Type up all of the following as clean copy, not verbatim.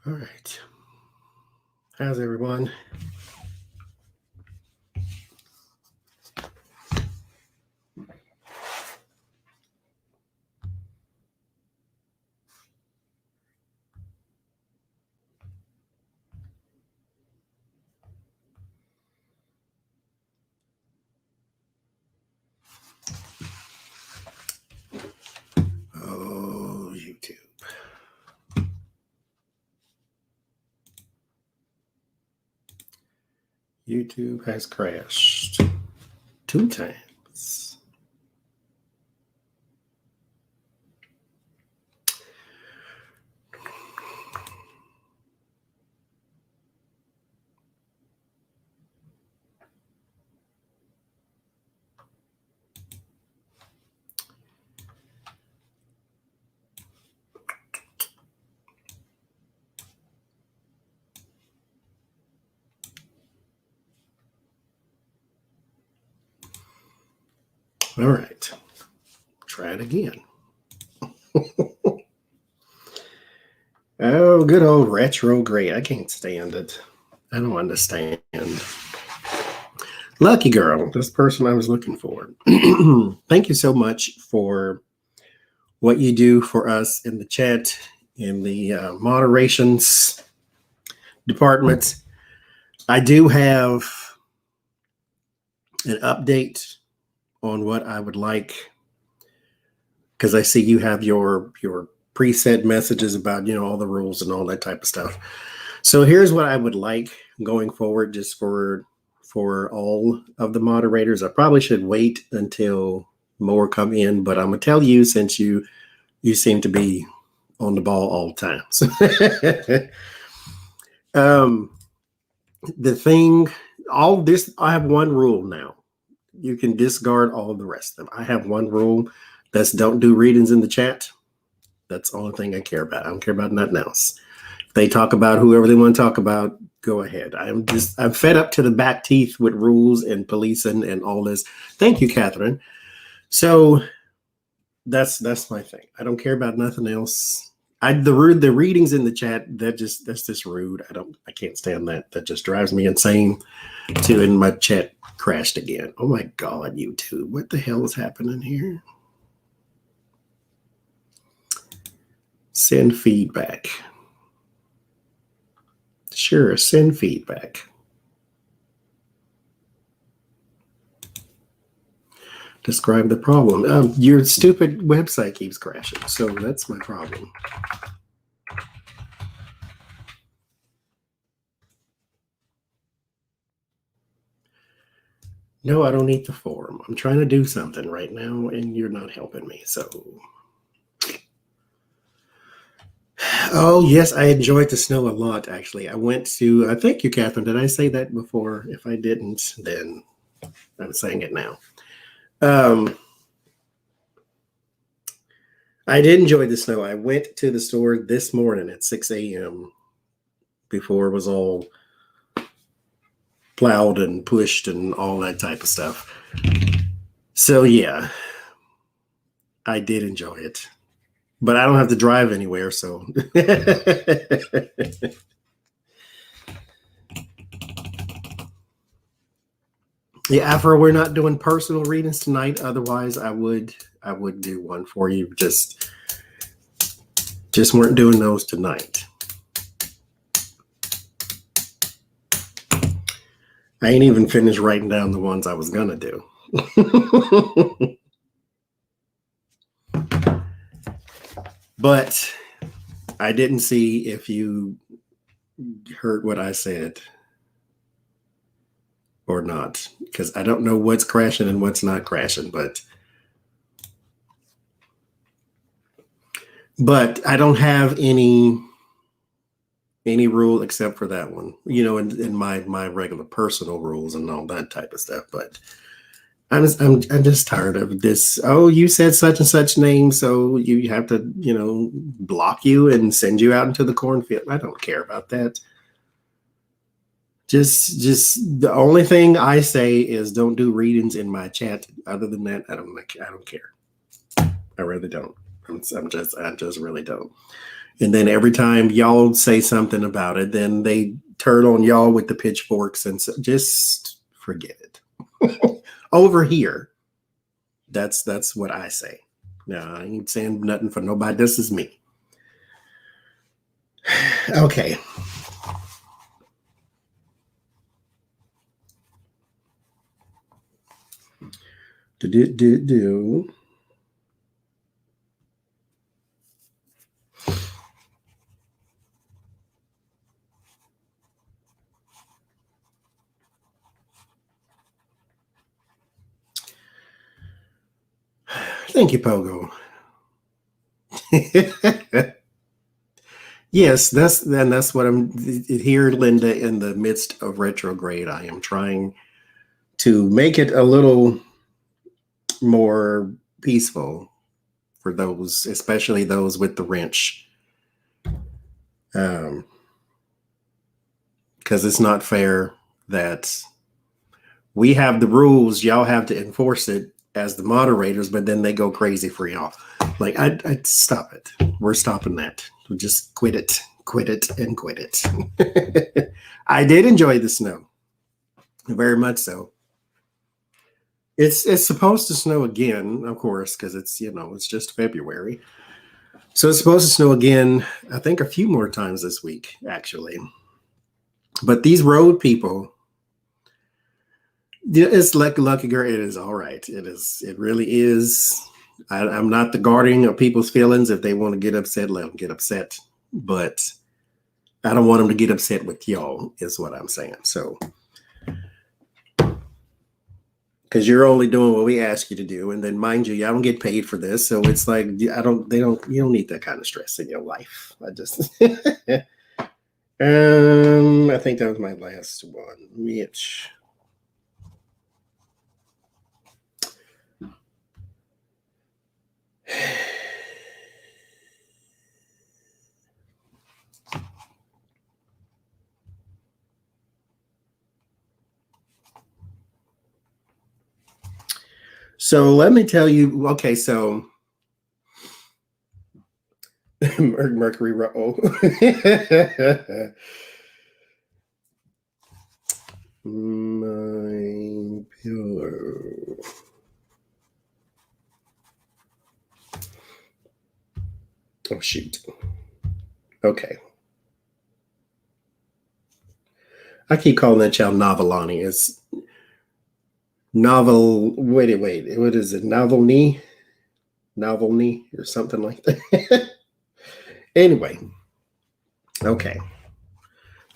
All right. How's everyone? Oh, YouTube. YouTube has crashed 2 times. All right. Try it again. Oh, good old retrograde. I can't stand it. I don't understand. Lucky girl, this person I was looking for. Thank you so much for what you do for us in the chat, in the moderations department. I do have an update on what I would like, because I see you have your preset messages about, all the rules and all that type of stuff. So here's what I would like going forward, just for all of the moderators. I probably should wait until more come in, but I'm gonna tell you, since you seem to be on the ball all the time. So, the thing, all this, I have one rule now. You can discard all of the rest of them. I have one rule. That's don't do readings in the chat. That's the only thing I care about. I don't care about nothing else. If they talk about whoever they want to talk about, go ahead. I'm fed up to the back teeth with rules and policing and all this. Thank you, Catherine. So that's my thing. I don't care about nothing else. The readings in the chat, that's just rude. I can't stand that. That just drives me insane. And my chat crashed again. Oh my God, YouTube. What the hell is happening here? Send feedback. Sure, send feedback. Describe the problem. Your stupid website keeps crashing, so that's my problem. No, I don't need the forum. I'm trying to do something right now, and you're not helping me, so... Oh, yes, I enjoyed the snow a lot, actually. I went to... thank you, Catherine. Did I say that before? If I didn't, then I'm saying it now. I did enjoy the snow. I went to the store this morning at 6 a.m. before it was all plowed and pushed and all that type of stuff. So, yeah, I did enjoy it. But I don't have to drive anywhere, so. Yeah, Afro, we're not doing personal readings tonight. Otherwise, I would do one for you. Just weren't doing those tonight. I ain't even finished writing down the ones I was gonna do. But I didn't see if you heard what I said or not, because I don't know what's crashing and what's not crashing, but I don't have any rule except for that one, in my regular personal rules and all that type of stuff. But I'm just tired of this. Oh, you said such and such name, so you have to, block you and send you out into the cornfield. I don't care about that. Just the only thing I say is don't do readings in my chat. Other than that, I don't care. I really don't. I just really don't. And then every time y'all say something about it, then they turn on y'all with the pitchforks and just forget it. Over here, that's what I say. No, I ain't saying nothing for nobody. This is me. Okay. Do. Thank you, Pogo. Yes, that's what I'm here, Linda. In the midst of retrograde, I am trying to make it a little more peaceful for those, especially those with the wrench, because it's not fair that we have the rules, y'all have to enforce it as the moderators, but then they go crazy for y'all. Like, I stop it. We're stopping that. We'll just quit it, and quit it. I did enjoy the snow, very much so. It's supposed to snow again, of course, because it's just February. So it's supposed to snow again, I think a few more times this week, actually. But these road people, it's like lucky girl. It is all right. It is. It really is. I'm not the guardian of people's feelings. If they want to get upset, let them get upset. But I don't want them to get upset with y'all, is what I'm saying. So, because you're only doing what we ask you to do, and then mind you, y'all don't get paid for this. So it's like you don't need that kind of stress in your life. I just I think that was my last one. Mitch. So let me tell you. Okay, so Mercury. Oh. MyPillow. Oh shoot. Okay. I keep calling that child Novelani. It's novel. Wait. What is it? Novelny or something like that. Anyway. Okay.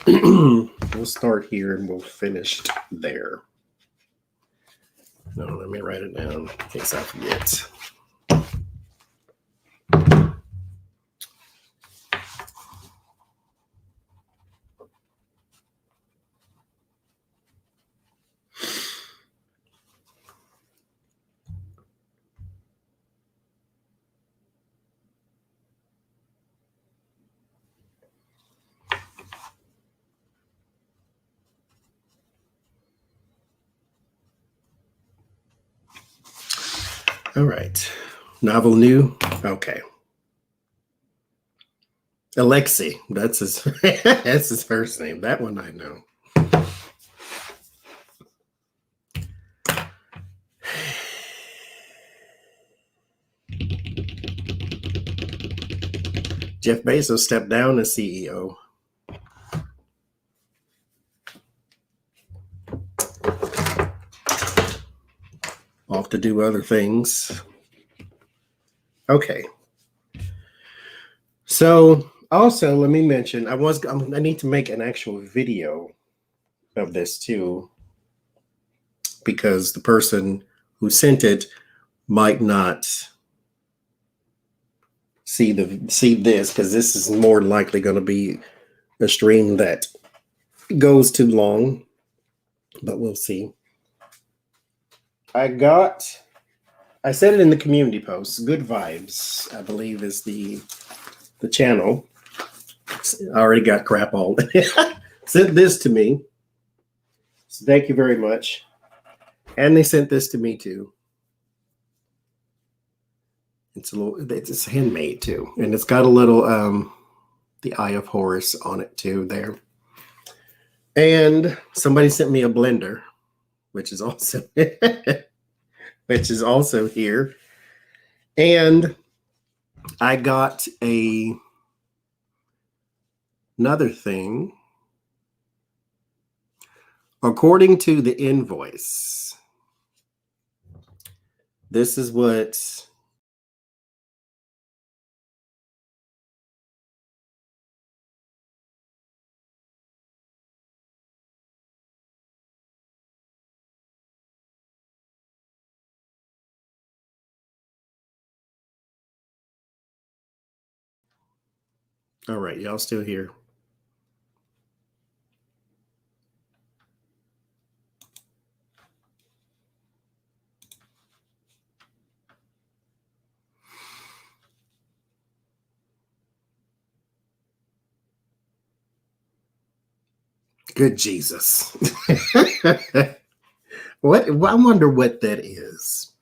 We'll start here and we'll finish there. No, let me write it down in case I forget. All right. Novel new. Okay. Alexei. That's his that's his first name. That one I know. Jeff Bezos stepped down as CEO. Off to do other things. Okay. So also, let me mention, I need to make an actual video of this too, because the person who sent it might not see this, because this is more likely going to be a stream that goes too long, but we'll see. I said it in the community post. Good Vibes, I believe, is the channel. I already got crap all sent this to me. So thank you very much. And they sent this to me too. It's handmade too. And it's got a little, the Eye of Horus on it too there. And somebody sent me a blender, which is also, which is also here. And I got another thing. According to the invoice, this is what all right, y'all still here? Good Jesus. What I wonder what that is.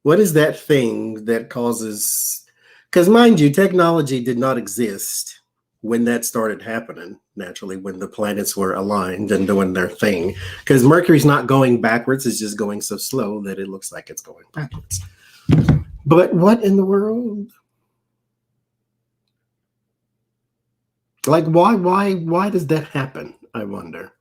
What is that thing that causes, because mind you, technology did not exist when that started happening, naturally, when the planets were aligned and doing their thing. Because Mercury's not going backwards, it's just going so slow that it looks like it's going backwards. But what in the world? Like, why does that happen? I wonder.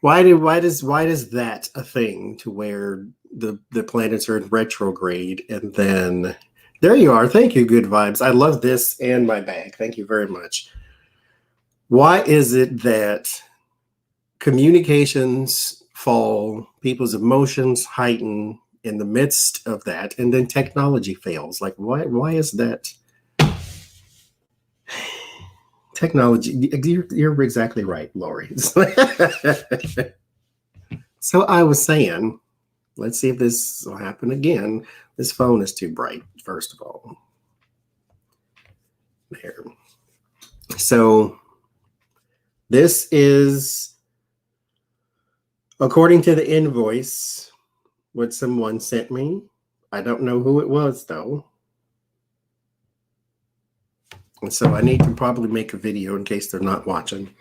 Why does that a thing to where the planets are in retrograde, and then there you are. Thank you, good vibes. I love this and my bag. Thank you very much. Why is it that communications fall, people's emotions heighten in the midst of that, and then technology fails? Like, why is that? Technology, you're exactly right, Lori. So I was saying, let's see if this will happen again. This phone is too bright, first of all. There. So this is, according to the invoice, what someone sent me. I don't know who it was, though. And so I need to probably make a video in case they're not watching.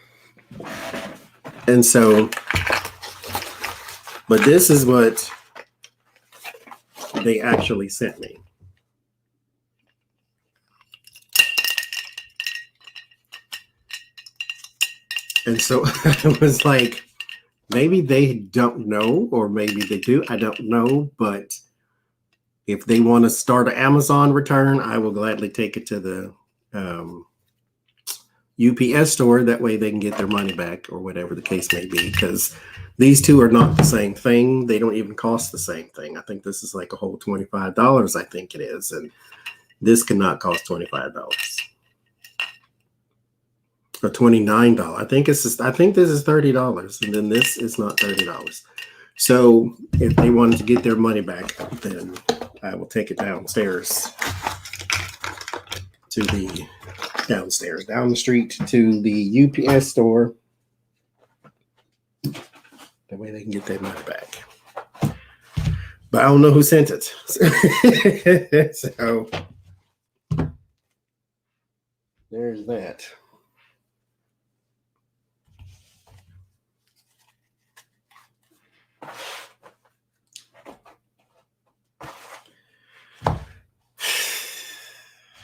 And so, but this is what they actually sent me. And so I was like, maybe they don't know, or maybe they do. I don't know. But if they want to start an Amazon return, I will gladly take it to the UPS store. That way they can get their money back, or whatever the case may be, because these two are not the same thing. They don't even cost the same thing. I think this is like a whole $25, I think it is, and this cannot cost $25 or $29. I think this is $30, and then this is not $30. So if they wanted to get their money back, then I will take it downstairs to the down the street to the UPS store. That way they can get their money back. But I don't know who sent it. So there's that.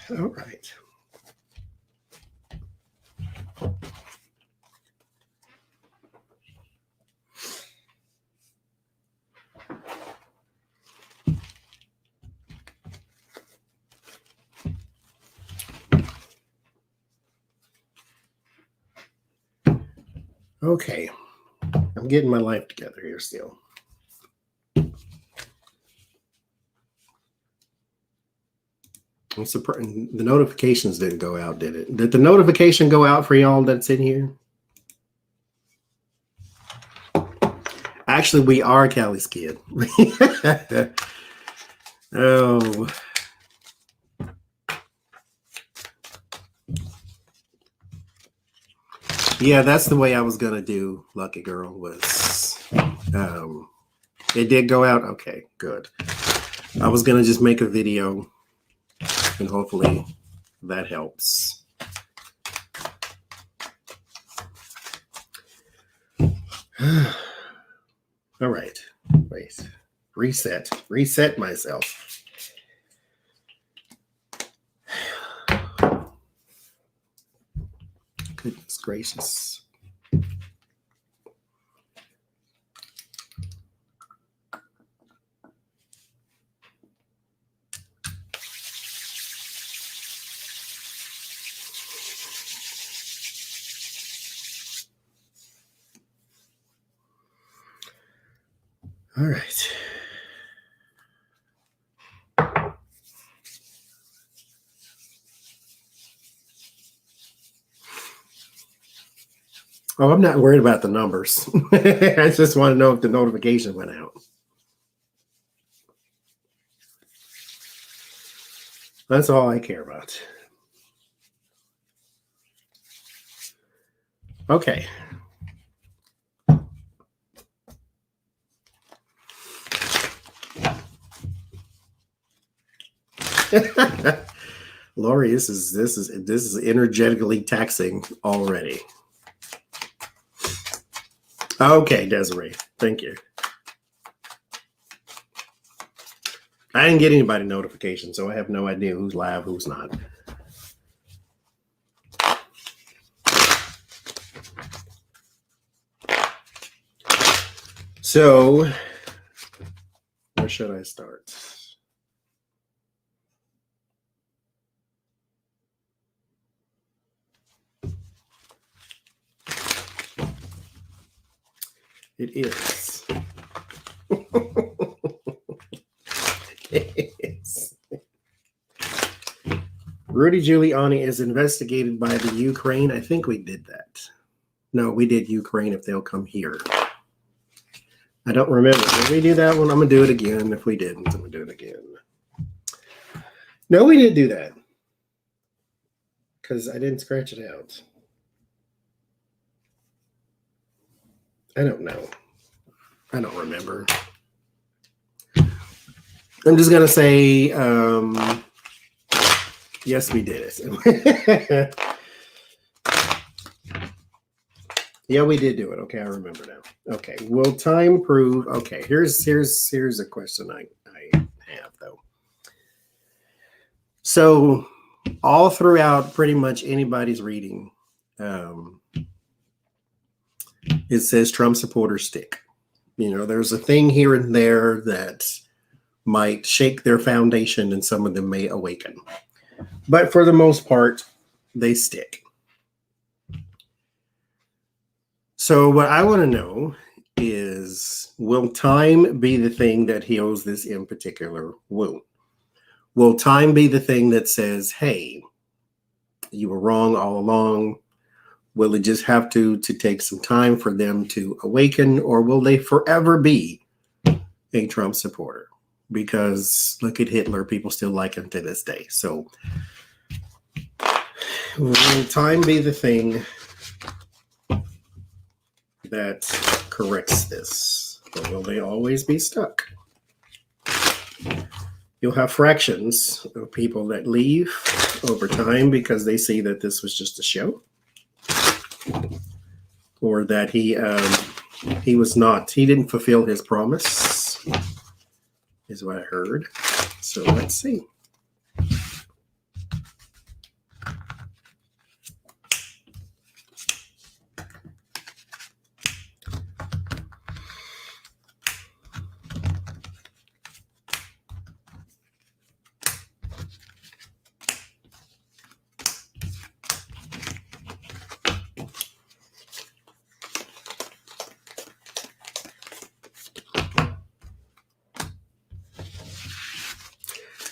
All right. Okay. I'm getting my life together here still. I'm surprised the notifications didn't go out, did it? Did the notification go out for y'all that's in here? Actually, we are Callie's kid. Oh. Yeah, that's the way I was going to do Lucky Girl was, it did go out. Okay, good. I was going to just make a video and hopefully that helps. All right. Wait. Reset myself. Goodness gracious. All right. Oh, I'm not worried about the numbers. I just want to know if the notification went out. That's all I care about. Okay. Lori, this is energetically taxing already. Okay, Desiree, thank you. I didn't get anybody notification, so I have no idea who's live, who's not. So, where should I start? It is. It is. Rudy Giuliani is investigated by the Ukraine. I think we did that. No, we did Ukraine if they'll come here. I don't remember. Did we do that one? I'm going to do it again. If we didn't, I'm going to do it again. No, we didn't do that. Because I didn't scratch it out. I don't know. I don't remember. I'm just going to say, yes, we did it. Yeah, we did do it. Okay, I remember now. Okay, will time prove? Okay, here's a question I have, though. So all throughout pretty much anybody's reading, it says Trump supporters stick. You know, there's a thing here and there that might shake their foundation and some of them may awaken. But for the most part, they stick. So what I want to know is, will time be the thing that heals this in particular wound? Will time be the thing that says, hey, you were wrong all along? Will it just have to take some time for them to awaken, or will they forever be a Trump supporter? Because look at Hitler, people still like him to this day. So will time be the thing that corrects this, or will they always be stuck? You'll have fractions of people that leave over time because they see that this was just a show, or that he didn't fulfill his promise, is what I heard. So let's see.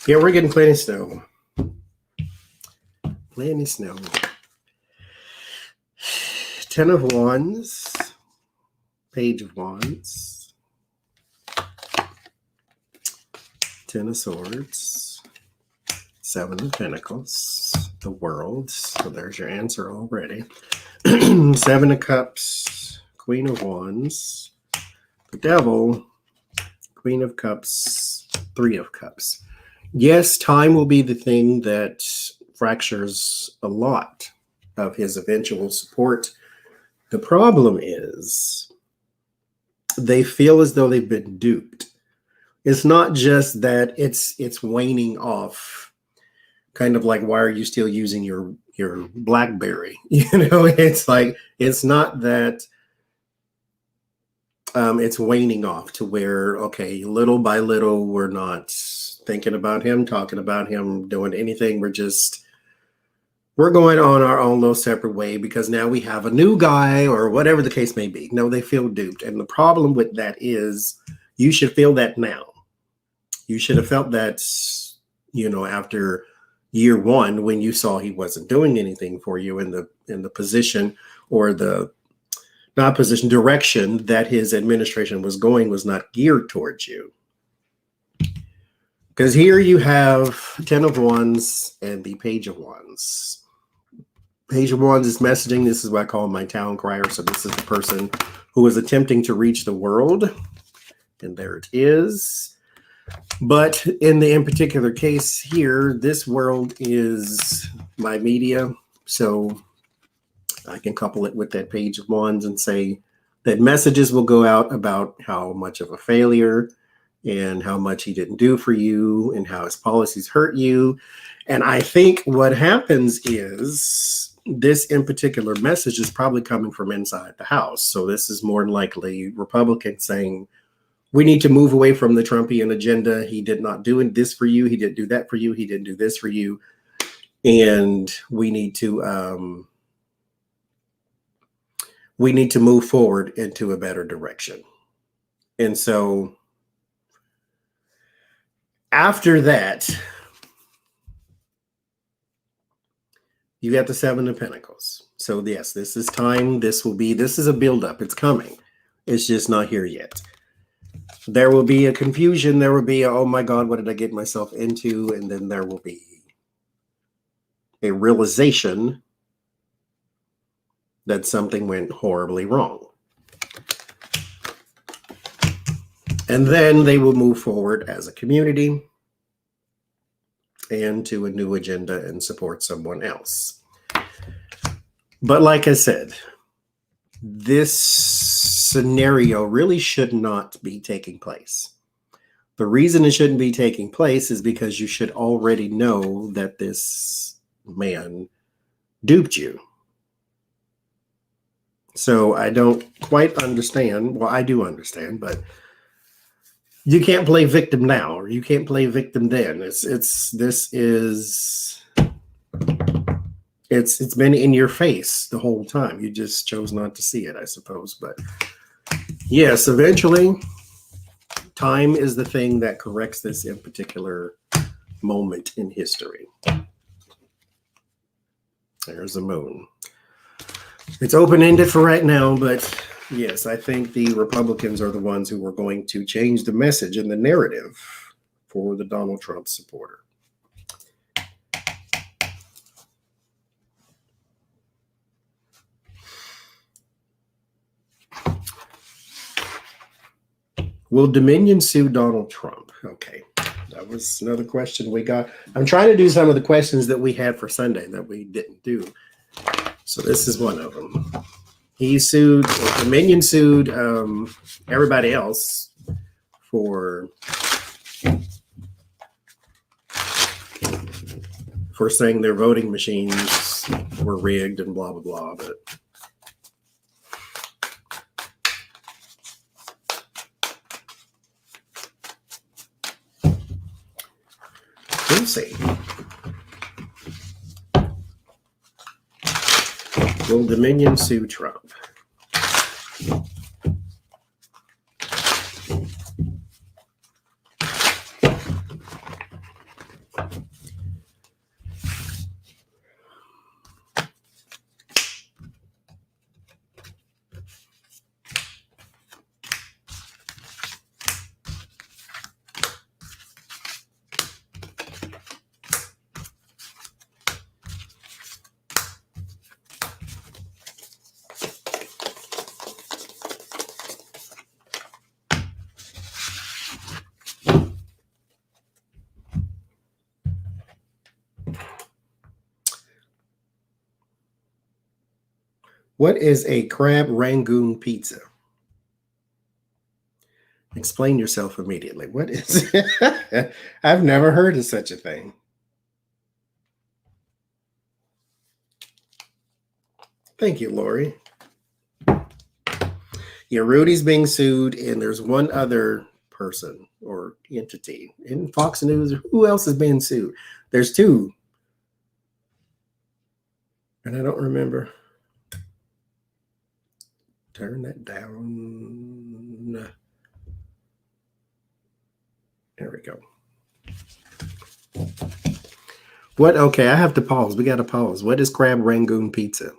Yeah, we're getting plenty of snow. Plenty of snow. 10 of Wands. Page of Wands. 10 of Swords. 7 of Pentacles. The World. So there's your answer already. 7 of Cups. Queen of Wands. The Devil. Queen of Cups. 3 of Cups. Yes, time will be the thing that fractures a lot of his eventual support. The problem is they feel as though they've been duped. It's not just that it's waning off, kind of like, why are you still using your BlackBerry? It's like, it's not that it's waning off to where, okay, little by little, we're not thinking about him, talking about him, doing anything. We're going on our own little separate way because now we have a new guy or whatever the case may be. No, they feel duped. And the problem with that is you should feel that now. You should have felt that, after year one, when you saw he wasn't doing anything for you in the position, or the not position, direction that his administration was going was not geared towards you. Because here you have 10 of Wands and the Page of Wands. Page of Wands is messaging. This is what I call my town crier. So this is the person who is attempting to reach the world. And there it is. But in particular case here, this world is my media. So I can couple it with that Page of Wands and say that messages will go out about how much of a failure and how much he didn't do for you and how his policies hurt you. And I think what happens is this in particular message is probably coming from inside the house. So this is more than likely Republicans saying, we need to move away from the Trumpian agenda. He did not do this for you. He didn't do that for you. He didn't do this for you. And we need to move forward into a better direction. And so after that, you got the Seven of Pentacles. So yes, this is time. This is a buildup. It's coming. It's just not here yet. There will be a confusion. There will be oh my God, what did I get myself into? And then there will be a realization that something went horribly wrong. And then they will move forward as a community and to a new agenda and support someone else. But like I said, this scenario really should not be taking place. The reason it shouldn't be taking place is because you should already know that this man duped you. So I don't quite understand. Well, I do understand, but you can't play victim now, or you can't play victim then. It's been in your face the whole time. You just chose not to see it, I suppose. But yes, eventually, time is the thing that corrects this in particular moment in history. There's the moon. It's open-ended for right now, but yes, I think the Republicans are the ones who are going to change the message and the narrative for the Donald Trump supporter. Will Dominion sue Donald Trump? Okay, that was another question we got. I'm trying to do some of the questions that we had for Sunday that we didn't do. So this is one of them. Dominion sued everybody else for saying their voting machines were rigged and blah, blah, blah. But we'll see. Will Dominion sue Trump? What is a crab rangoon pizza? Explain yourself immediately. What is I've never heard of such a thing. Thank you, Lori. Yeah, Rudy's being sued, and there's one other person or entity in Fox News. Who else is being sued? There's two. And I don't remember. Turn that down. There we go. What? Okay, I have to pause. We got to pause. What is crab rangoon pizza?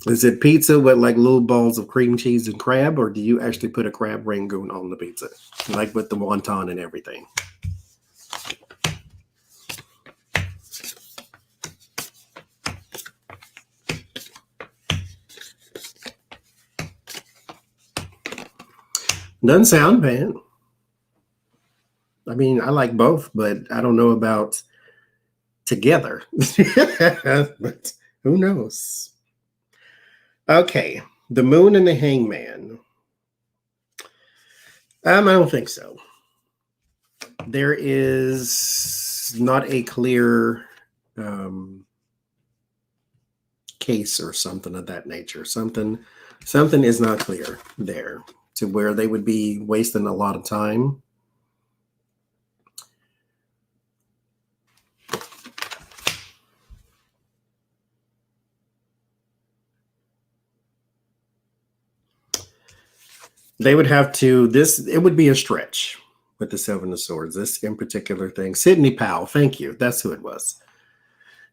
Is it pizza with like little balls of cream cheese and crab, or do you actually put a crab rangoon on the pizza, like with the wonton and everything? Doesn't sound bad. I mean, I like both, but I don't know about together. But who knows? Okay, the moon and the hangman. I don't think so. There is not a clear case or something of that nature. Something is not clear there to where they would be wasting a lot of time. They would have to, it would be a stretch with the Seven of Swords, this in particular thing. Sidney Powell, thank you. That's who it was.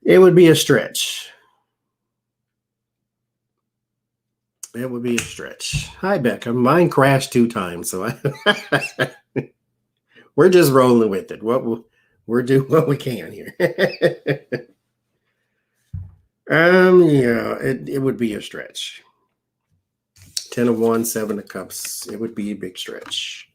It would be a stretch. It would be a stretch. Hi, Becca. Mine crashed 2 times, so we're just rolling with it. We're doing what we can here. Yeah, it would be a stretch. 10 of Wands, 7 of Cups. It would be a big stretch.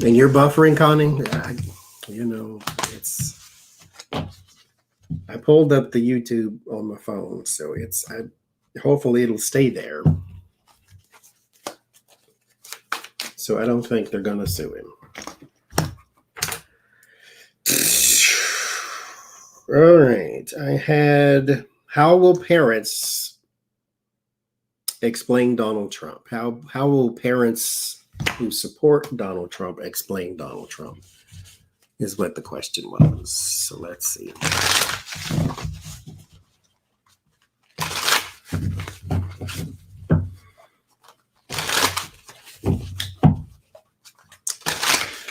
And you're buffering, Connie? I pulled up the YouTube on my phone, so hopefully it'll stay there. So I don't think they're going to sue him. All right. I had, how will parents explain Donald Trump? How will parents who support Donald Trump explain Donald Trump is what the question was. So let's see.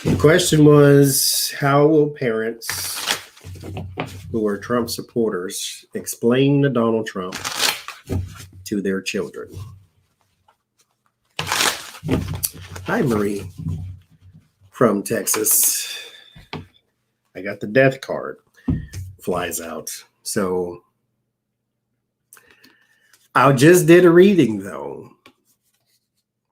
The question was, how will parents who are Trump supporters explain Donald Trump to their children? Hi, Marie from Texas. I got the death card. Flies out. So I just did a reading, though.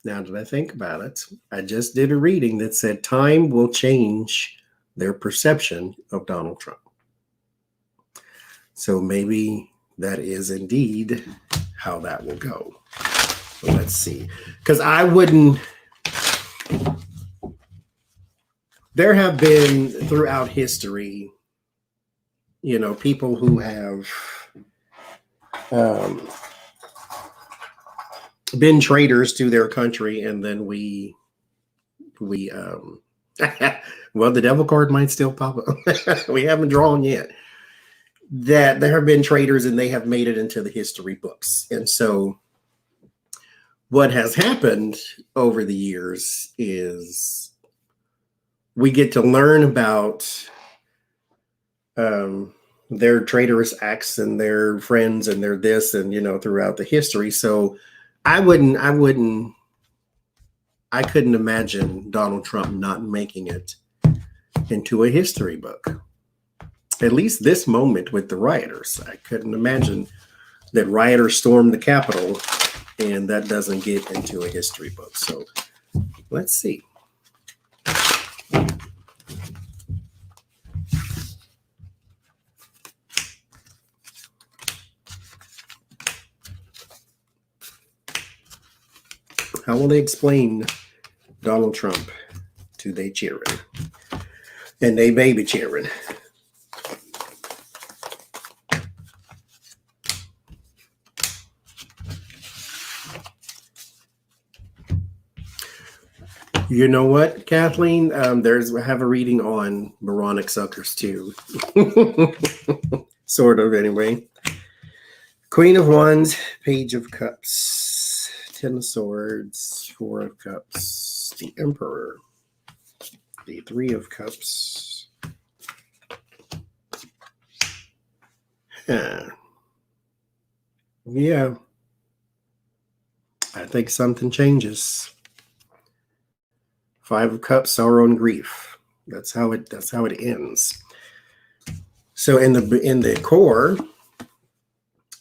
Now that I think about it, I just did a reading that said time will change their perception of Donald Trump. So maybe that is indeed how that will go. So let's see. Because I wouldn't... There have been, throughout history, people who have been traitors to their country, and then we well, the devil card might still pop up. We haven't drawn yet. That there have been traitors and they have made it into the history books. And so what has happened over the years is we get to learn about their traitorous acts and their friends and their this and, throughout the history. So I couldn't imagine Donald Trump not making it into a history book. At least this moment with the rioters. I couldn't imagine that rioters stormed the Capitol and that doesn't get into a history book. So Let's see. How will they explain Donald Trump to their children and their baby children? You know what, Kathleen? I have a reading on moronic suckers too. Sort of, anyway. Queen of Wands, Page of Cups, Ten of Swords, Four of Cups, the Emperor, the Three of Cups. Yeah. I think something changes. Five of Cups, sorrow and grief. That's how it ends. So in the core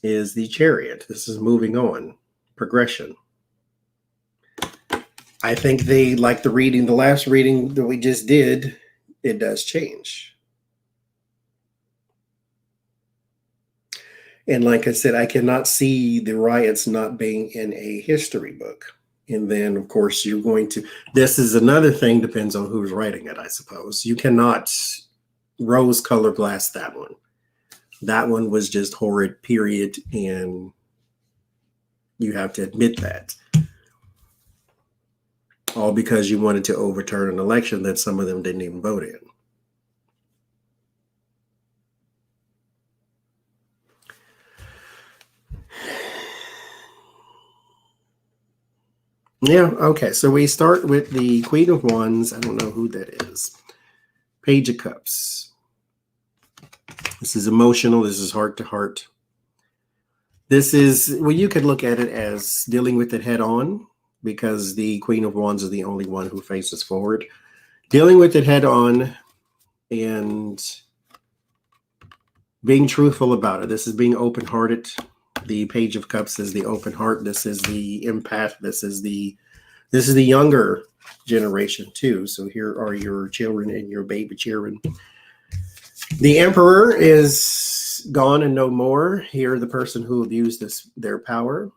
is the Chariot. This is moving on, progression. I think they like the last reading that we just did, it does change. And like I said, I cannot see the riots not being in a history book. And then, of course, this is another thing, depends on who's writing it, I suppose. You cannot rose color glass that one. That one was just horrid, period. And you have to admit that. All because you wanted to overturn an election that some of them didn't even vote in. Yeah, okay. So we start with the Queen of Wands. I don't know who that is. Page of Cups. This is emotional. This is heart to heart. This is, well, you could look at it as dealing with it head on, because the Queen of Wands is the only one who faces forward. Dealing with it head on and being truthful about it. This is being open-hearted. The Page of Cups is the open heart. This is the empath. This is the younger generation too. So here are your children and your baby children. The Emperor is gone and no more. Here, the person who abused their power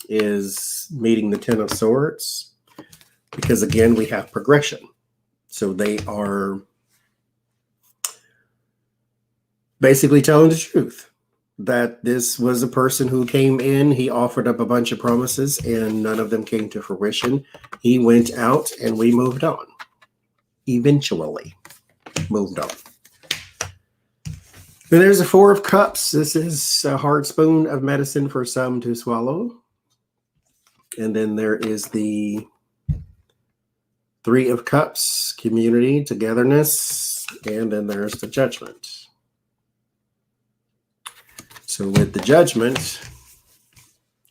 is meeting the Ten of Swords, because again, we have progression. So they are basically telling the truth. That this was a person who came in, he offered up a bunch of promises and none of them came to fruition. He went out and we moved on. Eventually moved on. Then there's a Four of Cups. This is a hard spoon of medicine for some to swallow. And then there is the Three of Cups, community, togetherness. And then there's the Judgment. So with the Judgment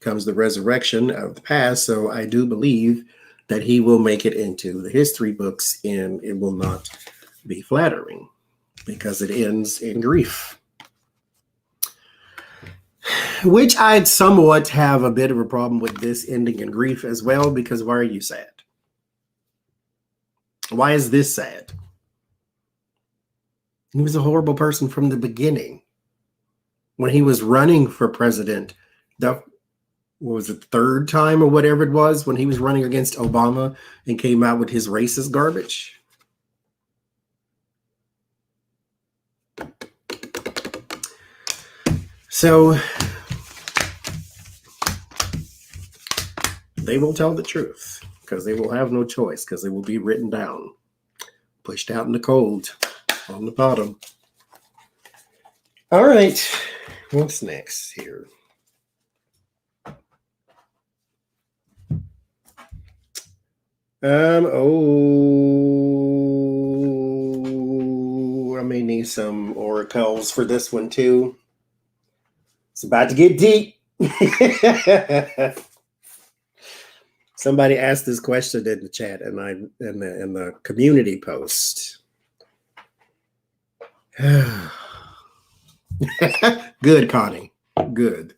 comes the resurrection of the past. So I do believe that he will make it into the history books, and it will not be flattering because it ends in grief. Which I'd somewhat have a bit of a problem with this ending in grief as well, because why are you sad? Why is this sad? He was a horrible person from the beginning. When he was running for president, what was it, third time or whatever it was, when he was running against Obama and came out with his racist garbage. So they will tell the truth, because they will have no choice, because they will be written down, pushed out in the cold on the bottom. All right. What's next here? I may need some oracles for this one too. It's about to get deep. Somebody asked this question in the chat, and in the community post. Good, Connie. Good.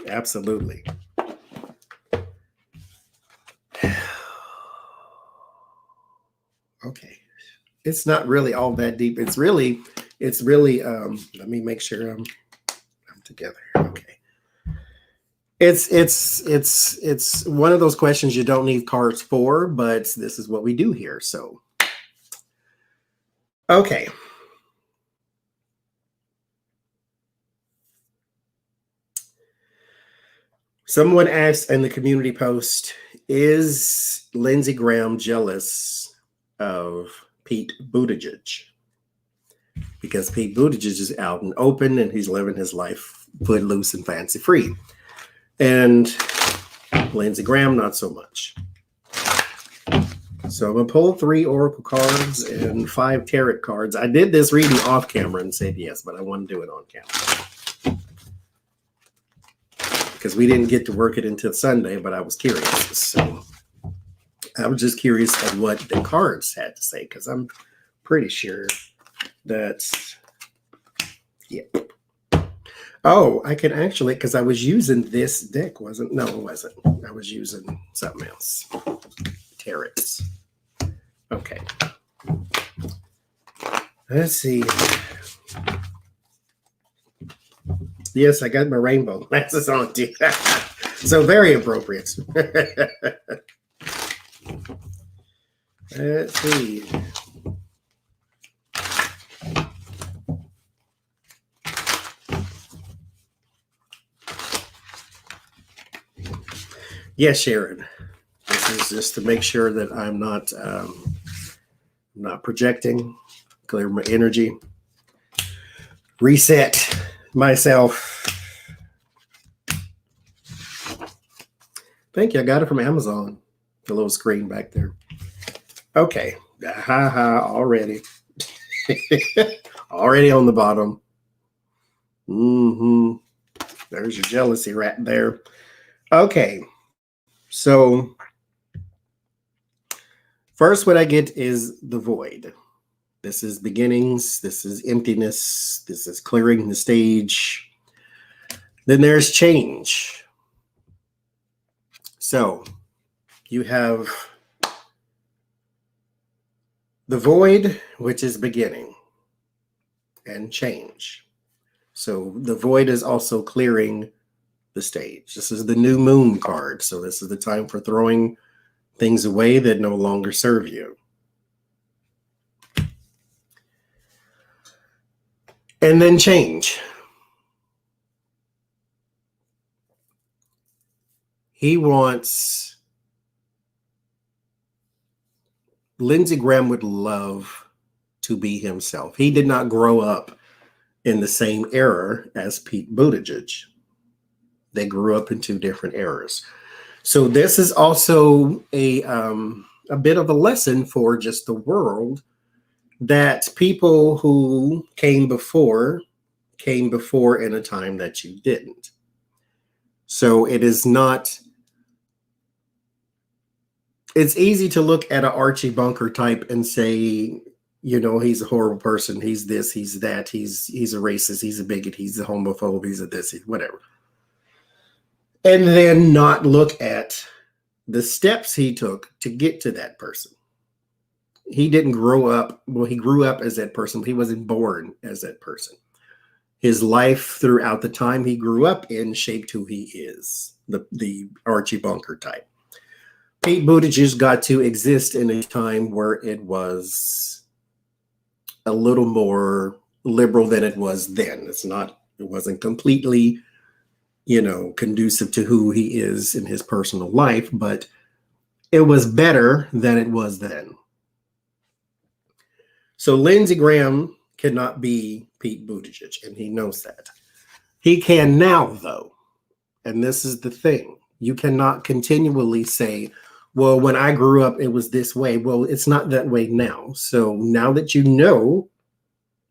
Absolutely. It's not really all that deep. It's really, let me make sure I'm together. Okay. It's one of those questions you don't need cards for, but this is what we do here. So, okay. Someone asked in the community post, is Lindsey Graham jealous of Pete Buttigieg? Because Pete Buttigieg is out and open and he's living his life footloose and fancy free. And Lindsey Graham, not so much. So I'm going to pull 3 Oracle cards and 5 Tarot cards. I did this reading off camera and said yes, but I want to do it on camera. Because we didn't get to work it until Sunday, but I was curious. So I was just curious at what the cards had to say, because I'm pretty sure that, yeah. Oh, I can actually, because I was using this deck, wasn't? No, it wasn't. I was using something else. Tarots. Okay. Let's see. Yes, I got my rainbow glasses on too. So very appropriate. Let's see. Yes, Sharon. This is just to make sure that I'm not projecting, clear my energy, reset myself. Thank you. I got it from Amazon. The little screen back there. Okay. Already. Already on the bottom. There's your jealousy right there. Okay. So first what I get is the void. This is beginnings. This is emptiness. This is clearing the stage. Then there's change. So you have the void, which is beginning, and change. So the void is also clearing the stage. This is the new moon card. So this is the time for throwing things away that no longer serve you. And then change. He wants, Lindsey Graham would love to be himself. He did not grow up in the same era as Pete Buttigieg. They grew up in 2 different eras. So this is also a bit of a lesson for just the world, that people who came before in a time that you didn't. So it is not, it's easy to look at an Archie Bunker type and say, you know, he's a horrible person. He's this, he's that. He's a racist. He's a bigot. He's a homophobe. He's a this, whatever. And then not look at the steps he took to get to that person. He didn't grow up, well, he grew up as that person, but he wasn't born as that person. His life throughout the time he grew up in shaped who he is, the Archie Bunker type. Pete Buttigieg got to exist in a time where it was a little more liberal than it was then. It wasn't completely, you know, conducive to who he is in his personal life, but it was better than it was then. So Lindsey Graham cannot be Pete Buttigieg, and he knows that. He can now, though. And this is the thing. You cannot continually say, well, when I grew up, it was this way. Well, it's not that way now. So now that you know,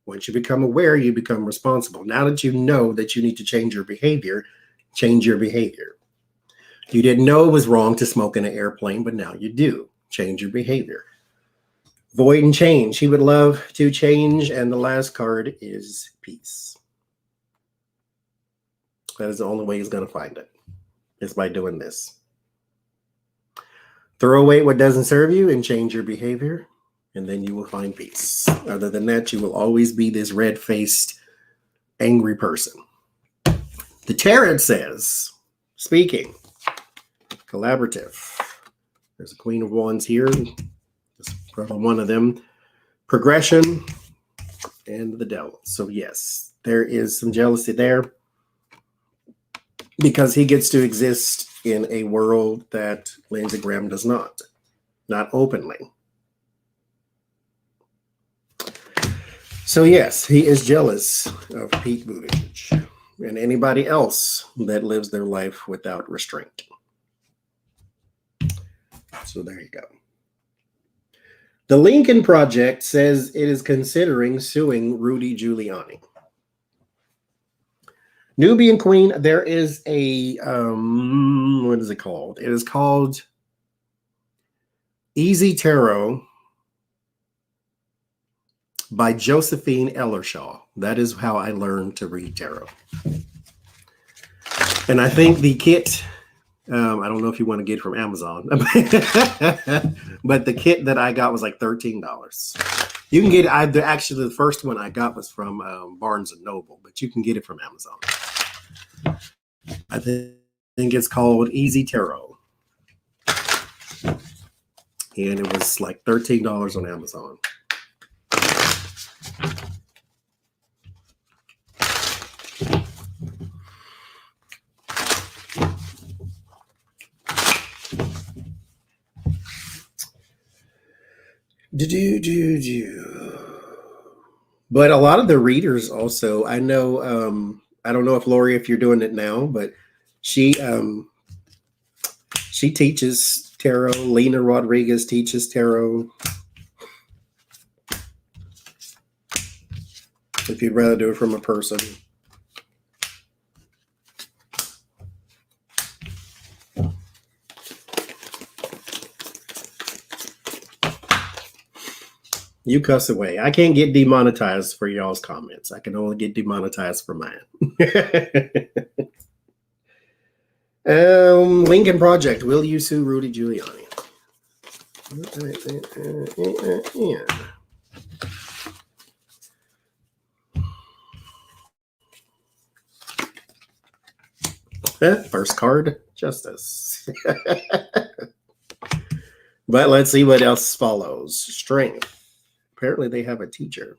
once you become aware, you become responsible. Now that you know that you need to change your behavior, change your behavior. You didn't know it was wrong to smoke in an airplane, but now you do. Change your behavior. Void and change. He would love to change. And the last card is peace. That is the only way he's going to find it, is by doing this. Throw away what doesn't serve you and change your behavior. and then you will find peace. Other than that, you will always be this red-faced, angry person. The Tarot says, speaking, collaborative. There's a Queen of Wands here. This is probably one of them. Progression and the Devil. So yes, there is some jealousy there because he gets to exist in a world that Lindsey Graham does not openly. So yes, he is jealous of Pete Buttigieg and anybody else that lives their life without restraint. So there you go. The Lincoln Project says it is considering suing Rudy Giuliani. Nubian Queen, there is a, what is it called? It is called Easy Tarot by Josephine Ellershaw. That is how I learned to read tarot. And I think the kit, I don't know if you want to get it from Amazon, but the kit that I got was like $13. You can get it. Actually, the first one I got was from Barnes and Noble, but you can get it from Amazon. I think it's called Easy Tarot. And it was like $13 on Amazon. But a lot of the readers also, I know, I don't know if Lori, if you're doing it now, but she teaches tarot. Lena Rodriguez teaches tarot. If you'd rather do it from a person. You cuss away. I can't get demonetized for y'all's comments. I can only get demonetized for mine. Lincoln Project. Will you sue Rudy Giuliani? First card, justice. But let's see what else follows. Strength. Apparently they have a teacher.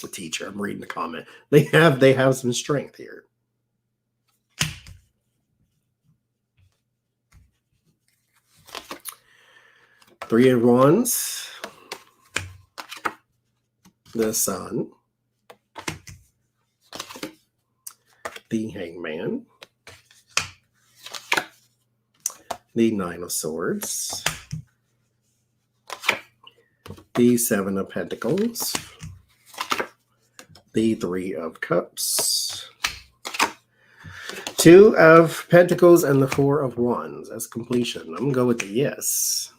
I'm reading the comment. They have some strength here. Three of Wands. The Sun. The Hangman. The Nine of Swords. The Seven of Pentacles, the Three of Cups, Two of Pentacles, and the Four of Wands as completion. I'm going to go with the yes.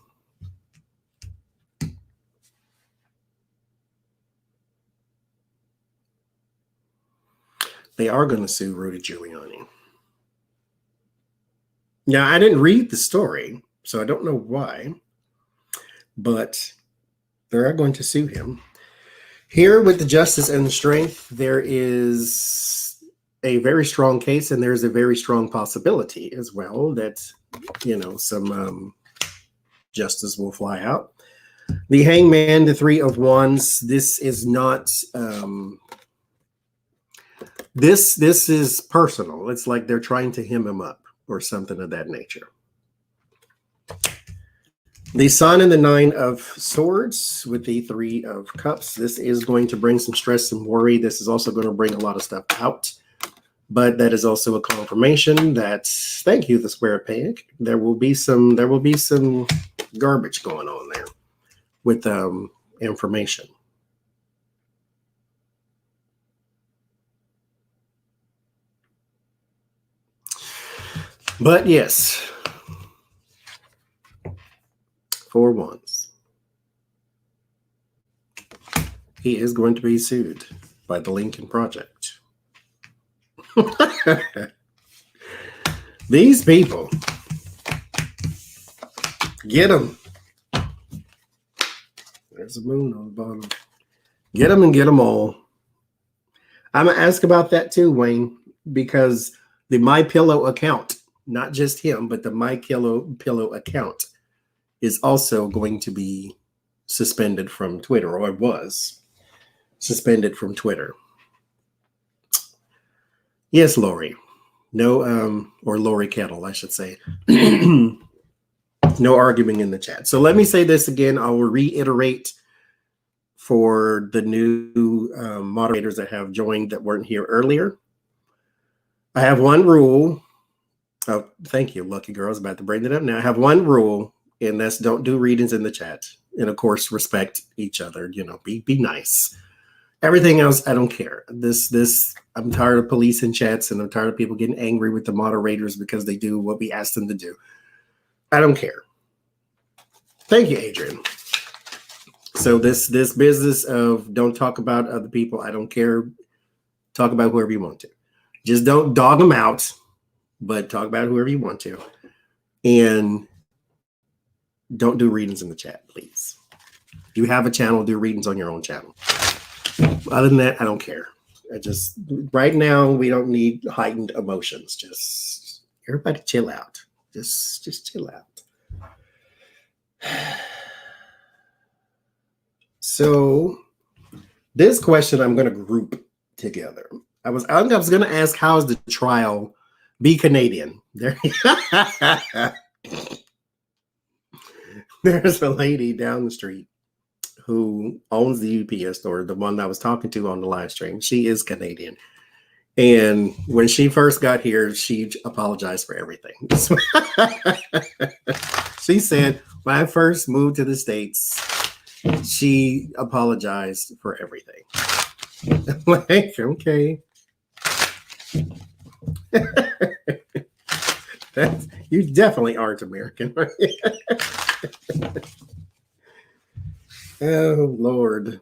They are going to sue Rudy Giuliani. Now, I didn't read the story, so I don't know why, but they are going to sue him. Here with the justice and the strength, there is a very strong case, and there's a very strong possibility as well that, you know, some justice will fly out. The Hangman, the Three of Wands, this is not, this is personal. It's like they're trying to hem him up or something of that nature. The Sun and the Nine of Swords with the Three of Cups. This is going to bring some stress and worry. This is also going to bring a lot of stuff out. But that is also a confirmation that, thank you, the square peg. There will be some garbage going on there with information. But yes. 4 Wands. He is going to be sued by the Lincoln Project. These people, get them. There's a moon on the bottom. Get them and get them all. I'm going to ask about that too, Wayne, because the MyPillow account, not just him, but the MyPillow account is also going to be suspended from Twitter, or was suspended from Twitter. Yes, Lori. No, or Lori Kettle, I should say. No arguing in the chat. So let me say this again. I will reiterate for the new moderators that have joined that weren't here earlier. I have one rule. Oh, thank you, lucky girl. I was about to bring it up now. I have one rule, and that's don't do readings in the chat. And of course, respect each other. You know, be nice. Everything else, I don't care. I'm tired of police in chats, and I'm tired of people getting angry with the moderators because they do what we asked them to do. I don't care. Thank you, Adrian. So this business of don't talk about other people, I don't care. Talk about whoever you want to. Just don't dog them out, but talk about whoever you want to. And don't do readings in the chat, please. If you have a channel, do readings on your own channel. Other than that, I don't care. Right now, we don't need heightened emotions. Just everybody chill out. Just chill out. So this question I'm going to group together. I was going to ask, how's the trial? Be Canadian. There's a lady down the street who owns the UPS store, the one that I was talking to on the live stream. She is Canadian. And when she first got here, she apologized for everything. She said, when I first moved to the States, she apologized for everything. I'm like, okay. You definitely aren't American, right? Oh, Lord.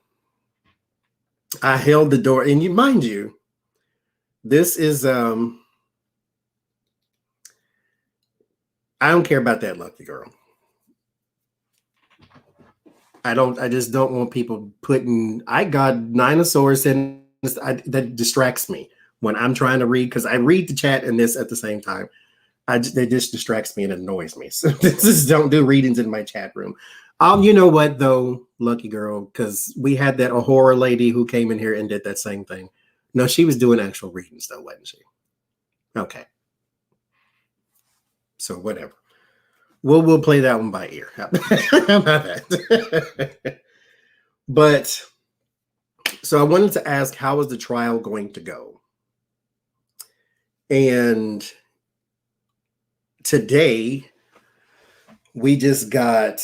I held the door. And mind you, this is, I don't care about that lucky girl. I just don't want people putting, I got dinosaurs in this, that distracts me when I'm trying to read, because I read the chat and this at the same time. It just distracts me and annoys me. So this is, don't do readings in my chat room. You know what though, lucky girl, because we had that horror lady who came in here and did that same thing. No, she was doing actual readings though, wasn't she? Okay. So whatever. We'll play that one by ear. How about that? But so I wanted to ask, how is the trial going to go? And today we just got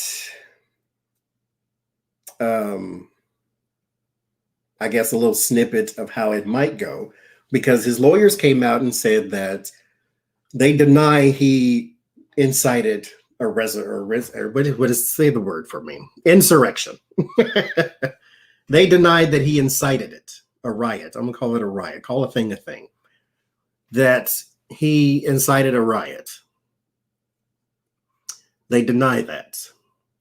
I guess a little snippet of how it might go, because his lawyers came out and said that they deny he incited a what is say the word for me? Insurrection. They denied that he incited it, a riot. I'm gonna call it a riot. Call a thing a thing. That he incited a riot. They deny that,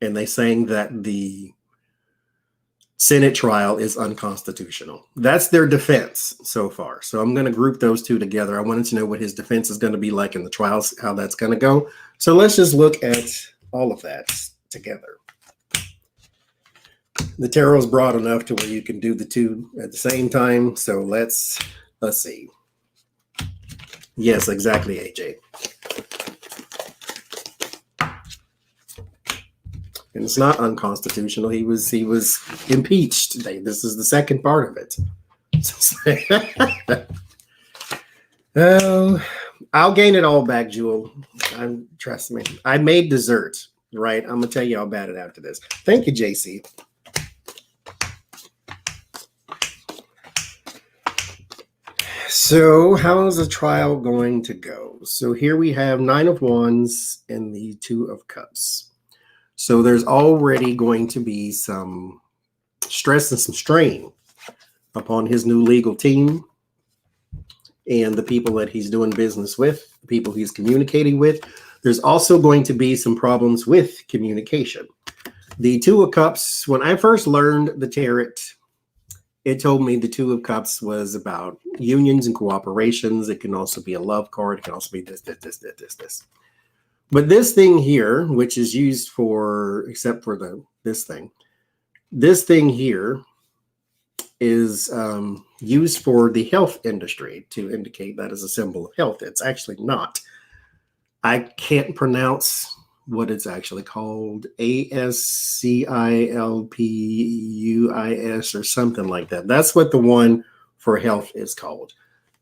and they saying that the Senate trial is unconstitutional. That's their defense so far. So I'm going to group those two together. I wanted to know what his defense is going to be like in the trials, how that's going to go. So let's just look at all of that together. The tarot is broad enough to where you can do the two at the same time. So let's see. Yes, exactly, AJ. And it's not unconstitutional. He was impeached. This is the second part of it. Oh, I'll gain it all back, Jewel. Trust me. I made dessert, right? I'm gonna tell you all about it after this. Thank you, JC. So how is the trial going to go? So here we have 9 of Wands and the 2 of Cups. So there's already going to be some stress and some strain upon his new legal team and the people that he's doing business with, the people he's communicating with. There's also going to be some problems with communication. The Two of Cups, when I first learned the tarot, it told me the Two of Cups was about unions and cooperations. It can also be a love card. It can also be this. But this thing here, which is used for, except for this thing here is used for the health industry to indicate that as a symbol of health. It's actually not. I can't pronounce what it's actually called, ASCILPUIS or something like that. That's what the one for health is called.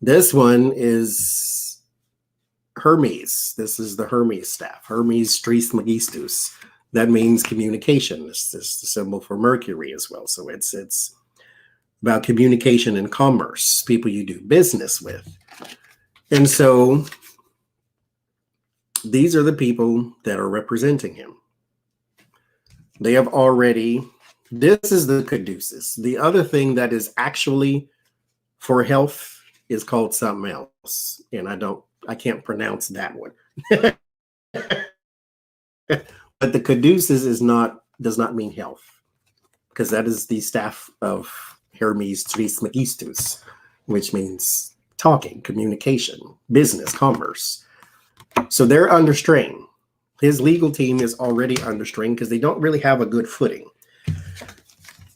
This one is Hermes. This is the Hermes staff, Hermes Trismegistus. That means communication. This is the symbol for Mercury as well. So it's about communication and commerce, people you do business with. And so these are the people that are representing him. They have already, this is the caduceus. The other thing that is actually for health is called something else. And I can't pronounce that one. But the caduceus does not mean health, because that is the staff of Hermes Trismegistus, which means talking, communication, business, commerce. So they're under strain. His legal team is already under strain because they don't really have a good footing.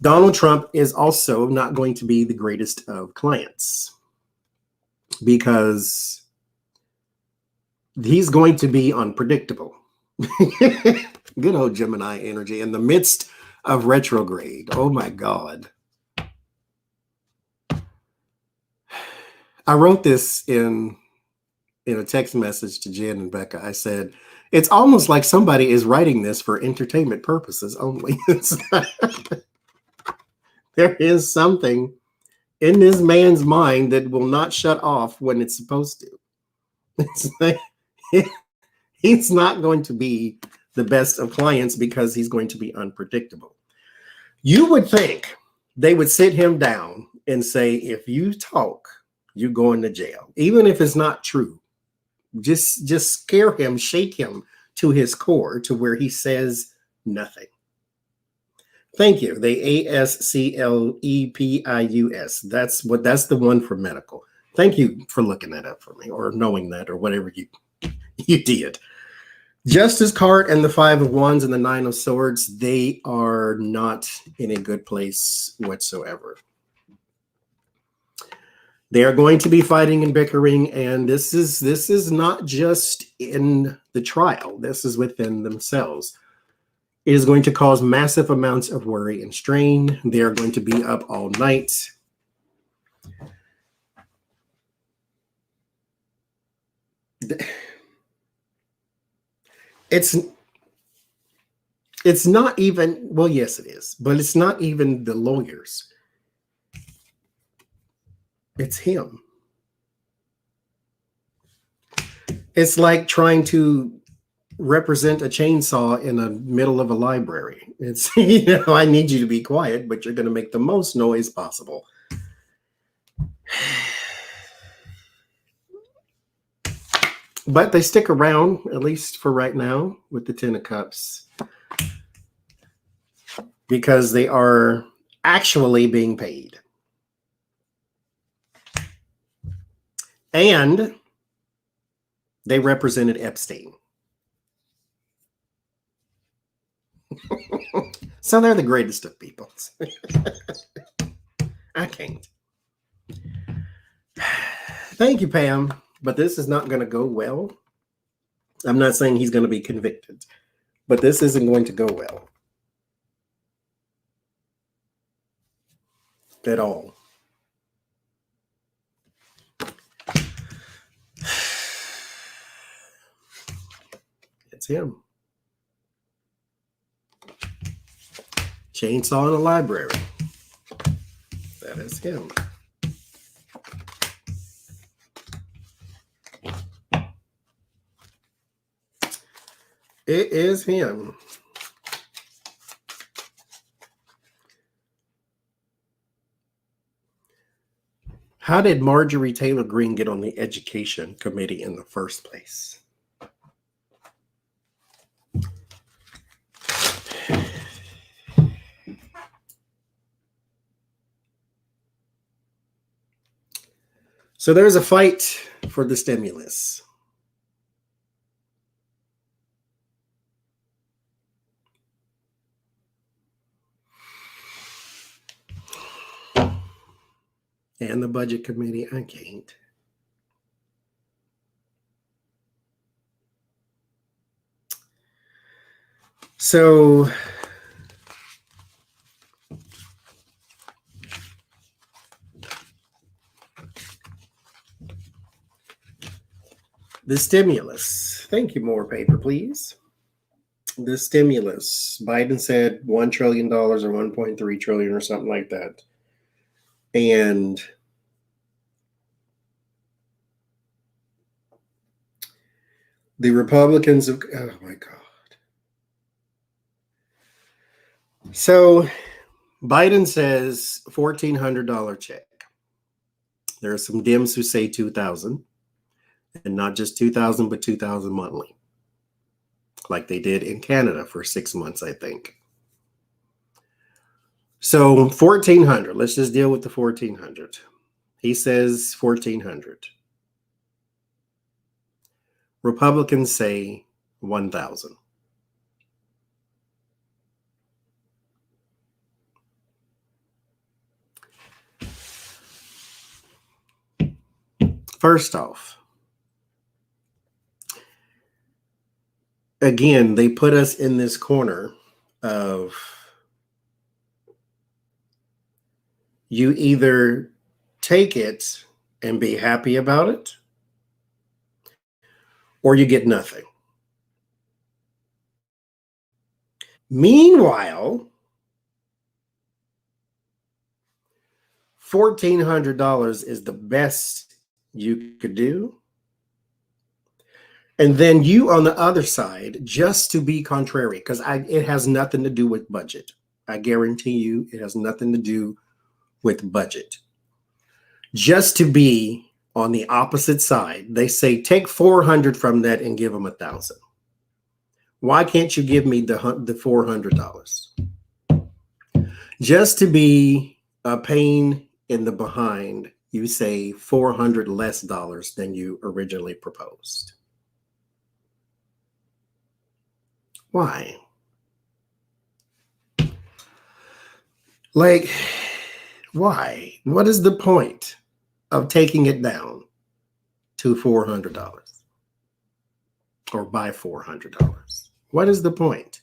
Donald Trump is also not going to be the greatest of clients because he's going to be unpredictable. Good old Gemini energy in the midst of retrograde. Oh my God. I wrote this in a text message to Jen and Becca. I said, it's almost like somebody is writing this for entertainment purposes only. There is something in this man's mind that will not shut off when it's supposed to. It's like, he's not going to be the best of clients because he's going to be unpredictable. You would think they would sit him down and say, if you talk, you're going to jail, even if it's not true. Just scare him, shake him to his core to where he says nothing. Thank you. The ASCLEPIUS. That's the one for medical. Thank you for looking that up for me, or knowing that, or whatever you did. Justice card and the Five of Wands and the Nine of Swords, they are not in a good place whatsoever. They are going to be fighting and bickering, and this is not just in the trial. This is within themselves. It is going to cause massive amounts of worry and strain. They are going to be up all night. It's not even, well, yes, it is, but it's not even the lawyers. It's him. It's like trying to represent a chainsaw in the middle of a library. It's, I need you to be quiet, but you're going to make the most noise possible. But they stick around, at least for right now, with the Ten of Cups, because they are actually being paid. And they represented Epstein. So they're the greatest of people. I can't. Thank you, Pam. But this is not going to go well. I'm not saying he's going to be convicted, but this isn't going to go well at all. It's him. Chainsaw in a library. That is him. It is him. How did Marjorie Taylor Greene get on the education committee in the first place? So there's a fight for the stimulus. And the budget committee, I can't. So the stimulus. Thank you. More paper, please. The stimulus. Biden said $1 trillion or 1.3 trillion or something like that. And the Republicans have, oh my God. So Biden says $1,400 check. There are some Dems who say 2,000, and not just 2,000, but 2,000 monthly, like they did in Canada for 6 months, I think. So 1,400. Let's just deal with the 1,400. He says 1,400. Republicans say 1,000. First off, again, they put us in this corner of you either take it and be happy about it, or you get nothing. Meanwhile, $1,400 is the best you could do. And then you on the other side, just to be contrary, because it has nothing to do with budget. I guarantee you it has nothing to do with budget. Just to be on the opposite side, they say take 400 from that and give them 1,000. Why can't you give me the $400? Just to be a pain in the behind, you say $400 less than you originally proposed. Why? Like, why? What is the point of taking it down to $400 or by $400? What is the point?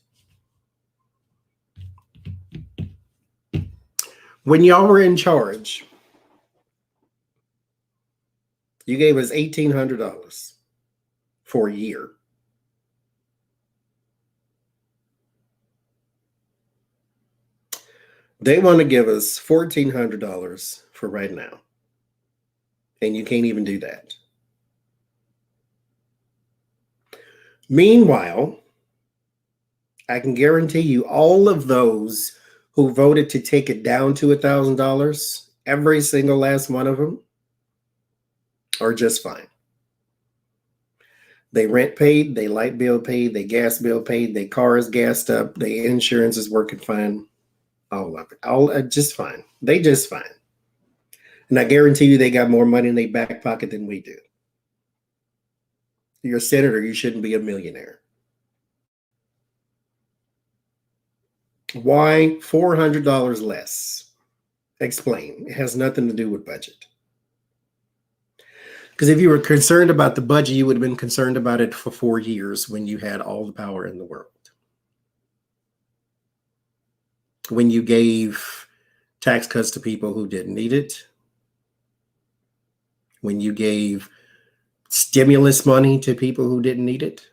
When y'all were in charge, you gave us $1,800 for a year. They want to give us $1,400 for right now. And you can't even do that. Meanwhile, I can guarantee you all of those who voted to take it down to $1,000, every single last one of them are just fine. They rent paid, they light bill paid, they gas bill paid, their car is gassed up, their insurance is working fine. All of it. All just fine. They just fine. And I guarantee you they got more money in their back pocket than we do. You're a senator, you shouldn't be a millionaire. Why $400 less? Explain. It has nothing to do with budget. Because if you were concerned about the budget, you would have been concerned about it for 4 years when you had all the power in the world. When you gave tax cuts to people who didn't need it. When you gave stimulus money to people who didn't need it.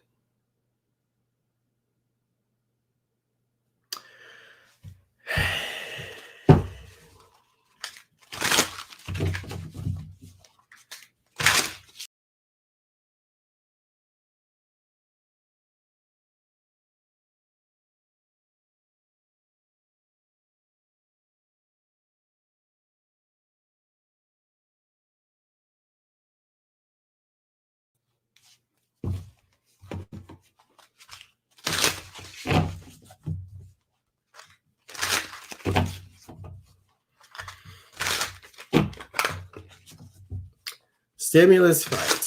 Stimulus fight.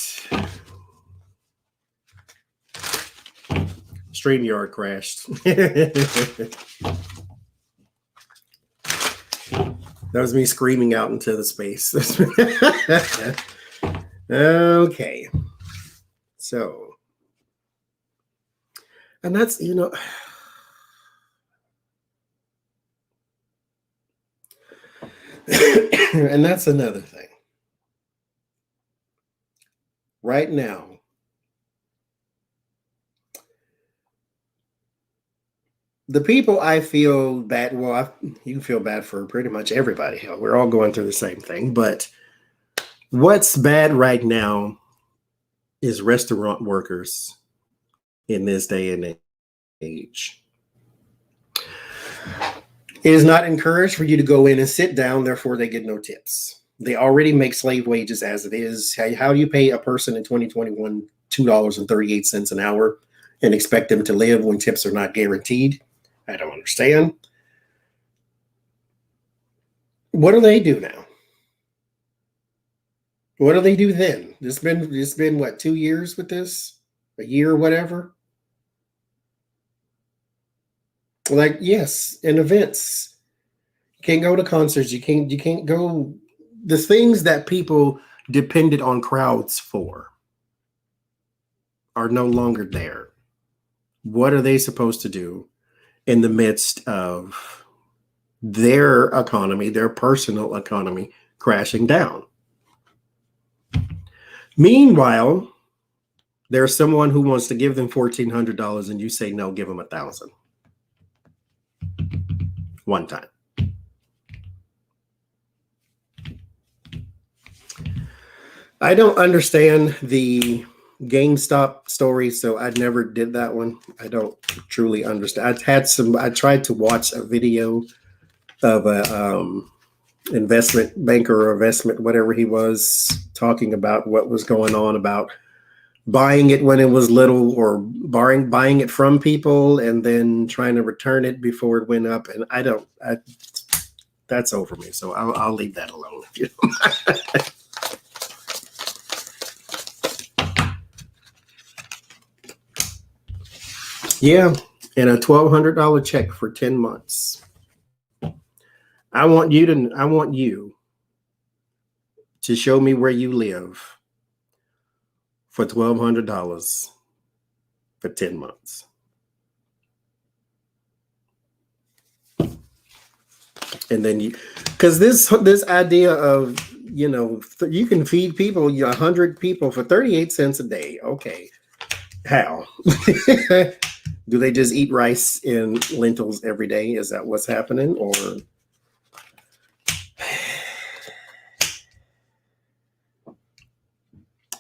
StreamYard crashed. That was me screaming out into the space. Okay. So, and that's, and that's another thing. Right now, the people I feel bad, you feel bad for pretty much everybody. Hell, we're all going through the same thing. But what's bad right now is restaurant workers in this day and age. It is not encouraged for you to go in and sit down, therefore they get no tips. They already make slave wages as it is. How do you pay a person in 2021 $2.38 an hour and expect them to live when tips are not guaranteed? I don't understand. What do they do now? What do they do then? It's been what, 2 years with this? A year or whatever? Like, yes, in events. You can't go to concerts. You can't go. The things that people depended on crowds for are no longer there. What are they supposed to do in the midst of their economy, their personal economy crashing down? Meanwhile, there's someone who wants to give them $1,400 and you say, no, give them $1,000. One time. I don't understand the GameStop story, so I never did that one. I don't truly understand. I tried to watch a video of a investment banker or investment, whatever he was, talking about what was going on about buying it when it was little or buying it from people and then trying to return it before it went up. And that's over me. So I'll leave that alone. If you don't. Yeah, and a $1,200 check for 10 months. I want you to show me where you live for $1,200 for 10 months. And then because this idea of, you can feed people, 100 people for 38 cents a day. Okay. How? Do they just eat rice and lentils every day? Is that what's happening? Or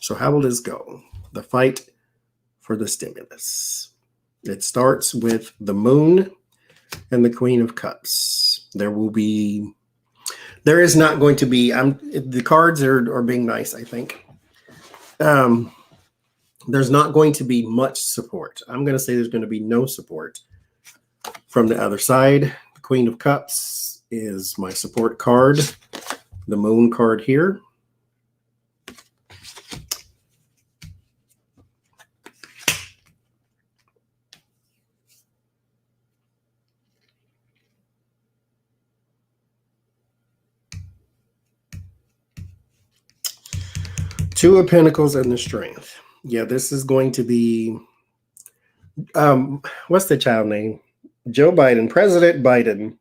so how will this go? The fight for the stimulus. It starts with the Moon and the Queen of Cups. There is not going to be, the cards are being nice, I think. There's not going to be much support. I'm going to say there's going to be no support from the other side. The Queen of Cups is my support card. The Moon card here. Two of Pentacles and the Strength. Yeah, this is going to be, what's the child name? Joe Biden, President Biden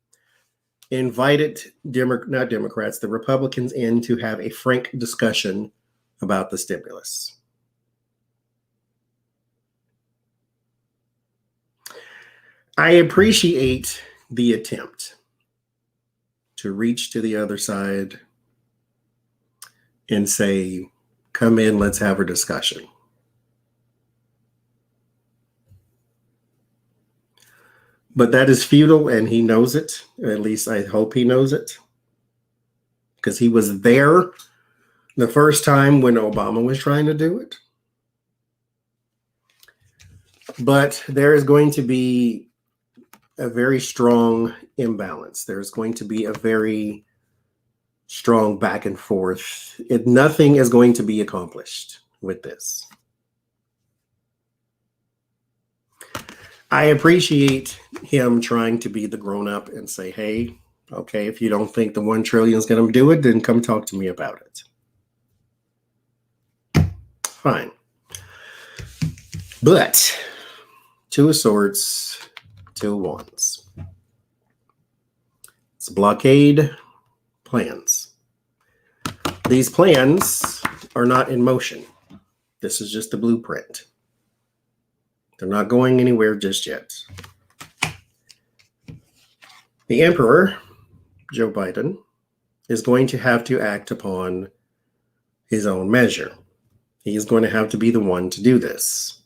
invited not Democrats, the Republicans in to have a frank discussion about the stimulus. I appreciate the attempt to reach to the other side and say, come in, let's have a discussion. But that is futile, and he knows it. At least I hope he knows it. Because he was there the first time when Obama was trying to do it. But there is going to be a very strong imbalance. There's going to be a very strong back and forth. Nothing is going to be accomplished with this. I appreciate him trying to be the grown-up and say, hey, okay, if you don't think the 1 trillion is going to do it, then come talk to me about it. Fine. But 2 of Swords, 2 of Wands. It's blockade plans. These plans are not in motion. This is just a blueprint. They're not going anywhere just yet. The Emperor, Joe Biden, is going to have to act upon his own measure. He is going to have to be the one to do this.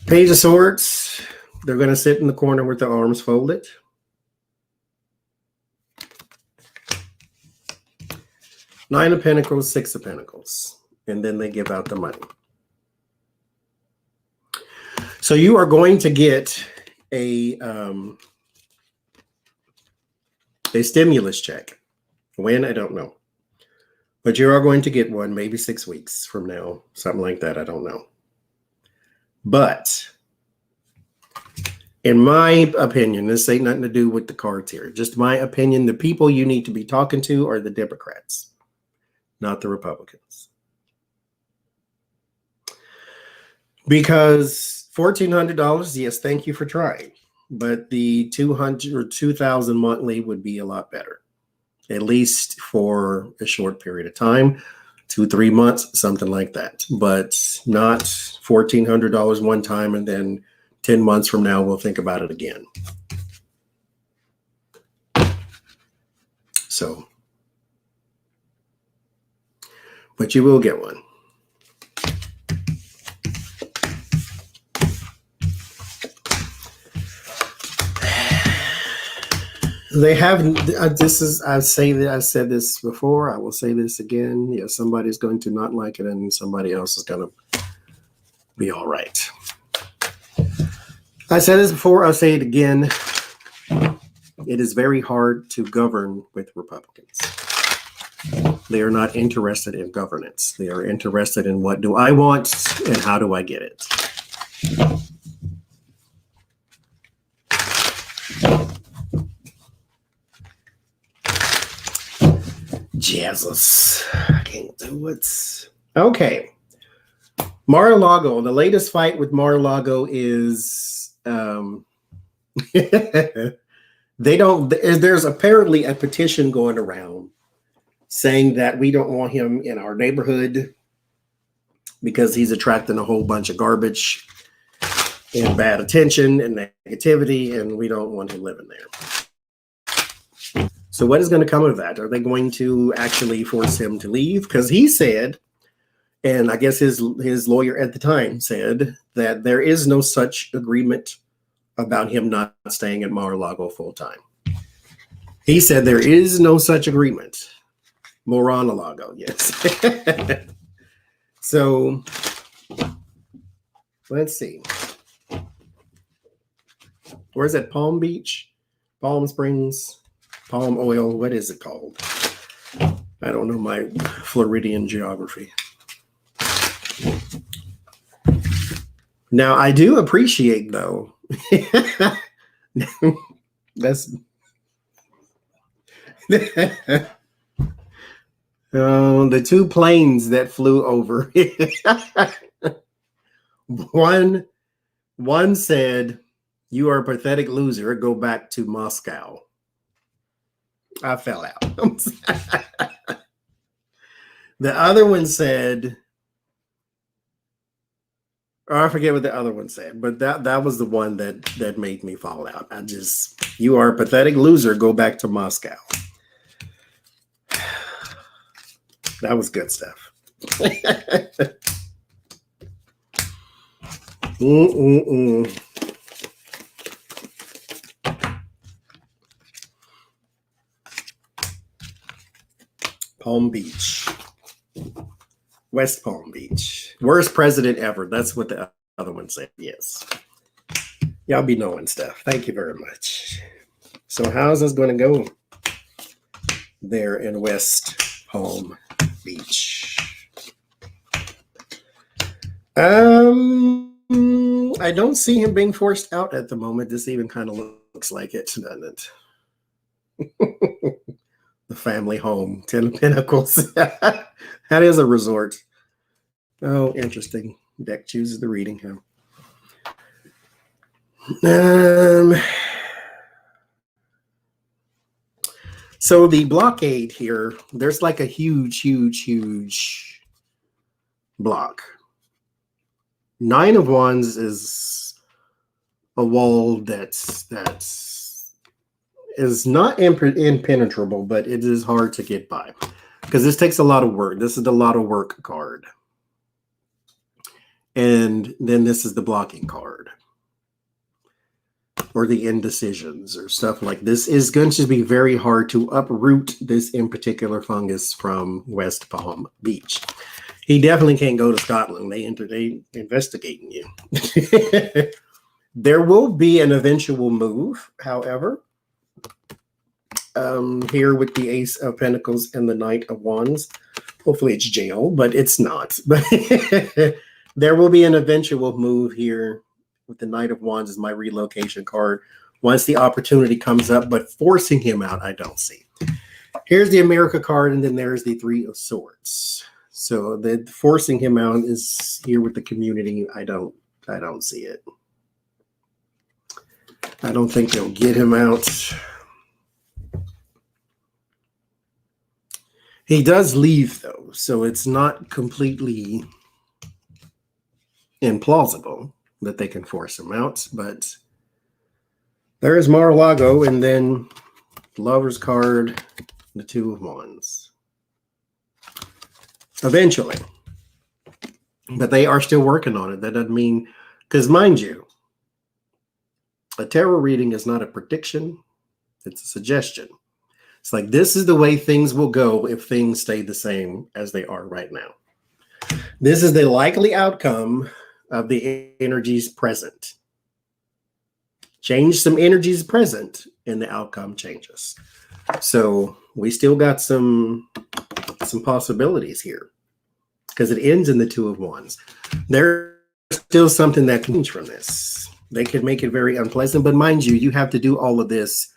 Page of Swords, they're going to sit in the corner with their arms folded. Nine of Pentacles, 6 of Pentacles, and then they give out the money. So you are going to get a stimulus check. When, I don't know. But you are going to get one maybe 6 weeks from now, something like that, I don't know. But in my opinion, this ain't nothing to do with the cards here. Just my opinion, the people you need to be talking to are the Democrats, not the Republicans. Because $1,400, yes, thank you for trying. But the $200 or $2,000 monthly would be a lot better, at least for a short period of time, 2-3 months, something like that. But not $1,400 one time and then 10 months from now we'll think about it again. So, but you will get one. They have, I've said this before, I will say this again. Yeah, somebody's going to not like it and somebody else is going to be all right. I said this before, I'll say it again. It is very hard to govern with Republicans. They are not interested in governance. They are interested in what do I want and how do I get it. Jesus, I can't do it. Okay. Mar-a-Lago, the latest fight with Mar-a-Lago is there's apparently a petition going around saying that we don't want him in our neighborhood because he's attracting a whole bunch of garbage and bad attention and negativity, and we don't want him living there. So what is going to come of that? Are they going to actually force him to leave? Because he said, and I guess his lawyer at the time said, that there is no such agreement about him not staying at Mar-a-Lago full time. He said there is no such agreement. Mar-a-Lago, yes. So let's see. Where's it? Palm Beach? Palm Springs? Palm oil? What is it called? I don't know my Floridian geography. Now, I do appreciate, though, that's the 2 planes that flew over. One said, "You are a pathetic loser. Go back to Moscow." I fell out. The other one said, or I forget what the other one said, but that was the one that made me fall out. You are a pathetic loser. Go back to Moscow. That was good stuff. Palm Beach. West Palm Beach. Worst president ever. That's what the other one said. Yes. Y'all be knowing stuff. Thank you very much. So how's this going to go? there in West Palm Beach. I don't see him being forced out at the moment. This even kind of looks like it, doesn't it? The family home, 10 of Pentacles. That is a resort. Oh, interesting. Deck chooses the reading. So the blockade here, there's like a huge block. 9 of Wands is a wall that's is not impenetrable, but it is hard to get by because this takes a lot of work. This is the lot of work card. And then this is the blocking card or the indecisions or stuff like this. Is going to be very hard to uproot this in particular fungus from West Palm Beach. He definitely can't go to Scotland. They investigating you. There will be an eventual move, however. Here with the Ace of Pentacles and the Knight of Wands. Hopefully it's jail, but it's not. But there will be an eventual move here with the Knight of Wands as my relocation card once the opportunity comes up, but forcing him out, I don't see. Here's the America card, and then there's the Three of Swords. So the forcing him out is here with the community. I don't see it. I don't think they'll get him out. He does leave though, so it's not completely implausible that they can force him out, but there is Mar-a-Lago, and then Lover's card, the Two of Wands. Eventually. But they are still working on it. That doesn't mean, because mind you, a tarot reading is not a prediction, it's a suggestion. It's like, this is the way things will go if things stay the same as they are right now. This is the likely outcome of the energies present. Change some energies present and the outcome changes. So we still got some possibilities here because it ends in the Two of Wands. There's still something that can change from this. They could make it very unpleasant, but mind you, you have to do all of this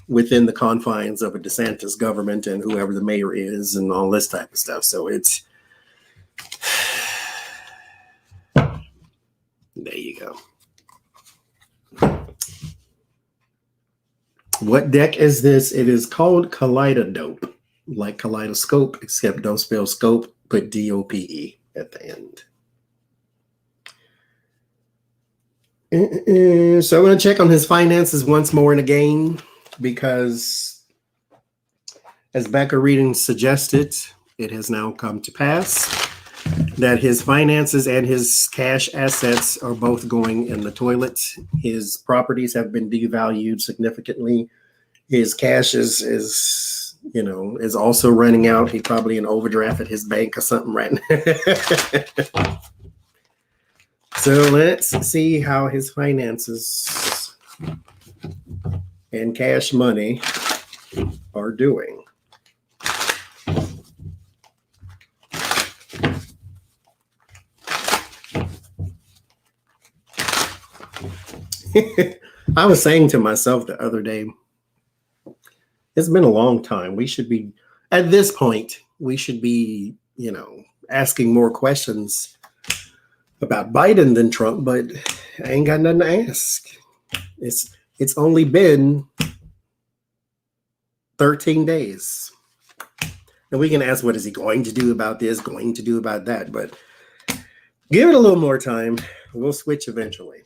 within the confines of a DeSantis government and whoever the mayor is and all this type of stuff. So it's, there you go. What deck is this? It is called Kaleidodope, like kaleidoscope, except don't spell scope, put D-O-P-E at the end. So I'm going to check on his finances once more and again, because as Becca reading suggested, it has now come to pass that his finances and his cash assets are both going in the toilet. His properties have been devalued significantly. His cash is also running out. He's probably in overdraft at his bank or something right now. So let's see how his finances and cash money are doing. I was saying to myself the other day, it's been a long time. We should be, at this point, we should be, asking more questions about Biden than Trump, but I ain't got nothing to ask. It's only been 13 days. And we can ask, what is he going to do about this, going to do about that? But give it a little more time. We'll switch eventually.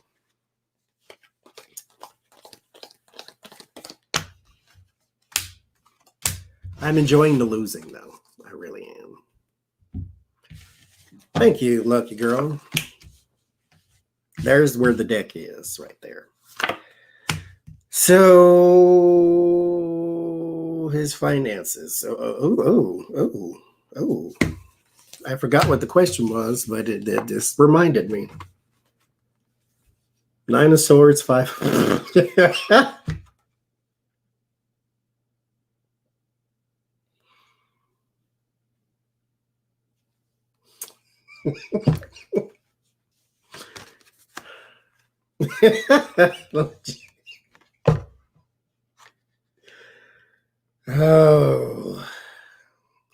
I'm enjoying the losing, though. I really am. Thank you, lucky girl. There's where the deck is, right there. So, his finances. Oh. I forgot what the question was, but it just reminded me. 9 of Swords, 5. Oh,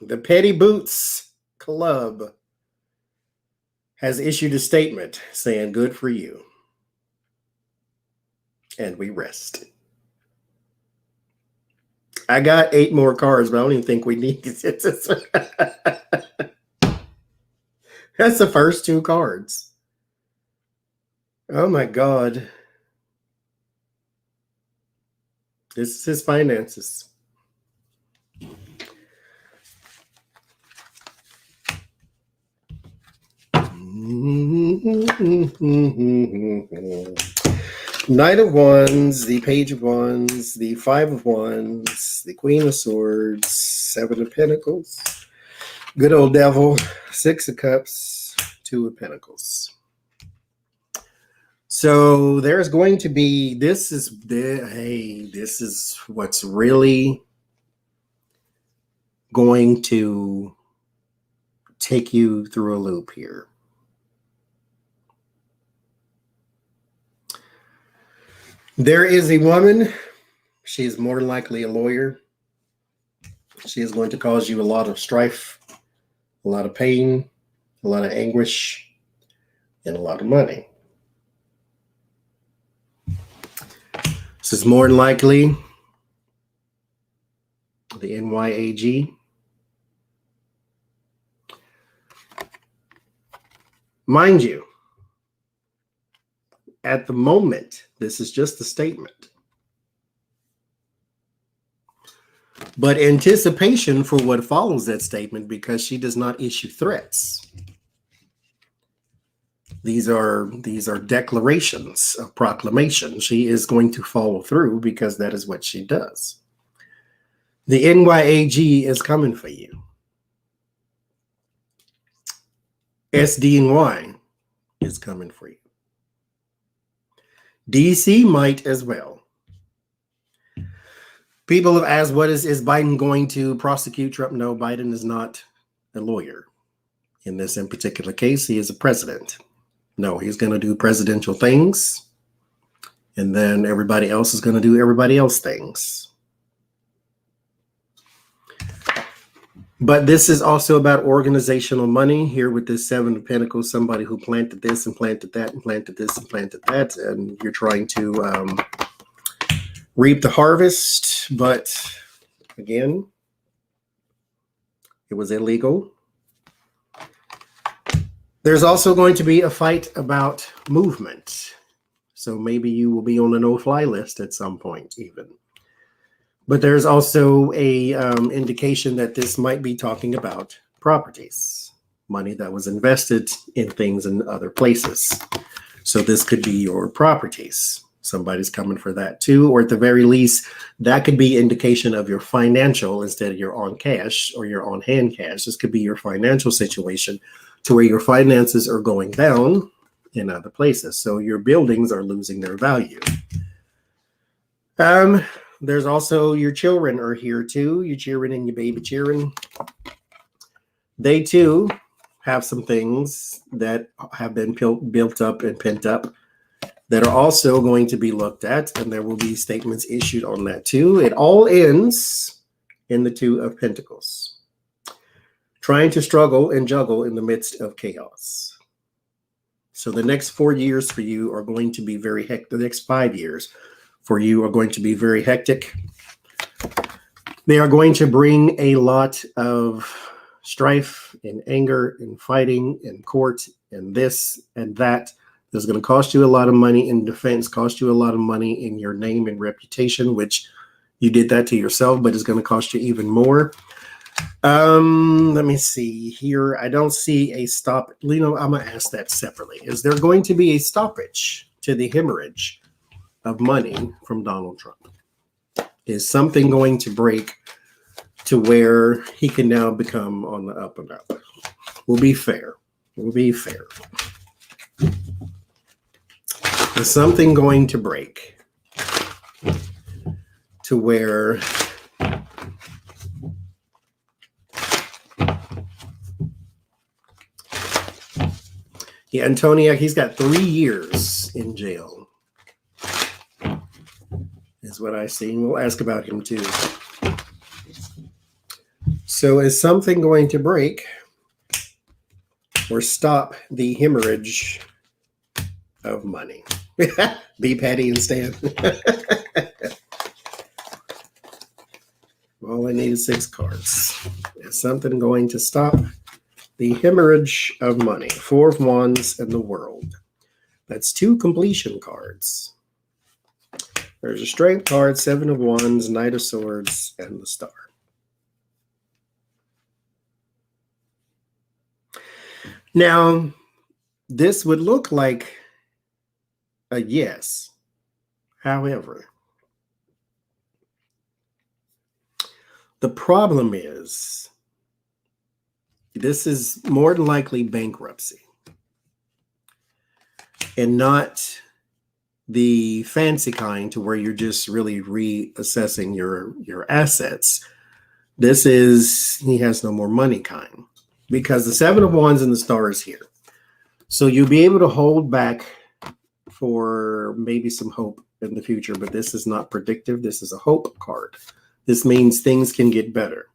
the Petty Boots Club has issued a statement saying, "Good for you." And we rest. I got 8 more cards, but I don't even think we need it. That's the first 2 cards. Oh my God. This is his finances. Knight of Wands, the Page of Wands, the 5 of Wands, the Queen of Swords, 7 of Pentacles, good old Devil, 6 of Cups, 2 of Pentacles. So there's going to be, this is what's really going to take you through a loop here. There is a woman. She is more than likely a lawyer. She is going to cause you a lot of strife, a lot of pain, a lot of anguish, and a lot of money. This is more than likely the NYAG. Mind you, at the moment, this is just a statement. But anticipation for what follows that statement, because she does not issue threats. These are declarations of proclamation. She is going to follow through because that is what she does. The NYAG is coming for you. SDNY is coming for you. DC might as well. People have asked, what is Biden going to prosecute Trump? No, Biden is not a lawyer. In this in particular case, he is a president. No, he's going to do presidential things. And then everybody else is going to do everybody else things. But this is also about organizational money here with this 7 of Pentacles, somebody who planted this and planted that and planted this and planted that. And you're trying to reap the harvest. But again, it was illegal. There's also going to be a fight about movement. So maybe you will be on a no-fly list at some point even. But there's also a indication that this might be talking about properties, money that was invested in things in other places. So this could be your properties. Somebody's coming for that too, or at the very least, that could be indication of your financial instead of your on cash or your on hand cash. This could be your financial situation to where your finances are going down in other places. So your buildings are losing their value. There's also your children are here too. Your children and your baby children. They too have some things that have been built up and pent up that are also going to be looked at, and there will be statements issued on that too. It all ends in the 2 of Pentacles. Trying to struggle and juggle in the midst of chaos. So the next 4 years for you are going to be very hectic. The next 5 years for you are going to be very hectic. They are going to bring a lot of strife and anger and fighting and court and this and that. It's going to cost you a lot of money in defense, cost you a lot of money in your name and reputation, which you did that to yourself, but it's going to cost you even more. Let me see here. I don't see a stop. I'm going to ask that separately. Is there going to be a stoppage to the hemorrhage of money from Donald Trump? Is something going to break to where he can now become on the up and up? We'll be fair. We'll be fair. Is something going to break to where Yeah, Antoniak, he's got 3 years in jail, is what I see. We'll ask about him too. So is something going to break or stop the hemorrhage of money? Be petty instead. All I need is 6 cards. Is something going to stop the hemorrhage of money? 4 of Wands and the World. That's 2 completion cards. There's a Strength card, 7 of Wands, Knight of Swords, and the Star. Now, this would look like a yes. However, the problem is this is more than likely bankruptcy and not the fancy kind to where you're just really reassessing your assets. This is he has no more money kind, because the 7 of Wands and the Star is here. So you'll be able to hold back for maybe some hope in the future, but this is not predictive. This is a hope card. This means things can get better.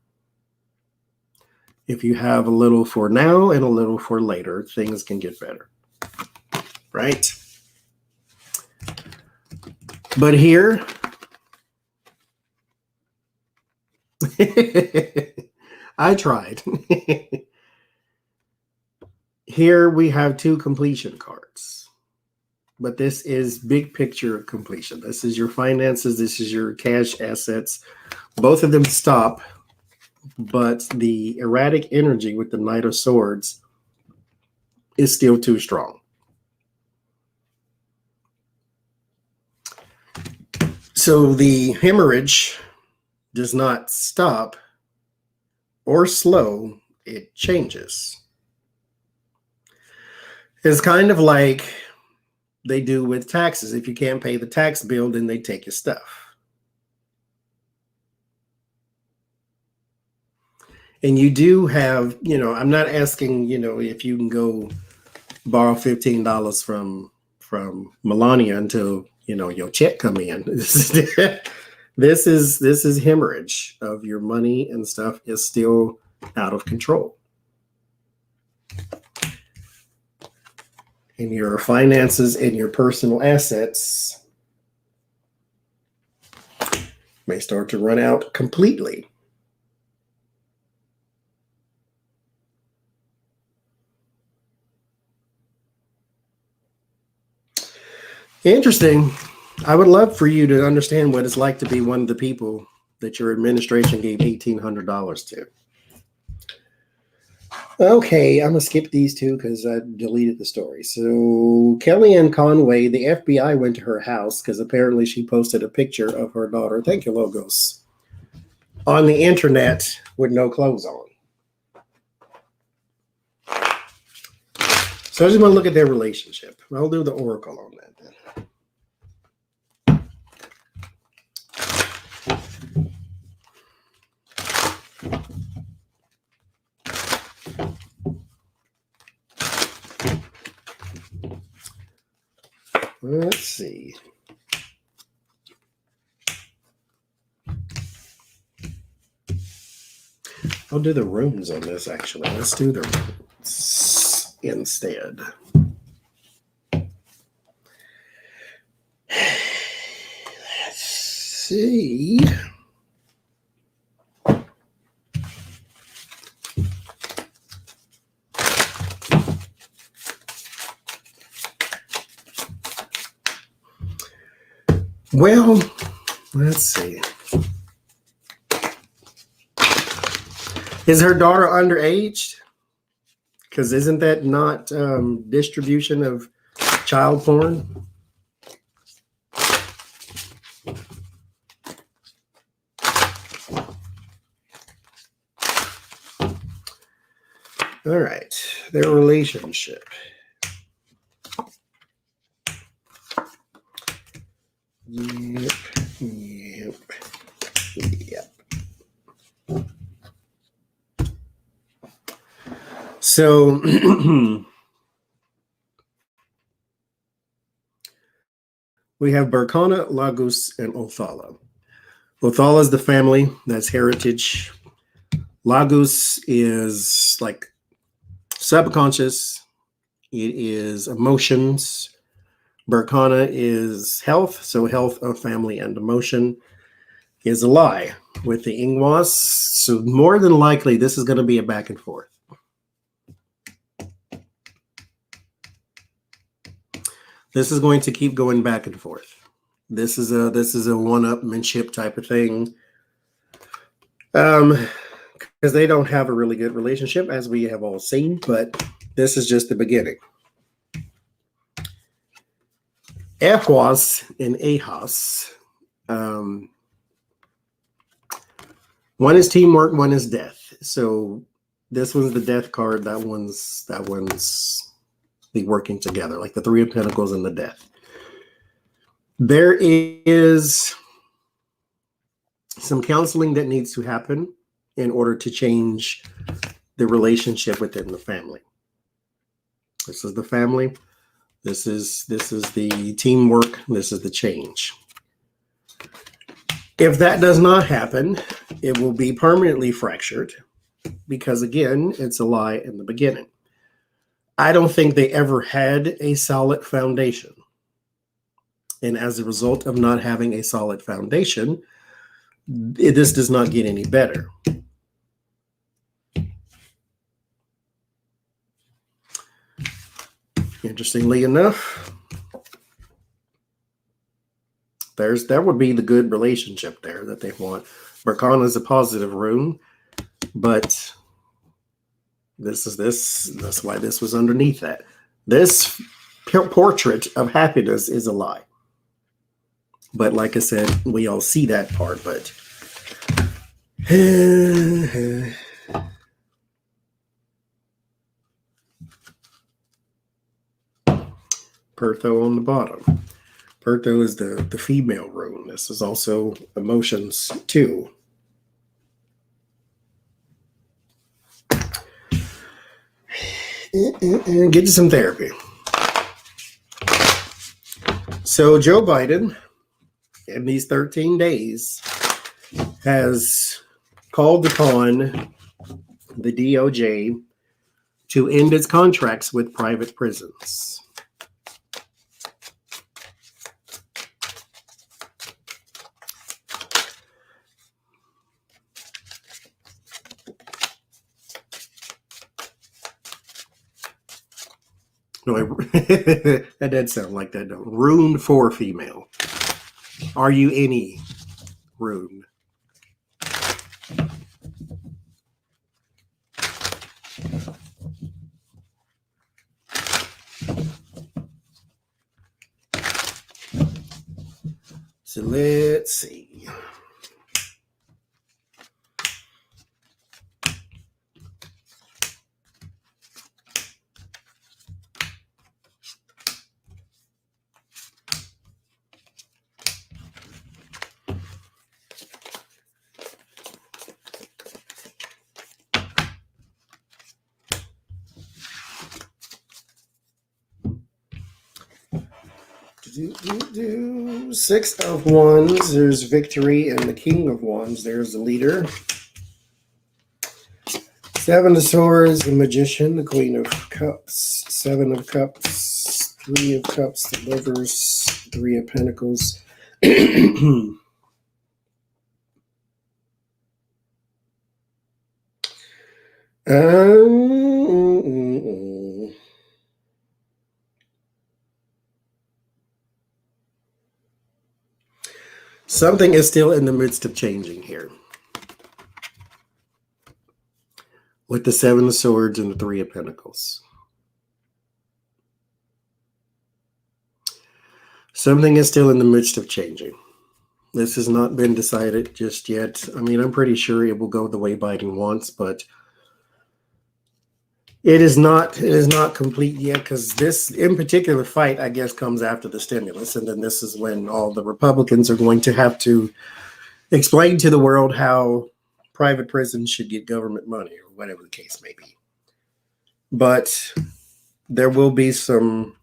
If you have a little for now and a little for later, things can get better. Right? But here, I tried. Here we have 2 completion cards. But this is big picture completion. This is your finances. This is your cash assets. Both of them stop, but the erratic energy with the Knight of Swords is still too strong. So the hemorrhage does not stop or slow, it changes. It's kind of like they do with taxes. If you can't pay the tax bill, then they take your stuff. And you do have, I'm not asking, if you can go borrow $15 from Melania until, your check come in. This is hemorrhage of your money and stuff is still out of control. And your finances and your personal assets may start to run out completely. Interesting. I would love for you to understand what it's like to be one of the people that your administration gave $1,800 to. Okay, I'm going to skip these 2 because I deleted the story. So Kellyanne Conway, the FBI went to her house because apparently she posted a picture of her daughter, thank you, Logos, on the internet with no clothes on. So I just want to look at their relationship. I'll do the oracle on that then. Let's see. I'll do the runes on this, actually. Let's do the runes instead. Let's see. Well, let's see. Is her daughter underage? Because isn't that not distribution of child porn? All right, their relationship. Yep. So We have Berkana, Lagos, and Othala. Othala is the family, that's heritage. Lagos is like subconscious. It is emotions. Berkana is health, so health of family and emotion is a lie with the Ingwas. So more than likely, this is going to be a back and forth. This is going to keep going back and forth. This is a one-upmanship type of thing. Because they don't have a really good relationship, as we have all seen, but this is just the beginning. Ehwas and Ahas. One is teamwork, one is death. So this one's the death card. That one's the working together, like the Three of Pentacles and the death. There is some counseling that needs to happen in order to change the relationship within the family. This is the family. This is the teamwork. This is the change. If that does not happen, it will be permanently fractured because, again, it's a lie in the beginning. I don't think they ever had a solid foundation. And as a result of not having a solid foundation, this does not get any better. Interestingly enough, that would be the good relationship there that they want. Berkana is a positive rune, but that's why this was underneath that. This portrait of happiness is a lie. But like I said, we all see that part, but Pertho on the bottom. Pertho is the female rune. This is also emotions too. And get you some therapy. So Joe Biden, in these 13 days, has called upon the DOJ to end its contracts with private prisons. No, that did sound like that. Rune for female. Are you any rune? So let's see. Six of Wands, there's victory, and the King of Wands, there's the leader. Seven of Swords, the Magician, the Queen of Cups, Seven of Cups, Three of Cups, the Lovers, Three of Pentacles. Something is still in the midst of changing here. With the Seven of Swords and the Three of Pentacles. Something is still in the midst of changing. This has not been decided just yet. I mean, I'm pretty sure it will go the way Biden wants, but it is not complete yet, because this in particular fight, I guess, comes after the stimulus. And then this is when all the Republicans are going to have to explain to the world how private prisons should get government money, or whatever the case may be. But there will be some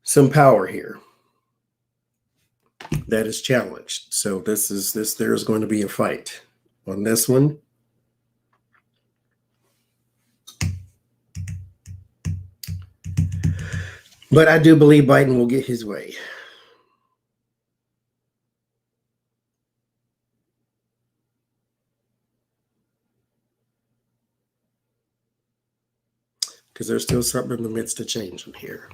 some power here that is challenged. So there's going to be a fight on this one. But I do believe Biden will get his way. Because there's still something in the midst of changing here.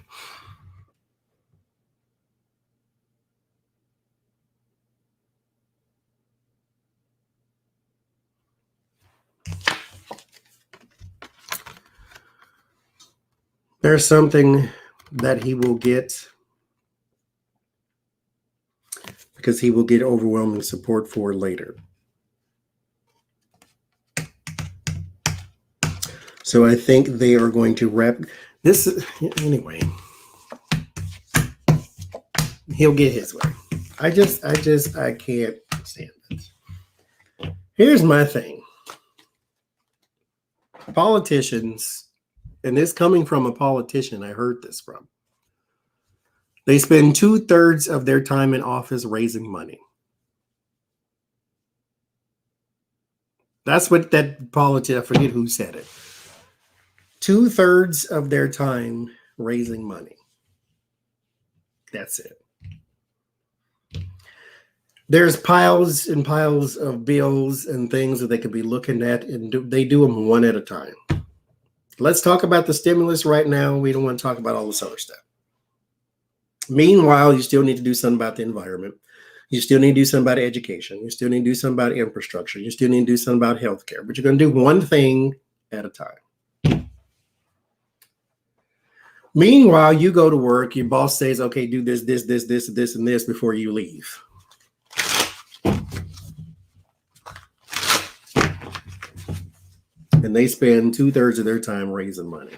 There's something that he will get because he will get overwhelming support for later. So I think they are going to wrap this anyway. He'll get his way. I can't stand it. Here's my thing. Politicians, and this coming from a politician I heard this from, they spend 2/3 of their time in office raising money. That's what that politician, I forget who said it. 2/3 of their time raising money. That's it. There's piles and piles of bills and things that they could be looking at, and they do them one at a time. Let's talk about the stimulus right now. We don't want to talk about all this other stuff. Meanwhile, you still need to do something about the environment. You still need to do something about education. You still need to do something about infrastructure. You still need to do something about healthcare. But you're going to do one thing at a time. Meanwhile, you go to work. Your boss says, okay, do this, and this before you leave. And they spend 2/3 of their time raising money.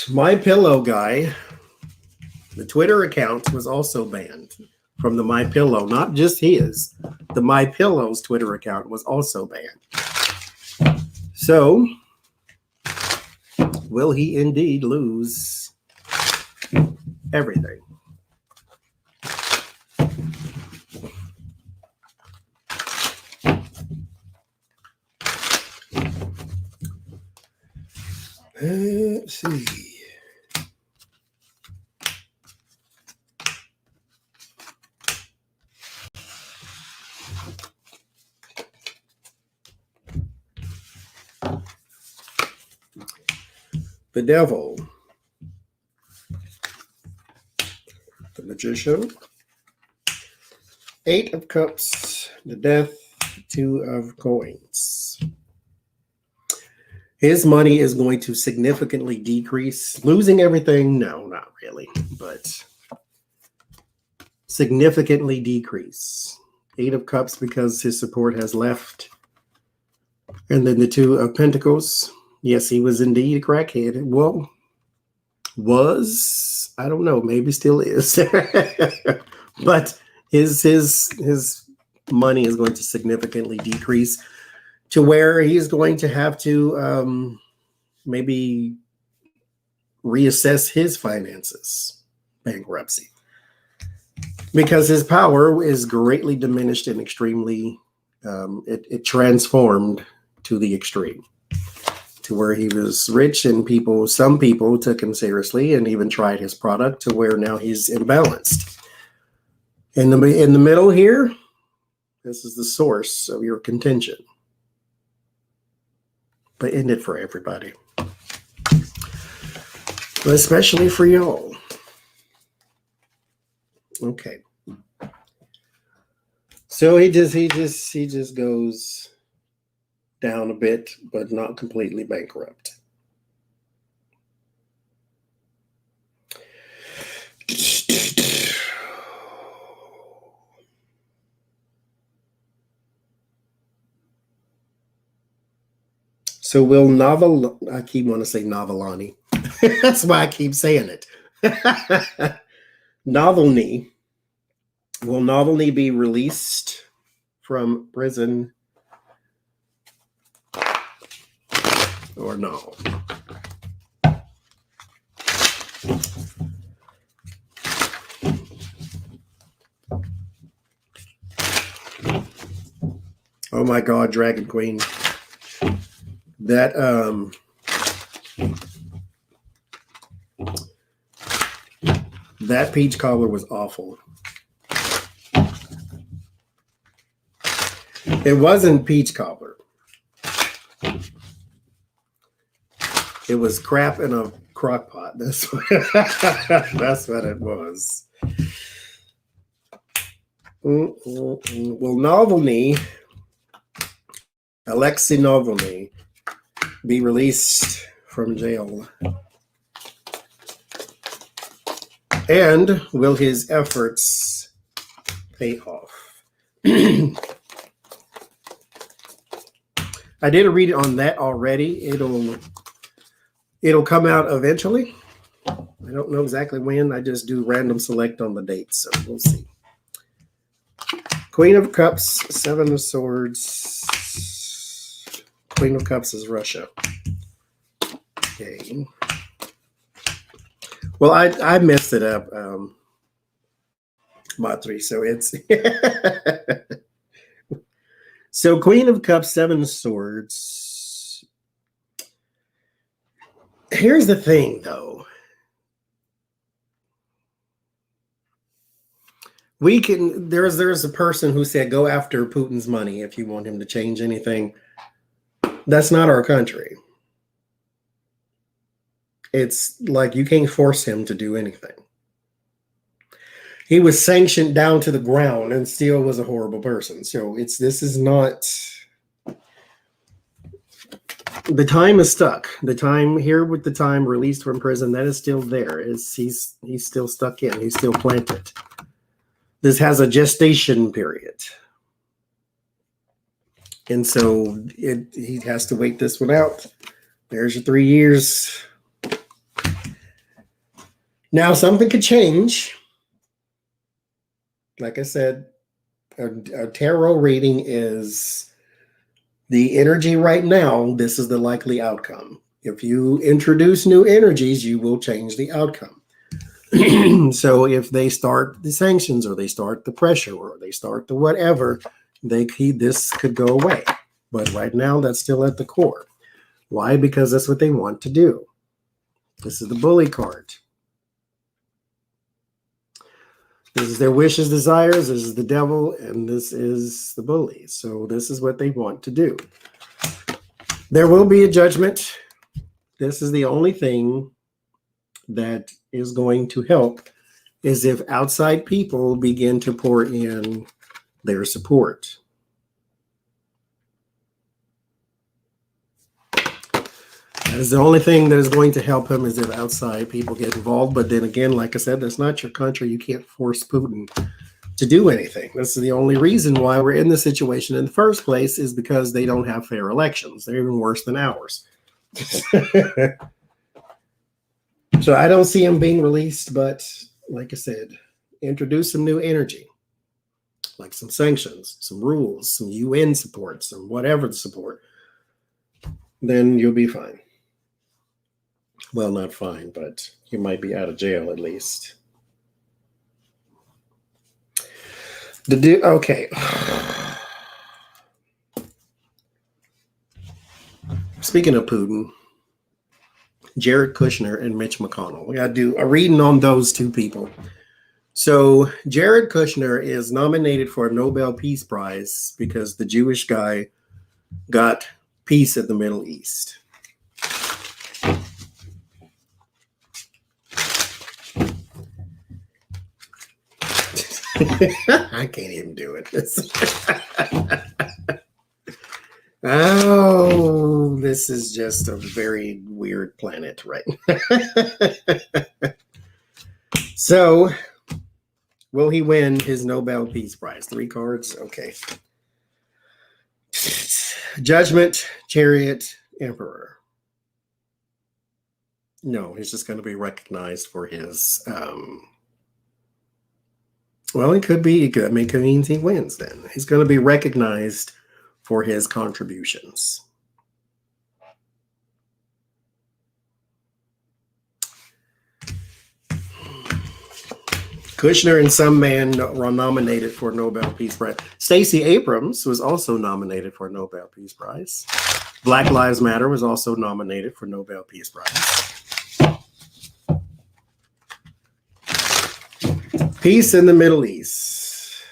MyPillow guy, the Twitter account was also banned from the MyPillow, not just his. The MyPillow's Twitter account was also banned. So, will he indeed lose everything? Let's see. The devil, the magician, 8 of cups, the death, 2 of coins. His money is going to significantly decrease. Losing everything? No, not really, but significantly decrease. 8 of cups because his support has left. And then the 2 of pentacles. Yes, he was indeed a crackhead. Well, I don't know, maybe still is. But his money is going to significantly decrease to where he's going to have to maybe reassess his finances, bankruptcy, because his power is greatly diminished and extremely, it transformed to the extreme, to where he was rich and some people took him seriously and even tried his product, to where now he's imbalanced. In the middle here, this is the source of your contention. But end it for everybody, but especially for y'all. Okay. So he just goes down a bit, but not completely bankrupt. So I keep wanting to say Novelani. That's why I keep saying it. Novelny. Will Novelny be released from prison or no? Oh my God, Dragon Queen. That that peach cobbler was awful. It wasn't peach cobbler. It was crap in a crock pot. That's what, that's what it was. Well, Navalny, Alexei Navalny, be released from jail. And will his efforts pay off? I did a read on that already. It'll come out eventually. I don't know exactly when. I just do random select on the dates, so we'll see. Queen of Cups, Seven of Swords. Queen of Cups is Russia. Okay. Well, I messed it up, Matri. So it's so Queen of Cups, Seven of Swords. Here's the thing, though. We can. There's a person who said go after Putin's money if you want him to change anything. That's not our country. It's like you can't force him to do anything. He was sanctioned down to the ground and still was a horrible person. So this is not. The time is stuck. The time here with the time released from prison, that is still there. He's still stuck in. He's still planted. This has a gestation period. And so he has to wait this one out. There's your 3 years. Now something could change. Like I said, a tarot reading is the energy right now. This is the likely outcome. If you introduce new energies, you will change the outcome. So if they start the sanctions or they start the pressure or they start the whatever, this could go away. But right now, that's still at the core. Why? Because that's what they want to do. This is the bully card. This is their wishes, desires. This is the devil, and this is the bully. So this is what they want to do. There will be a judgment. This is the only thing that is going to help is if outside people begin to pour in their support. That is the only thing that is going to help him is if outside people get involved. But then again, like I said, that's not your country. You can't force Putin to do anything. This is the only reason why we're in this situation in the first place is because they don't have fair elections. They're even worse than ours. So I don't see him being released, but like I said, introduce some new energy, like some sanctions, some rules, some UN support, some whatever the support, then you'll be fine. Well, not fine, but you might be out of jail at least. Okay. Speaking of Putin, Jared Kushner and Mitch McConnell. We got to do a reading on those two people. So Jared Kushner is nominated for a Nobel Peace Prize because the Jewish guy got peace in the Middle East. I can't even do it. Oh, this is just a very weird planet, right? So, will he win his Nobel Peace Prize? 3 cards? Okay. Judgment, Chariot, Emperor. No, he's just going to be recognized for his... well, it could be. It means he wins then. He's going to be recognized for his contributions. Kushner and some man were nominated for Nobel Peace Prize. Stacey Abrams was also nominated for a Nobel Peace Prize. Black Lives Matter was also nominated for Nobel Peace Prize. Peace in the Middle East.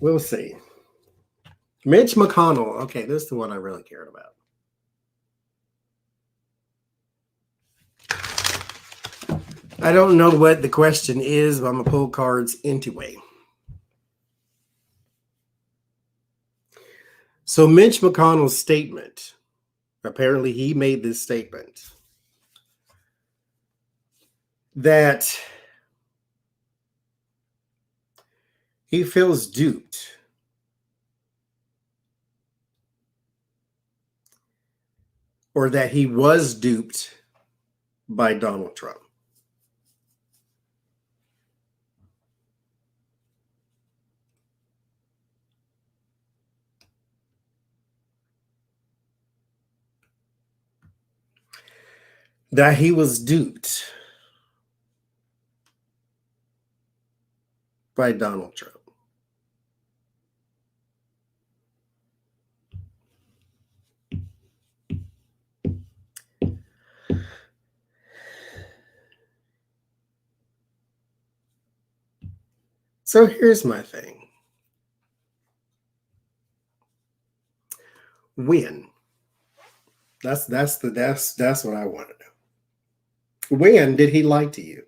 We'll see. Mitch McConnell. Okay, this is the one I really cared about. I don't know what the question is, but I'm going to pull cards anyway. So Mitch McConnell's statement, apparently he made this statement that he feels duped or that he was duped by Donald Trump. That he was duped by Donald Trump. So here's my thing. When? That's what I want to know. When did he lie to you?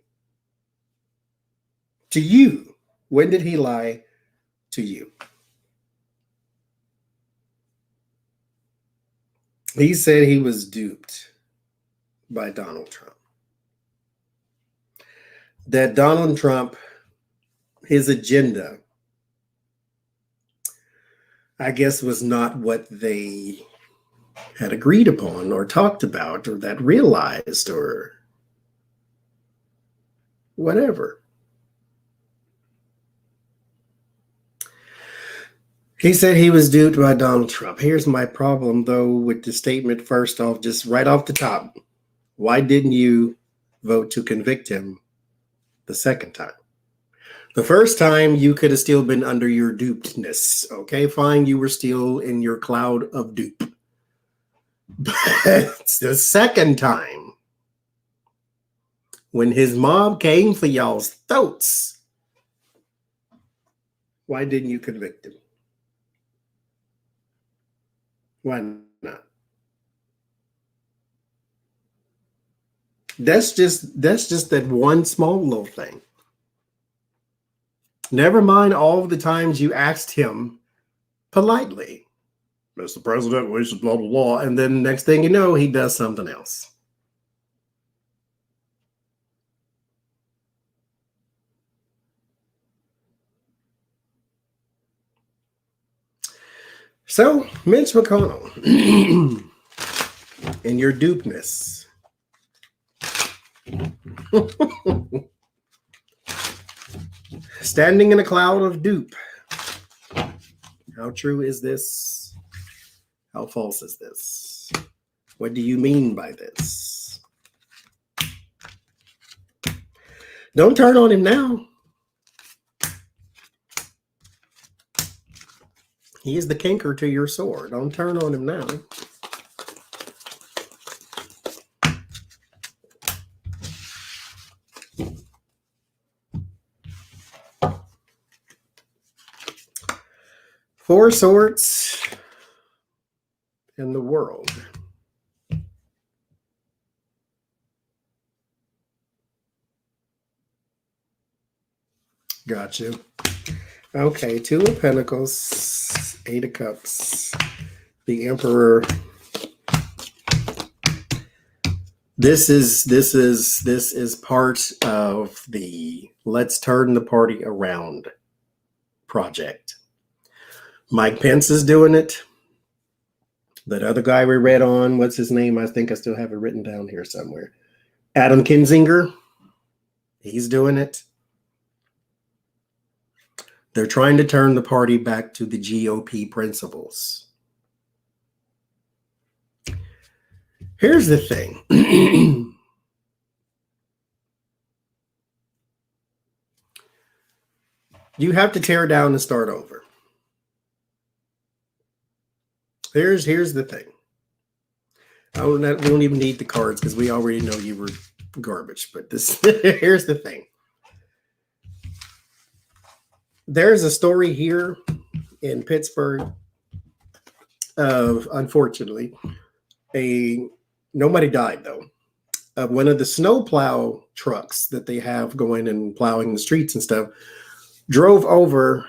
To you. When did he lie to you? He said he was duped by Donald Trump. That Donald Trump, his agenda, I guess, was not what they had agreed upon or talked about or that realized or whatever. He said he was duped by Donald Trump. Here's my problem, though, with the statement. First off, just right off the top, why didn't you vote to convict him the second time? The first time, you could have still been under your dupedness. Okay, fine, you were still in your cloud of dupe. But the second time, when his mob came for y'all's throats, why didn't you convict him? Why not? That's just that one small little thing. Never mind all of the times you asked him politely, Mr. President, we should blah, blah, blah. And then next thing you know, he does something else. So, Mitch McConnell, in your dupeness, standing in a cloud of dupe. How true is this? How false is this? What do you mean by this? Don't turn on him now. He is the canker to your sore. Don't turn on him now. Four swords in the world. Got you. Okay, Two of Pentacles, Eight of Cups, the Emperor. This is part of the Let's Turn the Party Around project. Mike Pence is doing it. That other guy we read on, what's his name? I think I still have it written down here somewhere. Adam Kinzinger, he's doing it. They're trying to turn the party back to the GOP principles. Here's the thing. You have to tear down and start over. Here's the thing. We don't even need the cards because we already know you were garbage. But here's the thing. There's a story here in Pittsburgh of, unfortunately, nobody died though, of one of the snowplow trucks that they have going and plowing the streets and stuff, drove over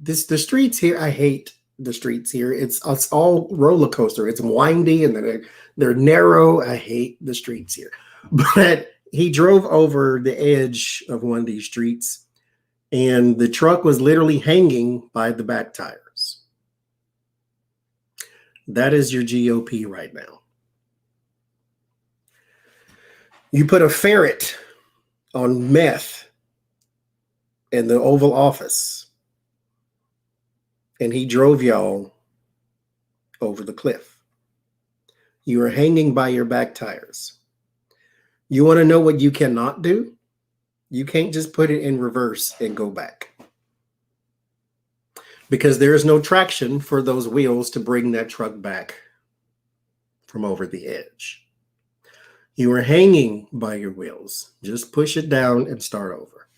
the streets here. I hate the streets here. It's all roller coaster. It's windy and they're narrow. I hate the streets here. But he drove over the edge of one of these streets and the truck was literally hanging by the back tires. That is your GOP right now. You put a ferret on meth in the Oval Office, and he drove y'all over the cliff. You are hanging by your back tires. You want to know what you cannot do? You can't just put it in reverse and go back. Because there is no traction for those wheels to bring that truck back from over the edge. You are hanging by your wheels. Just push it down and start over.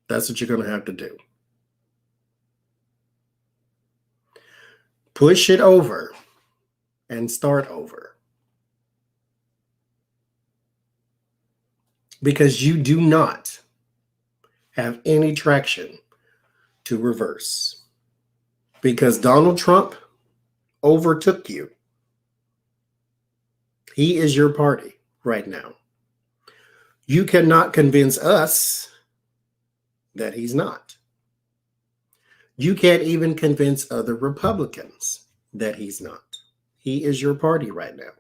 That's what you're going to have to do. Push it over and start over. Because you do not have any traction to reverse. Because Donald Trump overtook you. He is your party right now. You cannot convince us that he's not. You can't even convince other Republicans that he's not. He is your party right now.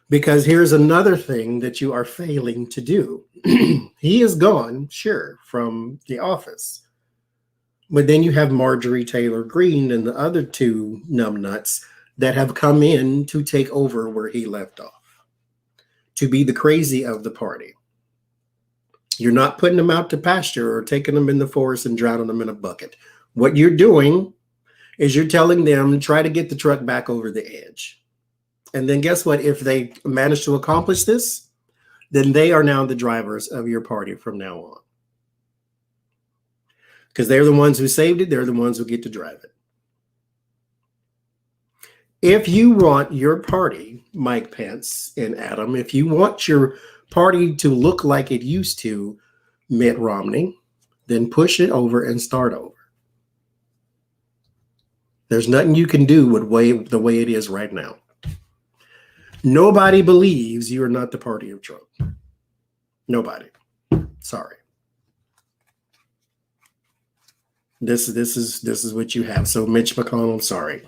Because here's another thing that you are failing to do. He is gone, sure, from the office. But then you have Marjorie Taylor Greene and the other two numbnuts that have come in to take over where he left off, to be the crazy of the party. You're not putting them out to pasture or taking them in the forest and drowning them in a bucket. What you're doing is you're telling them, try to get the truck back over the edge. And then guess what? If they manage to accomplish this, then they are now the drivers of your party from now on. Because they're the ones who saved it. They're the ones who get to drive it. If you want your party, Mike Pence and Adam, if you want your party to look like it used to, Mitt Romney, then push it over and start over. There's nothing you can do with the way it is right now. Nobody believes you are not the party of Trump. Nobody. Sorry. This is what you have. So Mitch McConnell, sorry.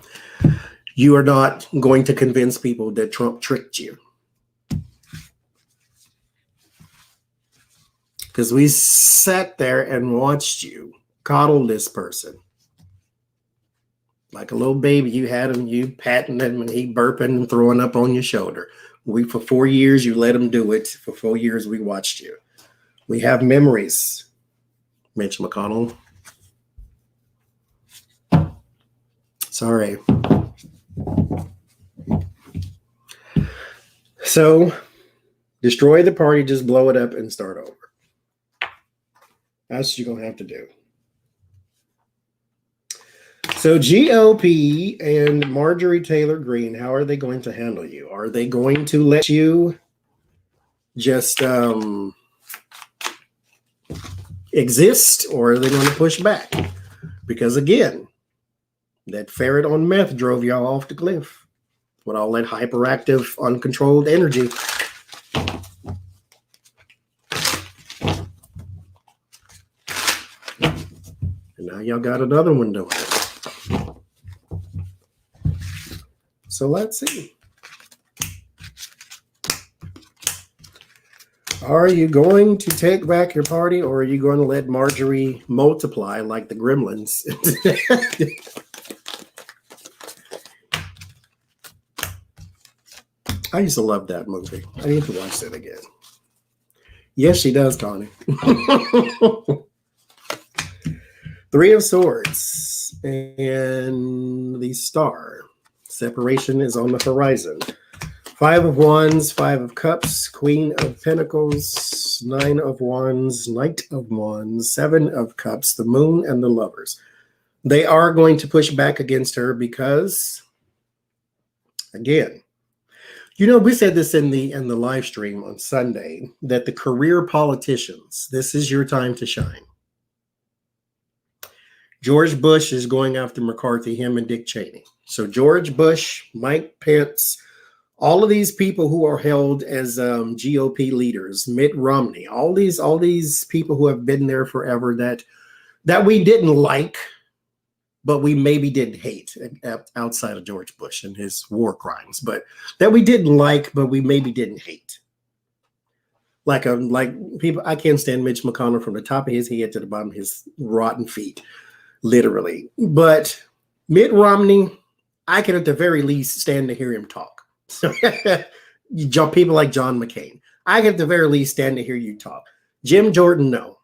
You are not going to convince people that Trump tricked you. Because we sat there and watched you coddle this person. Like a little baby, you had him, you patting him, and he burping and throwing up on your shoulder. For 4 years, you let him do it. For 4 years, we watched you. We have memories, Mitch McConnell. Sorry. So, destroy the party, just blow it up and start over. That's what you're going to have to do. So GOP and Marjorie Taylor Greene, how are they going to handle you? Are they going to let you just exist, or are they going to push back? Because again, that ferret on meth drove y'all off the cliff with all that hyperactive, uncontrolled energy. And now y'all got another one doing it. So let's see. Are you going to take back your party, or are you going to let Marjorie multiply like the gremlins? I used to love that movie. I need to watch that again. Yes, she does, Connie. Three of Swords and the Star. Separation is on the horizon. Five of Wands, Five of Cups, Queen of Pentacles, Nine of Wands, Knight of Wands, Seven of Cups, the Moon, and the Lovers. They are going to push back against her because, again, you know, we said this in the live stream on Sunday, that the career politicians, this is your time to shine. George Bush is going after McCarthy, him and Dick Cheney. So George Bush, Mike Pence, all of these people who are held as GOP leaders, Mitt Romney, all these people who have been there forever that we didn't like, but we maybe didn't hate, outside of George Bush and his war crimes, but that we didn't like, but we maybe didn't hate. Like people, I can't stand Mitch McConnell from the top of his head to the bottom of his rotten feet, literally. But Mitt Romney, I can at the very least stand to hear him talk. So people like John McCain, I can at the very least stand to hear you talk. Jim Jordan, no.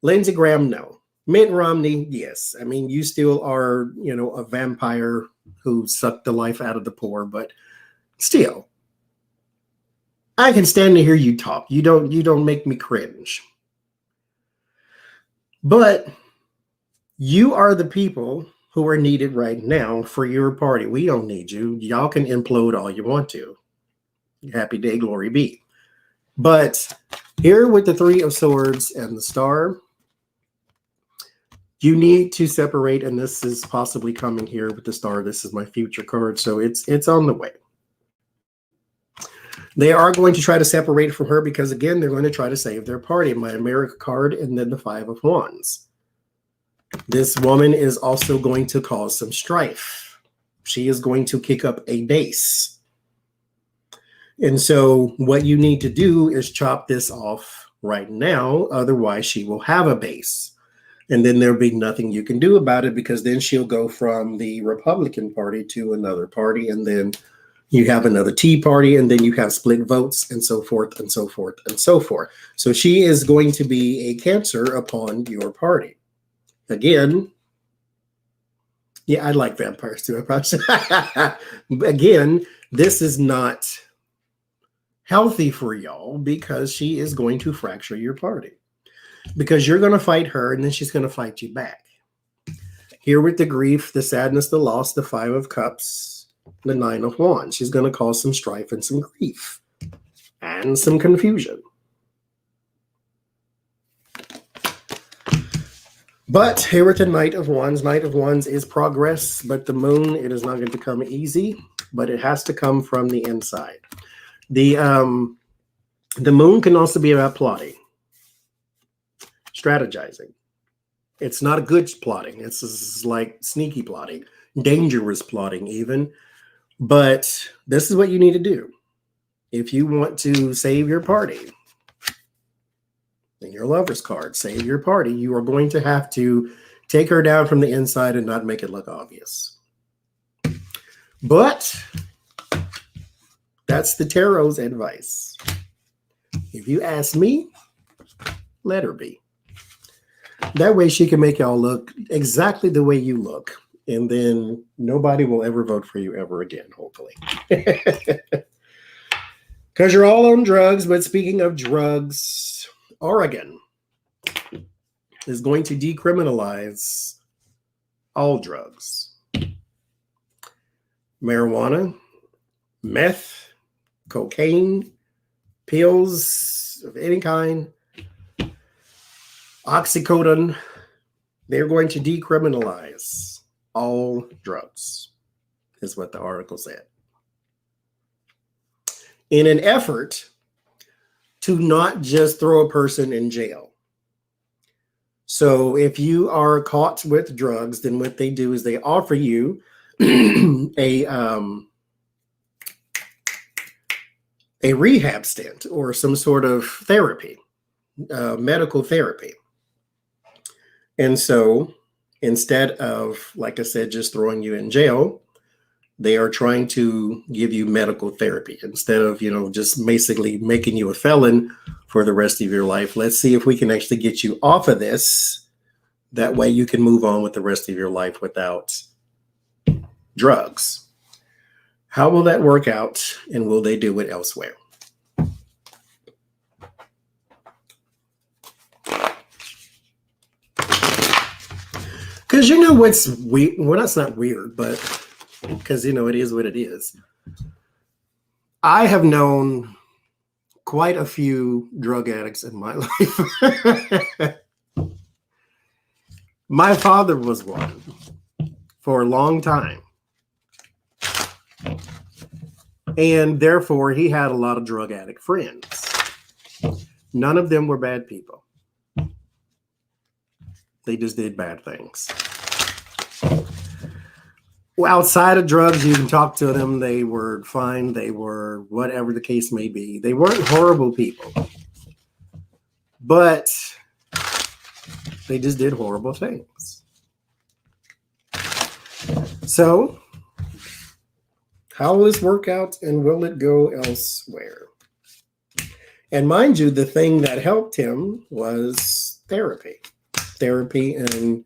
Lindsey Graham, no. Mitt Romney, yes. I mean, you still are, a vampire who sucked the life out of the poor, but still, I can stand to hear you talk. You don't make me cringe. But you are the people who are needed right now for your party. We don't need you. Y'all can implode all you want to. Happy day, glory be. But here with the Three of Swords and the Star, you need to separate, and this is possibly coming here with the Star. This is my future card, so it's on the way. They are going to try to separate from her because, again, they're going to try to save their party. My America card and then the Five of Wands. This woman is also going to cause some strife. She is going to kick up a base. And so what you need to do is chop this off right now. Otherwise, she will have a base. And then there'll be nothing you can do about it, because then she'll go from the Republican Party to another party. And then you have another Tea Party, and then you have split votes, and so forth and so forth and so forth. So she is going to be a cancer upon your party. Again, yeah, I like vampires too. I probably again, this is not healthy for y'all, because she is going to fracture your party. Because you're going to fight her, and then she's going to fight you back. Here with the grief, the sadness, the loss, the Five of Cups, the Nine of Wands. She's going to cause some strife and some grief and some confusion. But here with the Knight of Wands. Knight of Wands is progress, but the Moon, it is not going to come easy, but it has to come from the inside. The Moon can also be about plotting, strategizing. It's not a good plotting. It's like sneaky plotting, dangerous plotting even. But this is what you need to do if you want to save your party. In your Lover's card, save your party, you are going to have to take her down from the inside and not make it look obvious. But that's the tarot's advice. If you ask me, let her be. That way she can make y'all look exactly the way you look. And then nobody will ever vote for you ever again, hopefully. Because you're all on drugs. But speaking of drugs, Oregon is going to decriminalize all drugs. Marijuana, meth, cocaine, pills of any kind, oxycodone. They're going to decriminalize all drugs, is what the article said. In an effort to not just throw a person in jail. So if you are caught with drugs, then what they do is they offer you a rehab stint or some sort of therapy, medical therapy. And so instead of, like I said, just throwing you in jail, They are trying to give you medical therapy instead of, just basically making you a felon for the rest of your life. Let's see if we can actually get you off of this. That way you can move on with the rest of your life without drugs. How will that work out, and will they do it elsewhere? Because what's weird? Well, that's not weird, but because it is what it is. I have known quite a few drug addicts in my life. My father was one for a long time. And therefore, he had a lot of drug addict friends. None of them were bad people. They just did bad things. Well, outside of drugs, you can talk to them. They were fine. They were whatever the case may be. They weren't horrible people. But they just did horrible things. So, how will this work out, and will it go elsewhere? And mind you, the thing that helped him was therapy. Therapy and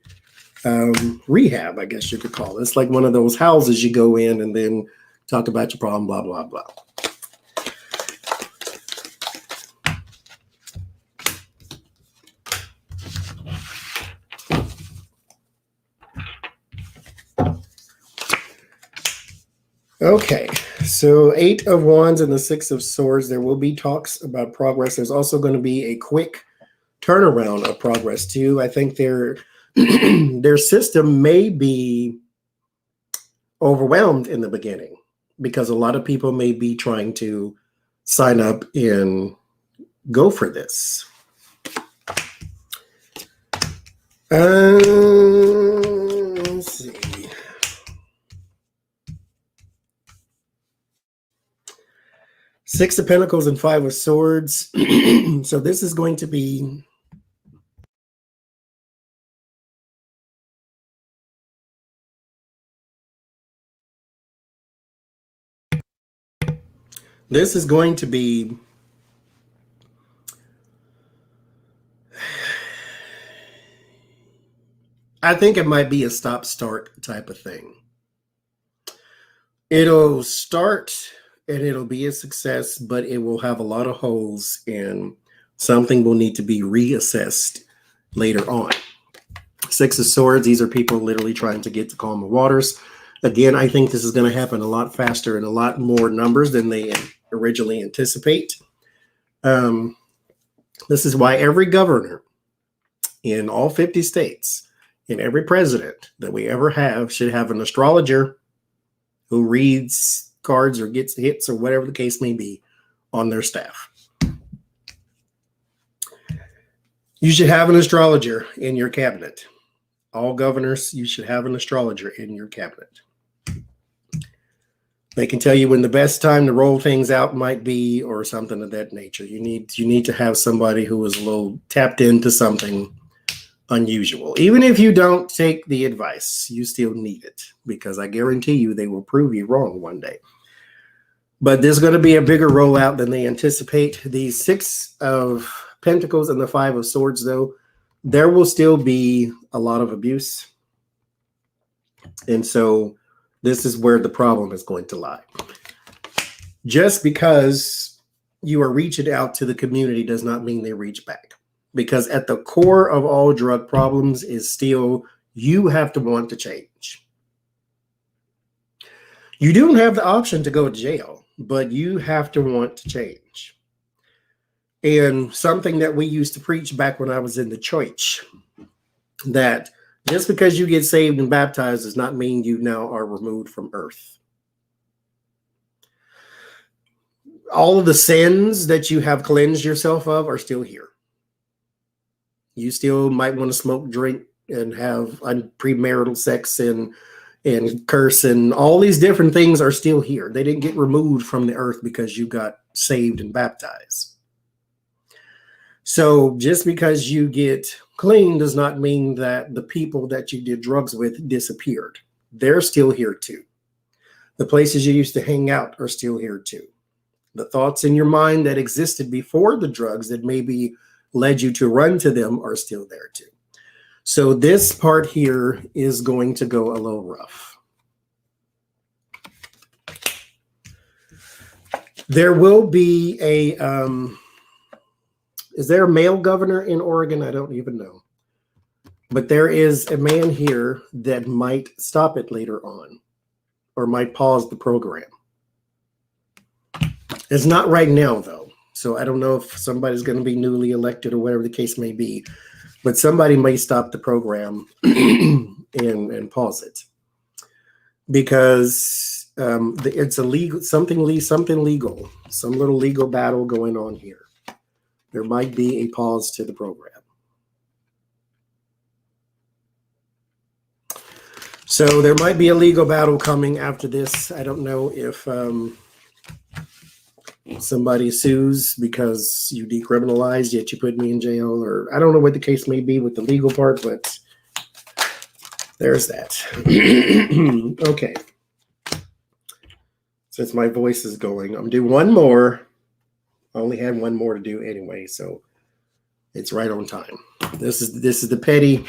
rehab, I guess you could call it. It's like one of those houses you go in and then talk about your problem, blah, blah, blah. Okay, so 8 of Wands and the 6 of Swords. There will be talks about progress. There's also going to be a quick turnaround of progress too. I think their system may be overwhelmed in the beginning because a lot of people may be trying to sign up and go for this. Let's see. Six of Pentacles and 5 of Swords. So this is going to be I think it might be a stop-start type of thing. It'll start and it'll be a success, but it will have a lot of holes and something will need to be reassessed later on. 6 of Swords, these are people literally trying to get to calm the waters. Again, I think this is going to happen a lot faster and a lot more numbers than they originally anticipate. This is why every governor in all 50 states and every president that we ever have should have an astrologer who reads cards or gets hits or whatever the case may be on their staff. You should have an astrologer in your cabinet. All governors, you should have an astrologer in your cabinet. They can tell you when the best time to roll things out might be or something of that nature. You need to have somebody who is a little tapped into something unusual. Even if you don't take the advice, you still need it because I guarantee you they will prove you wrong one day. But there's going to be a bigger rollout than they anticipate. The 6 of Pentacles and the 5 of Swords, though, there will still be a lot of abuse. And so this is where the problem is going to lie. Just because you are reaching out to the community does not mean they reach back. Because at the core of all drug problems is still you have to want to change. You don't have the option to go to jail, but you have to want to change. And something that we used to preach back when I was in the church, that just because you get saved and baptized does not mean you now are removed from earth. All of the sins that you have cleansed yourself of are still here. You still might want to smoke, drink, and have premarital sex and curse, and all these different things are still here. They didn't get removed from the earth because you got saved and baptized. So just because you get clean does not mean that the people that you did drugs with disappeared. They're still here too. The places you used to hang out are still here too. The thoughts in your mind that existed before the drugs that maybe led you to run to them are still there too. So this part here is going to go a little rough. There will be a, is there a male governor in Oregon? I don't even know. But there is a man here that might stop it later on or might pause the program. It's not right now, though. So I don't know if somebody's going to be newly elected or whatever the case may be. But somebody may stop the program and pause it. Because it's a legal, something legal, some little legal battle going on here. There might be a pause to the program. So there might be a legal battle coming after this. I don't know if somebody sues because you decriminalized, yet you put me in jail, or I don't know what the case may be with the legal part, but there's that. Okay. Since my voice is going, I'm doing one more. I only had one more to do anyway, so it's right on time. This is the petty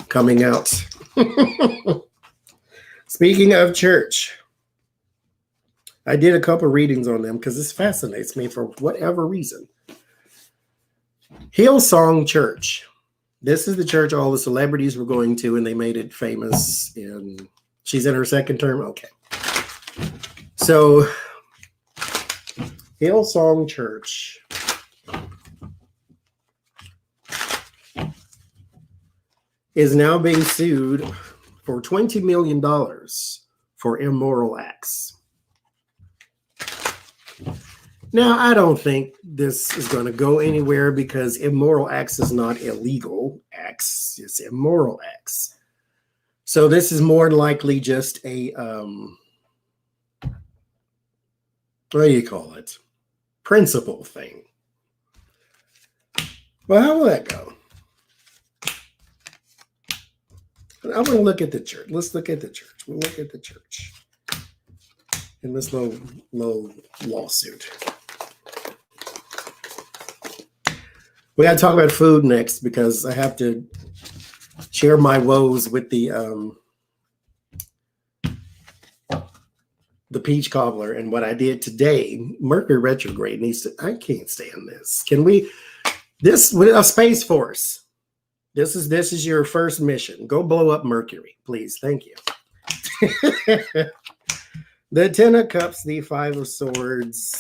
coming out. Speaking of church, I did a couple readings on them because this fascinates me for whatever reason. Hillsong Church. This is the church all the celebrities were going to, and they made it famous. And she's in her second term. Okay. So Hillsong Church is now being sued for $20 million for immoral acts. Now, I don't think this is going to go anywhere because immoral acts is not illegal acts. It's immoral acts. So this is more likely just a, what do you call it? Principle thing. Well, how will that go? I want to look at the church. Let's look at the church. We'll look at the church in this little lawsuit. We got to talk about food next because I have to share my woes with the peach cobbler and what I did today. Mercury retrograde needs to. I can't stand this. Can we? This with a Space Force. This is your first mission. Go blow up Mercury, please. Thank you. The Ten of Cups, the Five of Swords.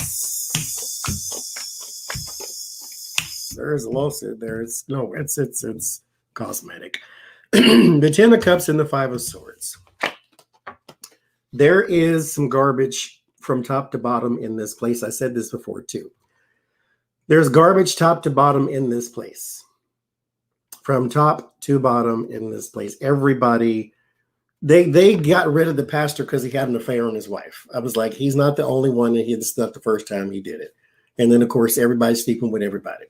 There's a lawsuit there. It's cosmetic. The Ten of Cups and the Five of Swords. There is some garbage from top to bottom in this place. I said this before too. There's garbage top to bottom in this place. From top to bottom in this place. Everybody, they got rid of the pastor because he had an affair on his wife. I was like, he's not the only one, and it's not the first time he did it. And then, of course, everybody's sleeping with everybody.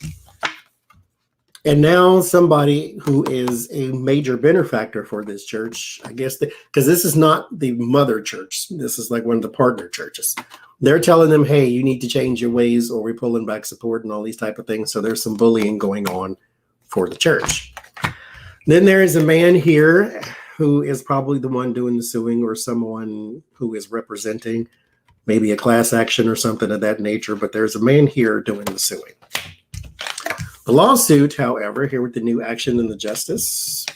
And now somebody who is a major benefactor for this church, I guess, because this is not the mother church. This is like one of the partner churches. They're telling them, hey, you need to change your ways or we're pulling back support and all these type of things. So there's some bullying going on for the church. Then there is a man here who is probably the one doing the suing or someone who is representing maybe a class action or something of that nature. But there's a man here doing the suing. The lawsuit, however, here with the new action and the justice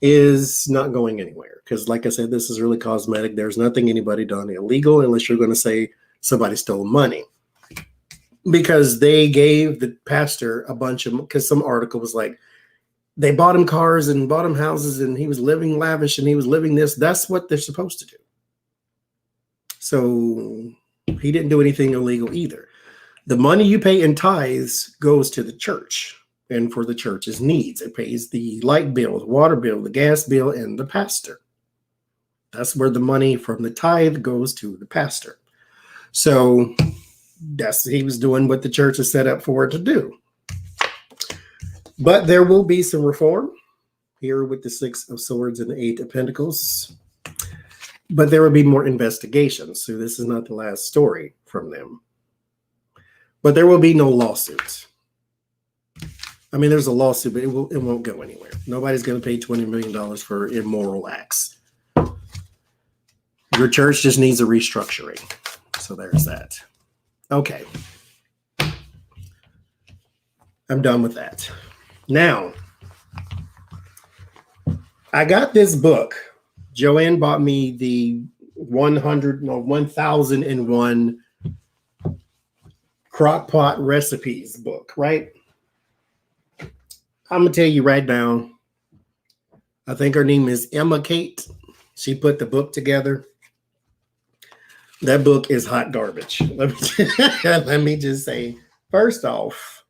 is not going anywhere. Because like I said, this is really cosmetic. There's nothing anybody done illegal unless you're going to say somebody stole money. Because they gave the pastor a bunch of, because some article was like, they bought him cars and bought him houses and he was living lavish and he was living this. That's what they're supposed to do. So he didn't do anything illegal either. The money you pay in tithes goes to the church and for the church's needs. It pays the light bill, the water bill, the gas bill, and the pastor. That's where the money from the tithe goes to the pastor. So he was doing what the church is set up for it to do. But there will be some reform here with the Six of Swords and the Eight of Pentacles. But there will be more investigations. So this is not the last story from them. But there will be no lawsuits. I mean, there's a lawsuit, but it won't go anywhere. Nobody's going to pay $20 million for immoral acts. Your church just needs a restructuring. So there's that. Okay. I'm done with that. Now, I got this book. Joanne bought me the 1001 crockpot recipes book, right? I'm going to tell you right now, I think her name is Emma Kate. She put the book together. That book is hot garbage. Let me just say, first off,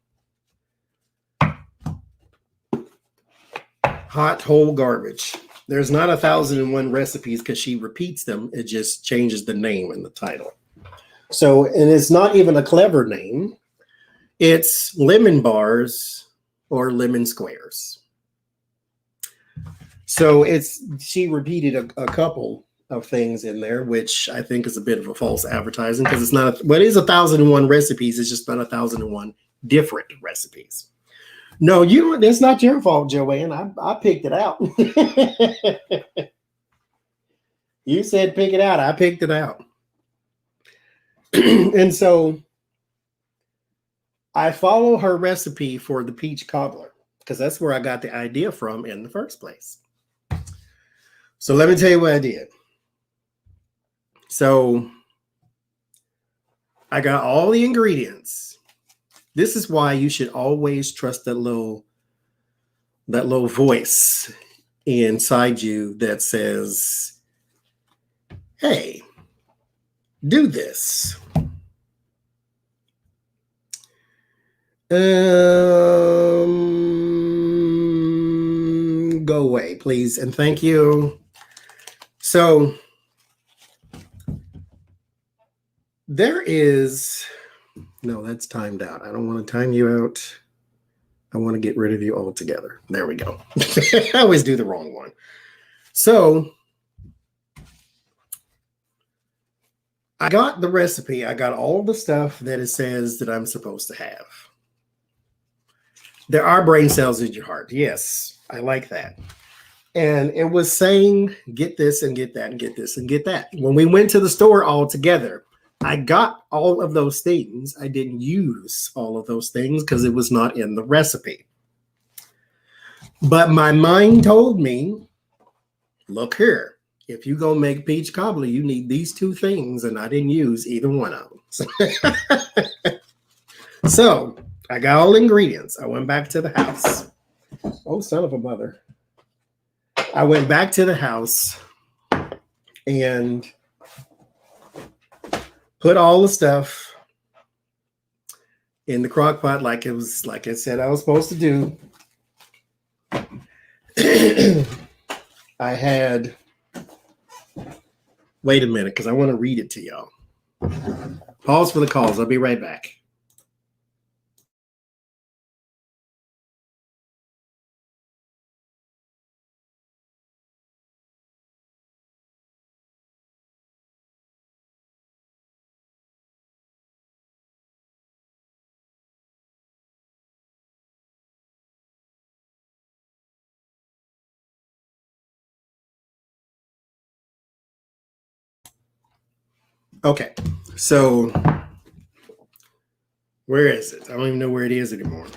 hot whole garbage. There's not 1001 recipes because she repeats them. It just changes the name and the title. So, and it's not even a clever name. It's lemon bars or lemon squares. So she repeated a couple of things in there, which I think is a bit of a false advertising because it's not, it is 1001 recipes. It's just not 1001 different recipes. No, it's not your fault, Joanne. I picked it out. You said pick it out. I picked it out. And so I follow her recipe for the peach cobbler because that's where I got the idea from in the first place. So let me tell you what I did. So I got all the ingredients. This is why you should always trust that little voice inside you that says, hey, do this. Go away, please, and thank you. So there is, no, that's timed out. I don't want to time you out. I want to get rid of you altogether. There we go. I always do the wrong one. So I got the recipe. I got all the stuff that it says that I'm supposed to have. There are brain cells in your heart. Yes, I like that. And it was saying, get this and get that and get this and get that. When we went to the store all together, I got all of those things. I didn't use all of those things because it was not in the recipe. But my mind told me, look here, if you go make peach cobbler, you need these two things. And I didn't use either one of them. So I got all the ingredients. I went back to the house. Oh, son of a mother. I went back to the house and put all the stuff in the crock pot like it was, like I said I was supposed to do. I had, wait a minute, because I want to read it to y'all. Pause for the calls. I'll be right back. Okay, so where is it? I don't even know where it is anymore.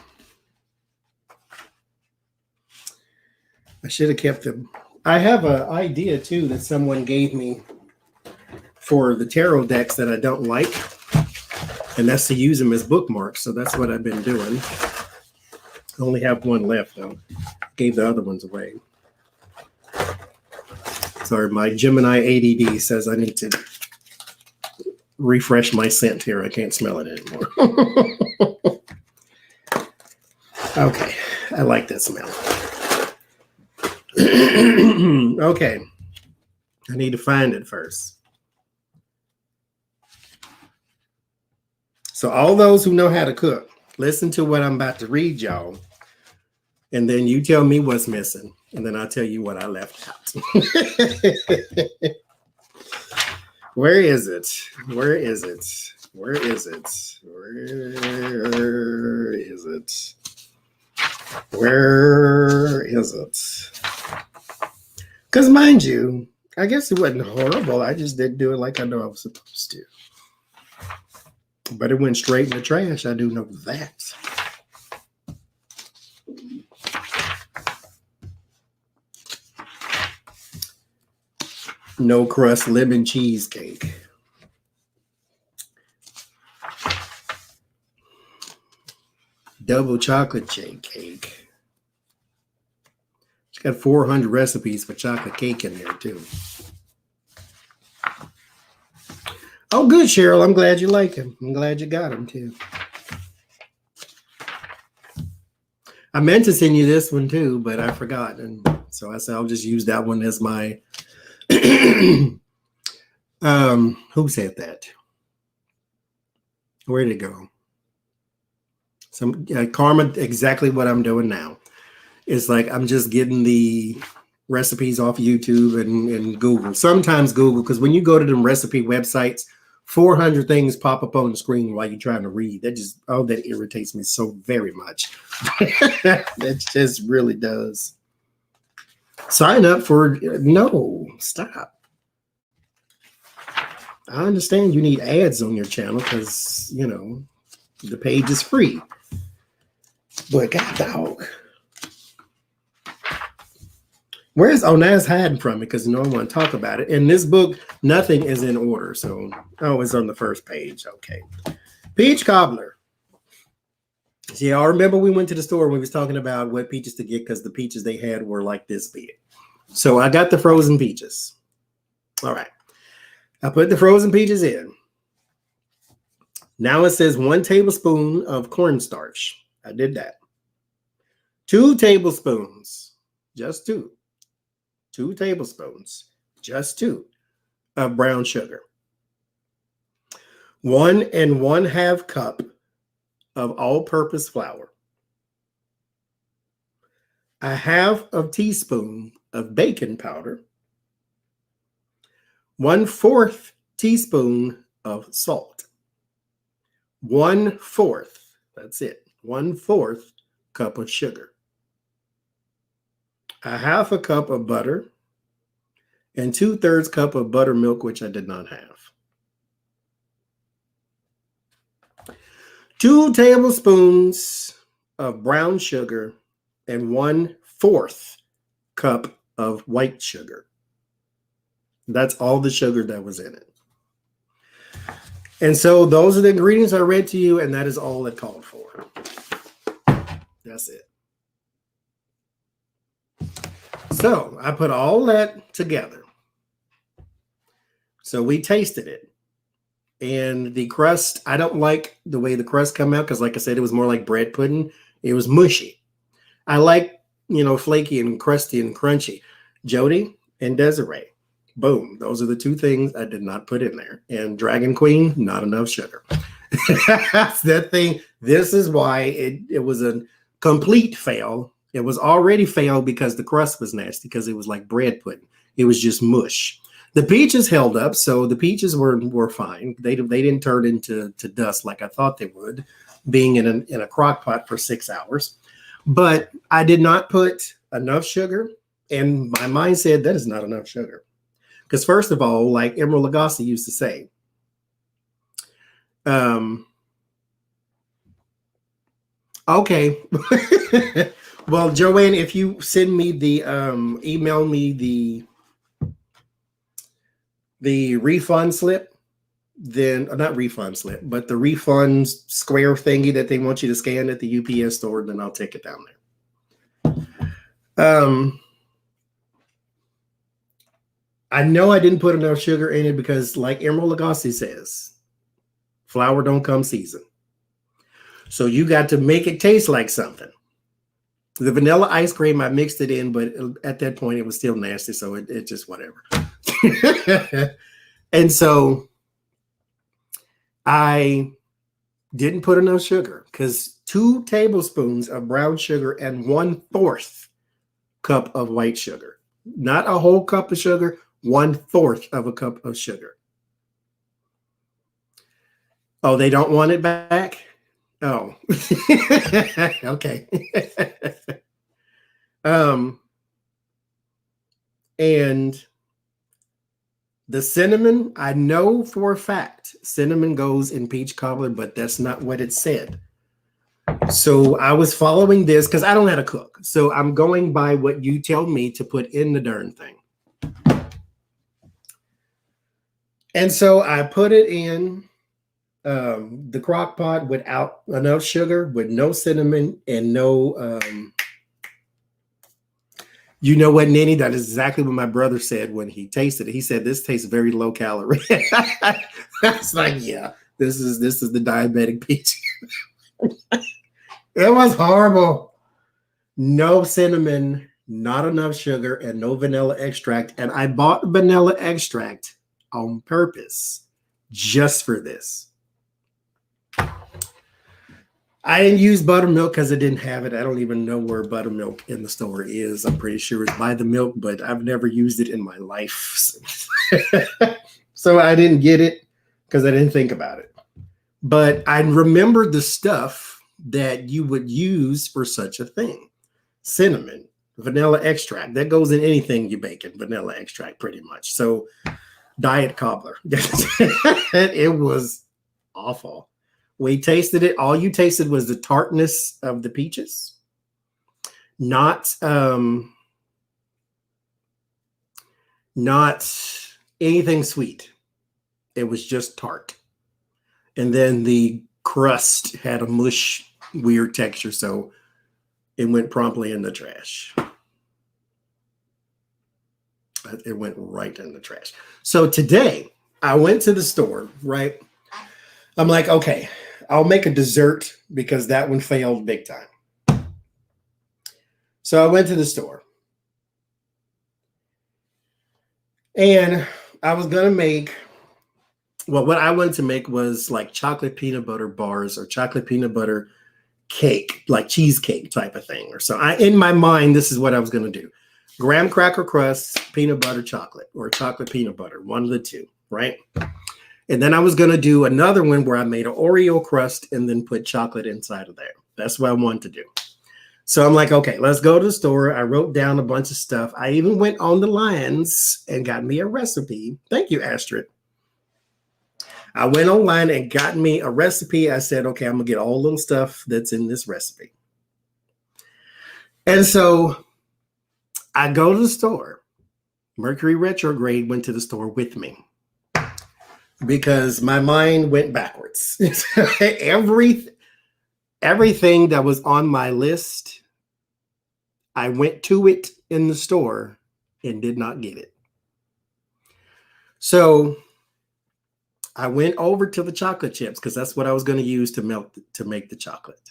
I should have kept them. I have an idea too that someone gave me for the tarot decks that I don't like, and that's to use them as bookmarks. So that's what I've been doing. I only have one left though. Gave the other ones away. Sorry, my Gemini ADD says I need to refresh my scent here. I can't smell it anymore. Okay, I like that smell. Okay, I need to find it first. So all those who know how to cook, listen to what I'm about to read y'all, and then you tell me what's missing, and then I'll tell you what I left out. Where is it? Where is it? Where is it? Where is it? Where is it? Because mind you, I guess it wasn't horrible. I just didn't do it like I know I was supposed to. But it went straight in the trash. I do know that. No crust lemon cheesecake. Double chocolate cake. It's got 400 recipes for chocolate cake in there too. Oh, good, Cheryl. I'm glad you like him. I'm glad you got him too. I meant to send you this one too, but I forgot. And so I said, I'll just use that one as my, who said that? Where'd it go? Some Karma, exactly what I'm doing now. It's like, I'm just getting the recipes off YouTube and Google. Sometimes Google, because when you go to them recipe websites, 400 things pop up on the screen while you're trying to read. That irritates me so very much. That just really does. Sign up for, no, stop. I understand you need ads on your channel because, you know, the page is free. But God, dog. Now it's hiding from me because no one want to talk about it. In this book, nothing is in order. So, it's on the first page. Okay. Peach cobbler. See, I remember we went to the store when we was talking about what peaches to get because the peaches they had were like this big. So I got the frozen peaches. All right. I put the frozen peaches in. Now it says 1 tablespoon of cornstarch. I did that. 2 tablespoons, just 2. 2 tablespoons, just 2 of brown sugar. 1 1/2 cup of all-purpose flour. 1/2 teaspoon of baking powder. 1/4 teaspoon of salt. 1/4, that's it, 1/4 cup of sugar. 1/2 cup of butter, and 2/3 cup of buttermilk, which I did not have. 2 tablespoons of brown sugar and 1/4 cup of white sugar. That's all the sugar that was in it. And so those are the ingredients I read to you, and that is all it called for. That's it. So I put all that together. So we tasted it. And the crust, I don't like the way the crust come out because, like I said, it was more like bread pudding. It was mushy. I like, flaky and crusty and crunchy. Jody and Desiree, boom. Those are the 2 things I did not put in there. And Dragon Queen, not enough sugar. That's that thing. This is why it was a complete fail. It was already failed because the crust was nasty because it was like bread pudding. It was just mush. The peaches held up, so the peaches were fine. They didn't turn into dust like I thought they would, being in a crock pot for 6 hours. But I did not put enough sugar, and my mind said that is not enough sugar. Because first of all, like Emerald Lagasse used to say, okay. Well, Joanne, if you send me email me the refund slip, then not refund slip, but the refund square thingy that they want you to scan at the UPS store, then I'll take it down there. I know I didn't put enough sugar in it because, like Emerald Lagasse says, flour don't come seasoned. So you got to make it taste like something. The vanilla ice cream, I mixed it in, but at that point it was still nasty, so it just whatever. And so I didn't put enough sugar because 2 tablespoons of brown sugar and 1/4 cup of white sugar. Not a whole cup of sugar, 1/4 of a cup of sugar. Oh, they don't want it back? Oh. Okay. And the cinnamon, I know for a fact cinnamon goes in peach cobbler, but that's not what it said. So I was following this because I don't know how to cook. So I'm going by what you tell me to put in the darn thing. And so I put it in the crock pot without enough sugar, with no cinnamon and no, you know what, Nanny? That is exactly what my brother said when he tasted it. He said, this tastes very low calorie. That's like, yeah, this is the diabetic peach. It was horrible. No cinnamon, not enough sugar, and no vanilla extract. And I bought vanilla extract on purpose just for this. I didn't use buttermilk because I didn't have it. I don't even know where buttermilk in the store is. I'm pretty sure it's by the milk, but I've never used it in my life. So I didn't get it because I didn't think about it. But I remembered the stuff that you would use for such a thing. Cinnamon, vanilla extract. That goes in anything you bake in, vanilla extract pretty much. So diet cobbler. It was awful. We tasted it. All you tasted was the tartness of the peaches. Not anything sweet. It was just tart. And then the crust had a mush, weird texture, so it went promptly in the trash. It went right in the trash. So today, I went to the store, right? I'm like, okay, I'll make a dessert because that one failed big time. So I went to the store. And I was going to make, well, what I wanted to make was like chocolate peanut butter bars or chocolate peanut butter cake, like cheesecake type of thing. Or so in my mind, this is what I was going to do. Graham cracker crust, peanut butter chocolate, or chocolate peanut butter, one of the two, right? And then I was going to do another one where I made an Oreo crust and then put chocolate inside of there. That's what I wanted to do. So I'm like, okay, let's go to the store. I wrote down a bunch of stuff. I even went on the lines and got me a recipe. Thank you, Astrid. I went online and got me a recipe. I said, okay, I'm going to get all the little stuff that's in this recipe. And so I go to the store. Mercury retrograde went to the store with me because my mind went backwards. Everything that was on my list, I went to it in the store and did not get it. So I went over to the chocolate chips because that's what I was going to use to make the chocolate.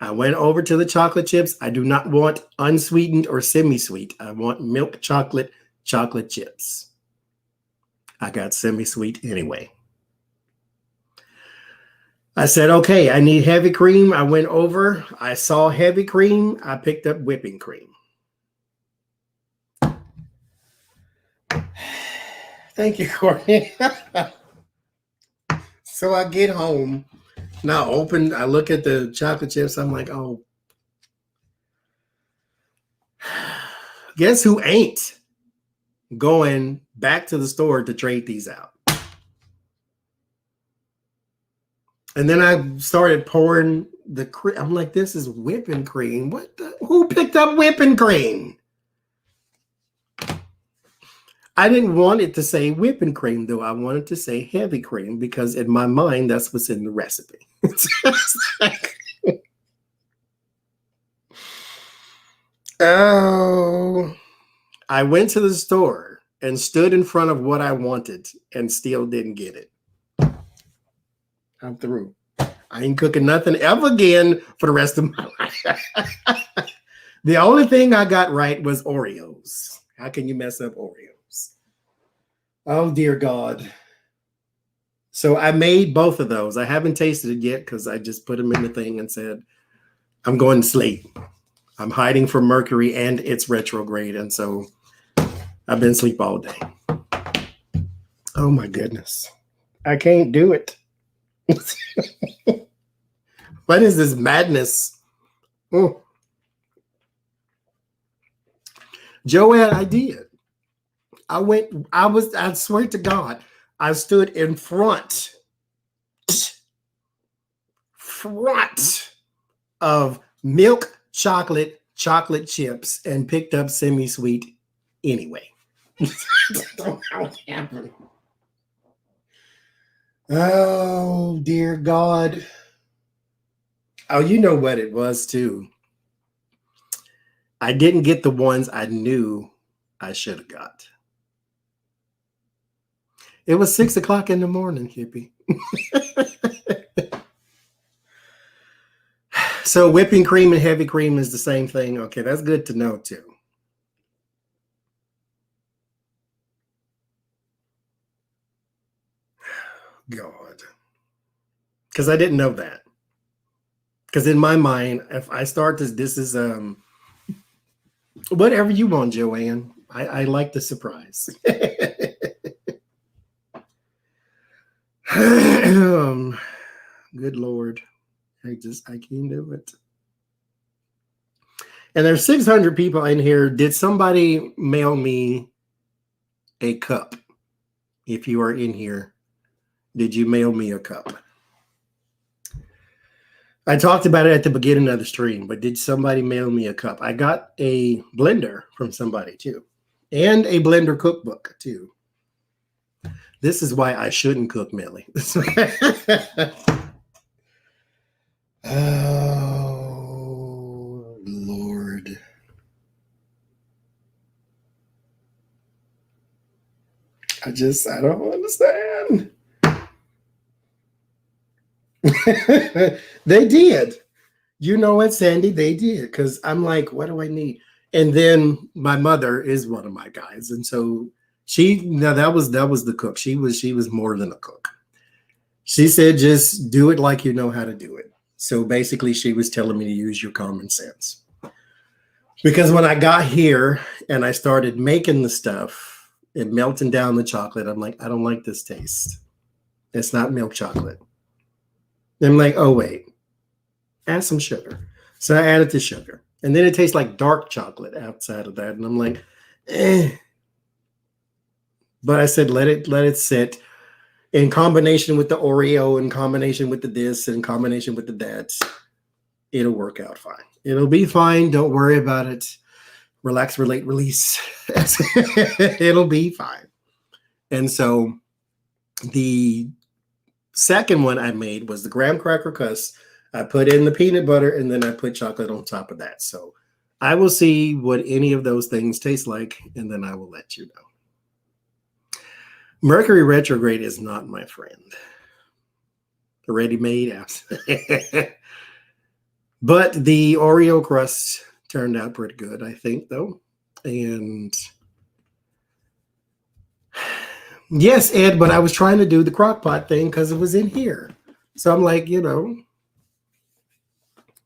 I went over to the chocolate chips. I do not want unsweetened or semi-sweet. I want milk chocolate chips. I got semi-sweet anyway. I said, okay, I need heavy cream. I went over. I saw heavy cream. I picked up whipping cream. Thank you, Courtney. So I get home. Now I look at the chocolate chips. I'm like, oh, guess who ain't going back to the store to trade these out? And then I started pouring the cream. I'm like, this is whipping cream. Who picked up whipping cream? I didn't want it to say whipping cream, though. I wanted to say heavy cream because in my mind, that's what's in the recipe. Oh, I went to the store and stood in front of what I wanted and still didn't get it. I'm through. I ain't cooking nothing ever again for the rest of my life. The only thing I got right was Oreos. How can you mess up Oreos? Oh, dear God. So I made both of those. I haven't tasted it yet because I just put them in the thing and said, I'm going to sleep. I'm hiding from Mercury and its retrograde. And so I've been asleep all day. Oh, my goodness. I can't do it. What is this madness? Oh. Joanne, I did. I swear to God, I stood in front of milk chocolate chips and picked up semi-sweet anyway. That's how it happened. Oh, dear God. Oh, you know what it was too. I didn't get the ones I knew I should have got. It was 6 o'clock in the morning, hippie. So whipping cream and heavy cream is the same thing. Okay, that's good to know too. God. Because I didn't know that. Because in my mind, if I start this is whatever you want, Joanne. I like the surprise. Good Lord. I can't do it. And there's 600 people in here. Did somebody mail me a cup? If you are in here, did you mail me a cup? I talked about it at the beginning of the stream, but did somebody mail me a cup? I got a blender from somebody too, and a blender cookbook too. This is why I shouldn't cook, Millie. Oh, Lord. I don't understand. They did. You know what, Sandy? They did. Because I'm like, what do I need? And then my mother is one of my guys. And so that was the cook. She was more than a cook. She said, just do it like you know how to do it. So basically she was telling me to use your common sense. Because when I got here and I started making the stuff and melting down the chocolate, I'm like, I don't like this taste. It's not milk chocolate. And I'm like, oh, wait, add some sugar. So I added the sugar. And then it tastes like dark chocolate outside of that. And I'm like, eh. But I said, let it sit in combination with the Oreo, in combination with the this, in combination with the that. It'll work out fine. It'll be fine. Don't worry about it. Relax, relate, release. It'll be fine. And so the second one I made was the graham cracker crust. I put in the peanut butter and then I put chocolate on top of that. So I will see what any of those things taste like, and then I will let you know. Mercury retrograde is not my friend. Ready-made apps. But the Oreo crust turned out pretty good, I think, though. And yes, Ed, but I was trying to do the crock pot thing because it was in here. So I'm like,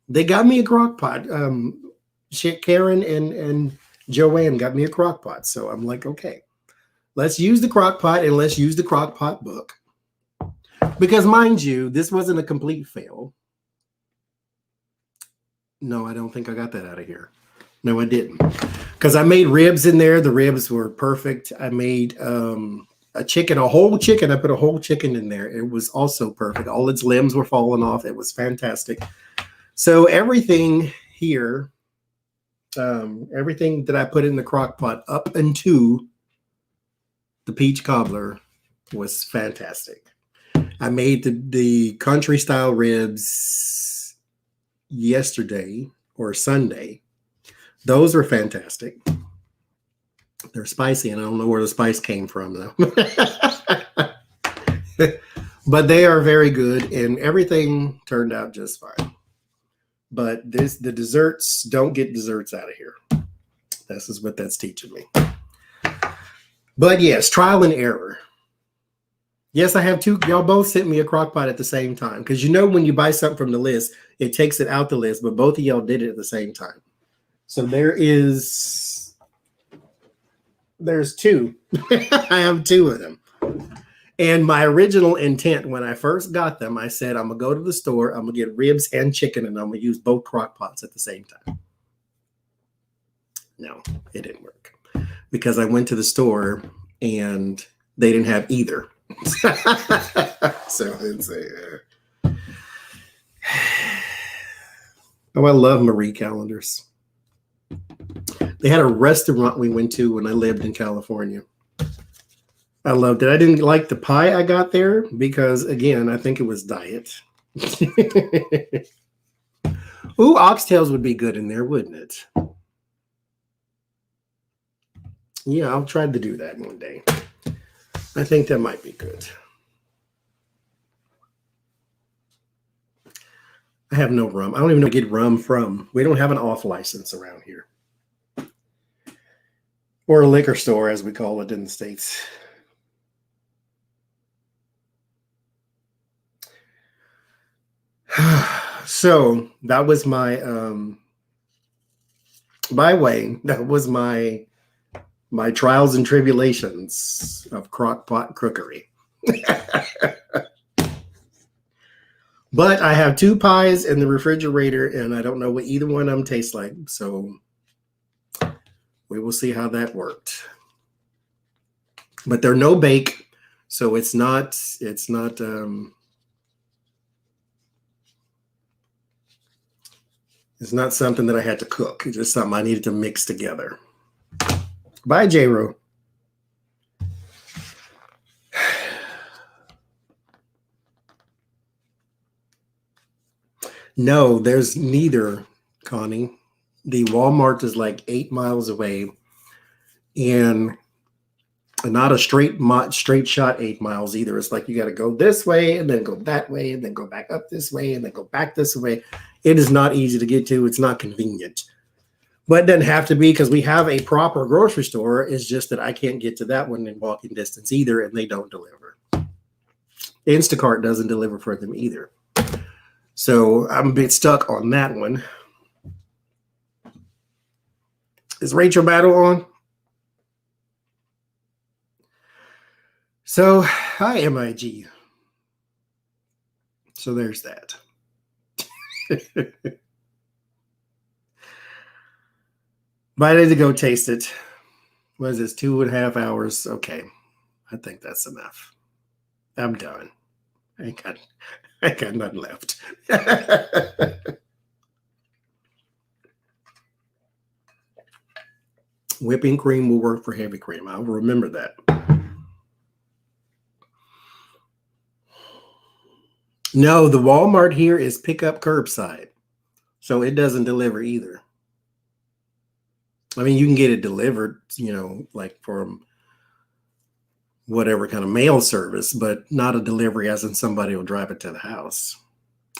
they got me a crock pot. Karen and Joanne got me a crock pot. So I'm like, okay, let's use the crock pot and let's use the crock pot book. Because mind you, this wasn't a complete fail. No, I don't think I got that out of here. No, I didn't. Because I made ribs in there. The ribs were perfect. I made a whole chicken. I put a whole chicken in there. It was also perfect. All its limbs were falling off. It was fantastic. So everything here, everything that I put in the crock pot up into the peach cobbler was fantastic. I made the country style ribs yesterday or Sunday. Those were fantastic. They're spicy, and I don't know where the spice came from, though. But they are very good, and everything turned out just fine. But the desserts, don't get desserts out of here. This is what that's teaching me. But yes, trial and error. Yes, I have two. Y'all both sent me a crock pot at the same time. Because when you buy something from the list, it takes it out the list, but both of y'all did it at the same time. So there's two. I have two of them. And my original intent when I first got them, I said, I'm going to go to the store, I'm going to get ribs and chicken, and I'm going to use both crock pots at the same time. No, it didn't work because I went to the store and they didn't have either. So it's oh, I love Marie calendars. They had a restaurant we went to when I lived in California. I loved it. I didn't like the pie I got there because, again, I think it was diet. Ooh, oxtails would be good in there, wouldn't it? Yeah, I'll try to do that one day. I think that might be good. I have no rum. I don't even know where to get rum from. We don't have an off license around here. Or a liquor store, as we call it in the States. So that was my, by the way, that was my trials and tribulations of crock-pot crookery. But I have 2 pies in the refrigerator, and I don't know what either one of them tastes like. So we will see how that worked. But they're no bake, so it's not something that I had to cook. It's just something I needed to mix together. Bye, J-Ro. No, there's neither, Connie. The Walmart is like 8 miles away, and not a straight shot 8 miles either. It's like you got to go this way and then go that way and then go back up this way and then go back this way. It is not easy to get to. It's not convenient. But it doesn't have to be because we have a proper grocery store. It's just that I can't get to that one in walking distance either, and they don't deliver. Instacart doesn't deliver for them either. So I'm a bit stuck on that one. Is Rachel Battle on? So, hi, MIG. So there's that. But I need to go taste it. What is this, 2.5 hours? Okay, I think that's enough. I'm done. I got nothing left. Whipping cream will work for heavy cream. I'll remember that. No, the Walmart here is pick up curbside. So it doesn't deliver either. I mean, you can get it delivered, like from whatever kind of mail service, but not a delivery as in somebody will drive it to the house.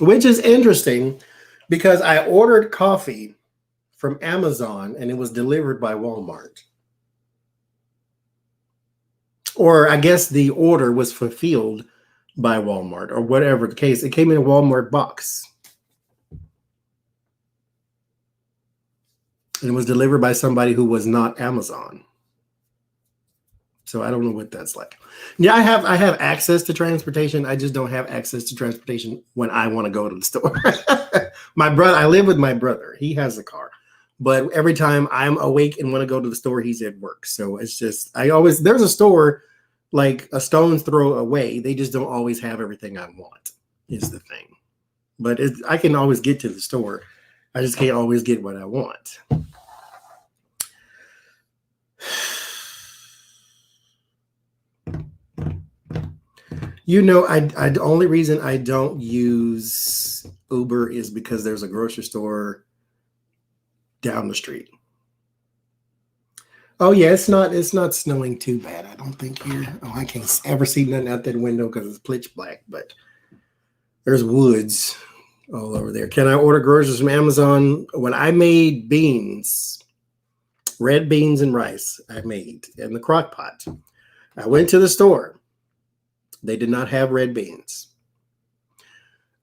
Which is interesting because I ordered coffee from Amazon and it was delivered by Walmart. Or I guess the order was fulfilled by Walmart or whatever the case. It came in a Walmart box. And it was delivered by somebody who was not Amazon. So I don't know what that's like. Yeah, I have access to transportation. I just don't have access to transportation when I want to go to the store. I live with my brother. He has a car. But every time I'm awake and want to go to the store, he's at work. So it's just, there's a store like a stone's throw away. They just don't always have everything I want, is the thing. But I can always get to the store. I just can't always get what I want. The only reason I don't use Uber is because there's a grocery store down the street. Oh yeah, it's not snowing too bad, I don't think here. Oh, I can't ever see nothing out that window because it's pitch black, but there's woods all over there. Can I order groceries from Amazon? When I made beans, red beans and rice, I made in the crock pot. I went to the store. They did not have red beans.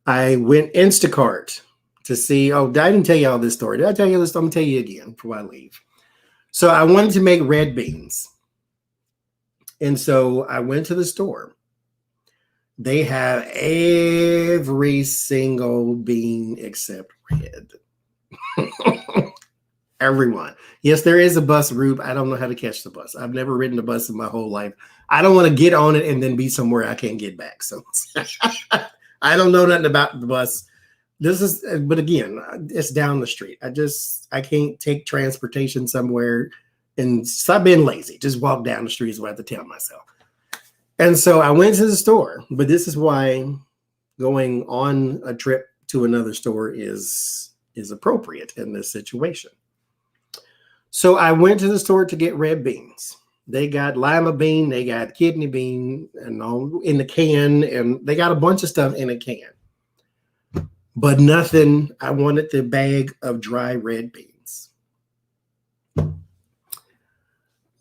I went Instacart to see, I didn't tell you all this story. Did I tell you this? I'm going to tell you again before I leave. So I wanted to make red beans. And so I went to the store They have every single bean except red. Everyone. Yes, there is a bus route. I don't know how to catch the bus. I've never ridden a bus in my whole life. I don't want to get on it and then be somewhere I can't get back. So I don't know nothing about the bus. But again, it's down the street. I can't take transportation somewhere. And so I've been lazy. Just walk down the street is what I have to tell myself. And so I went to the store, but this is why going on a trip to another store is appropriate in this situation. So I went to the store to get red beans. They got lima bean, they got kidney bean, and all in the can, and they got a bunch of stuff in a can. But nothing. I wanted the bag of dry red beans.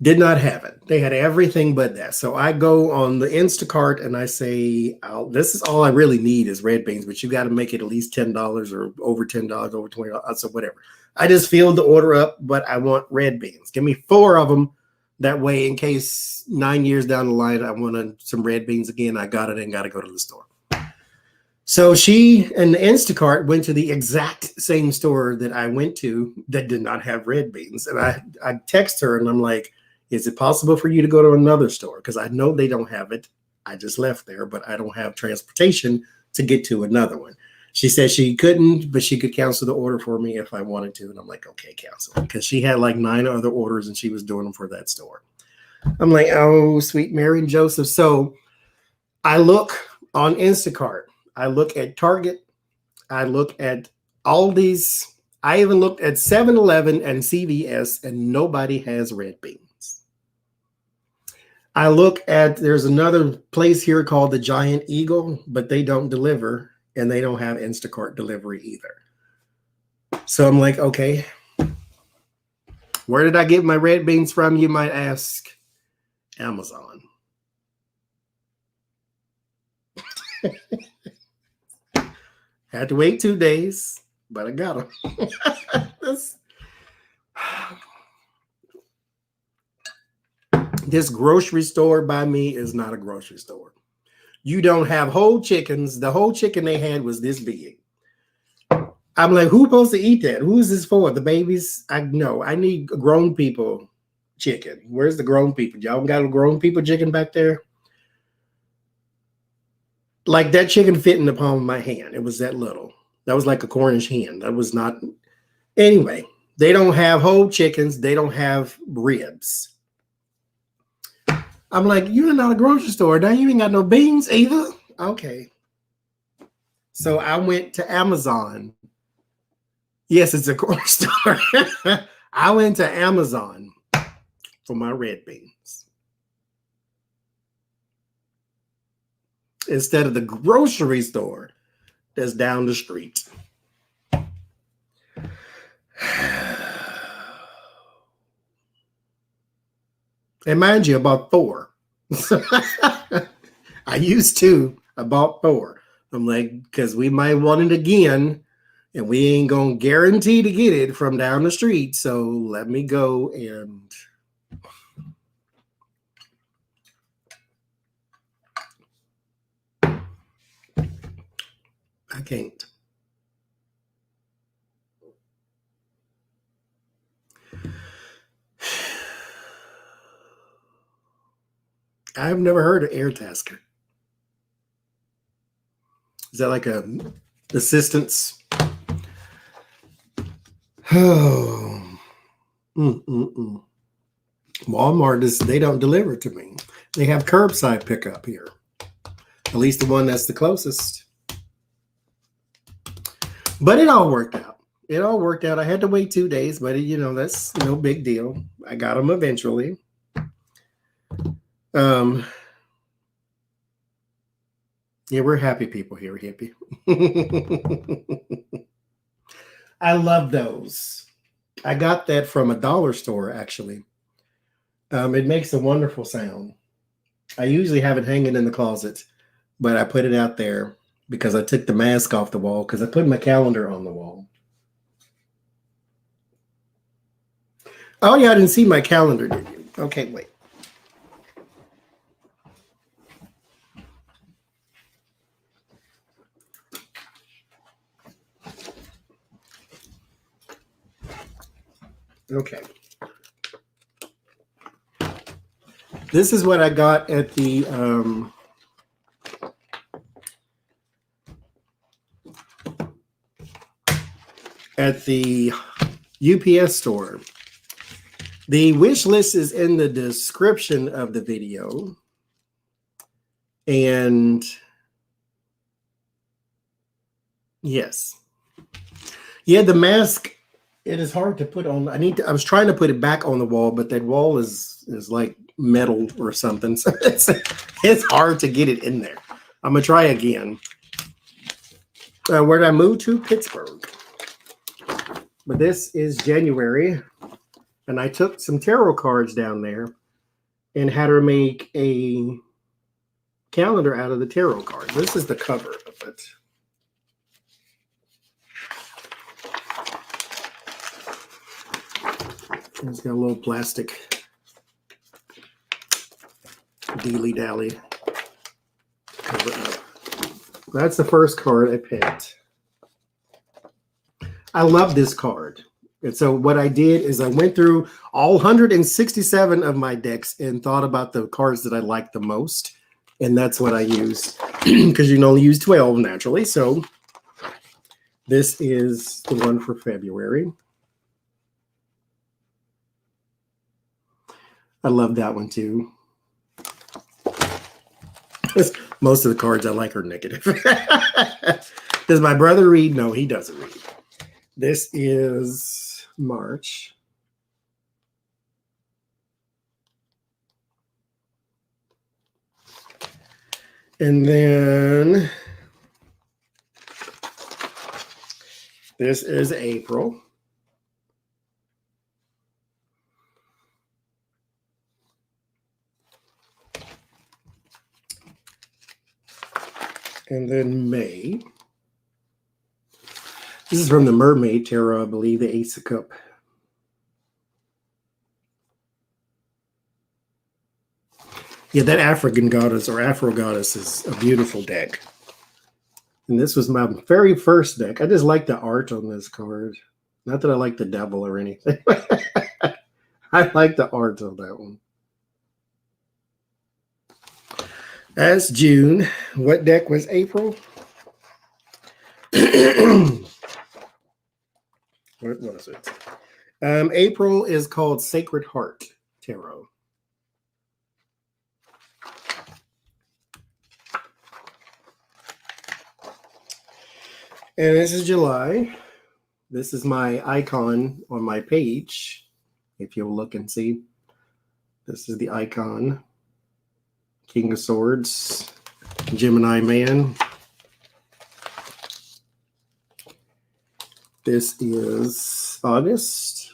Did not have it. They had everything but that. So I go on the Instacart and I say, this is all I really need is red beans, but you got to make it at least $10 or over $10, over $20, so whatever. I just filled the order up, but I want red beans. Give me 4 of them. That way, in case 9 years down the line, I wanted some red beans again, I got it and got to go to the store. So she and the Instacart went to the exact same store that I went to that did not have red beans. And I text her and I'm like, is it possible for you to go to another store? Because I know they don't have it. I just left there, but I don't have transportation to get to another one. She said she couldn't, but she could cancel the order for me if I wanted to. And I'm like, okay, cancel. Because she had like 9 other orders and she was doing them for that store. I'm like, oh, sweet Mary and Joseph. So I look on Instacart. I look at Target. I look at Aldi's. I even looked at 7-Eleven and CVS, and nobody has red beans. I look at, there's another place here called the Giant Eagle, but they don't deliver, and they don't have Instacart delivery either. So I'm like, okay, where did I get my red beans from, you might ask? Amazon. Had to wait 2 days, but I got them. This grocery store by me is not a grocery store. You don't have whole chickens. The whole chicken they had was this big. I'm like, who's supposed to eat that? Who is this for? The babies? I need grown people chicken. Where's the grown people? Y'all got a grown people chicken back there? Like that chicken fit in the palm of my hand. It was that little. That was like a Cornish hen. That was not. Anyway, they don't have whole chickens. They don't have ribs. I'm like, you're not a grocery store. Now you ain't got no beans either. Okay. So I went to Amazon. Yes, it's a grocery store. I went to Amazon for my red beans instead of the grocery store that's down the street. And mind you, I bought 4. I used 2. I bought 4. I'm like, because we might want it again, and we ain't going to guarantee to get it from down the street. So let me go and... I can't. I've never heard of AirTasker. Is that like a assistance? Oh. Walmart they don't deliver to me. They have curbside pickup here. At least the one that's the closest. But it all worked out. It all worked out. I had to wait 2 days, but that's no big deal. I got them eventually. Yeah, we're happy people here, hippie. I love those. I got that from a dollar store, actually. It makes a wonderful sound. I usually have it hanging in the closet, but I put it out there because I took the mask off the wall because I put my calendar on the wall. Oh, yeah, I didn't see my calendar, did you? Okay, wait. Okay. This is what I got at the UPS store. The wish list is in the description of the video. And yes. Yeah, the mask, it is hard to put on. I was trying to put it back on the wall, but that wall is like metal or something. So it's hard to get it in there. I'm gonna try again. Where did I move to? Pittsburgh. But this is January, and I took some tarot cards down there and had her make a calendar out of the tarot cards. This is the cover of it. It's got a little plastic dealy-dally cover up. That's the first card I picked. I love this card. And so what I did is I went through all 167 of my decks and thought about the cards that I liked the most. And that's what I used because you can only use 12 naturally. So this is the one for February. I love that one too. Most of the cards I like are negative. Does my brother read? No, he doesn't read. This is March. And then this is April. And then May. This is from the Mermaid Tarot, I believe, the Ace of Cups. Yeah, that African goddess or Afro goddess is a beautiful deck. And this was my very first deck. I just like the art on this card. Not that I like the devil or anything. I like the art on that one. That's June. What deck was April? What was it? April is called Sacred Heart Tarot. And this is July. This is my icon on my page. If you'll look and see. This is the icon. King of Swords. Gemini Man. This is August.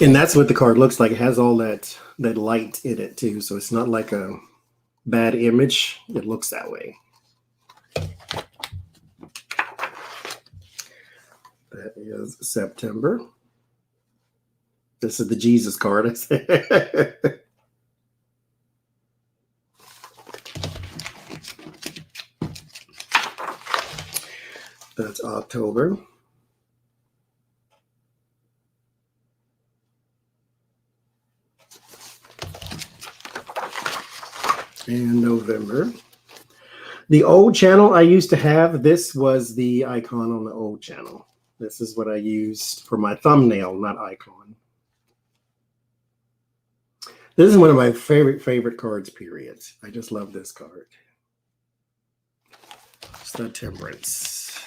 And that's what the card looks like. It has all that light in it too. So it's not like a bad image. It looks that way. That is September. This is the Jesus card. That's October. And November. The old channel I used to have, this was the icon on the old channel. This is what I used for my thumbnail, not icon. This is one of my favorite cards, period. I just love this card. It's the Temperance.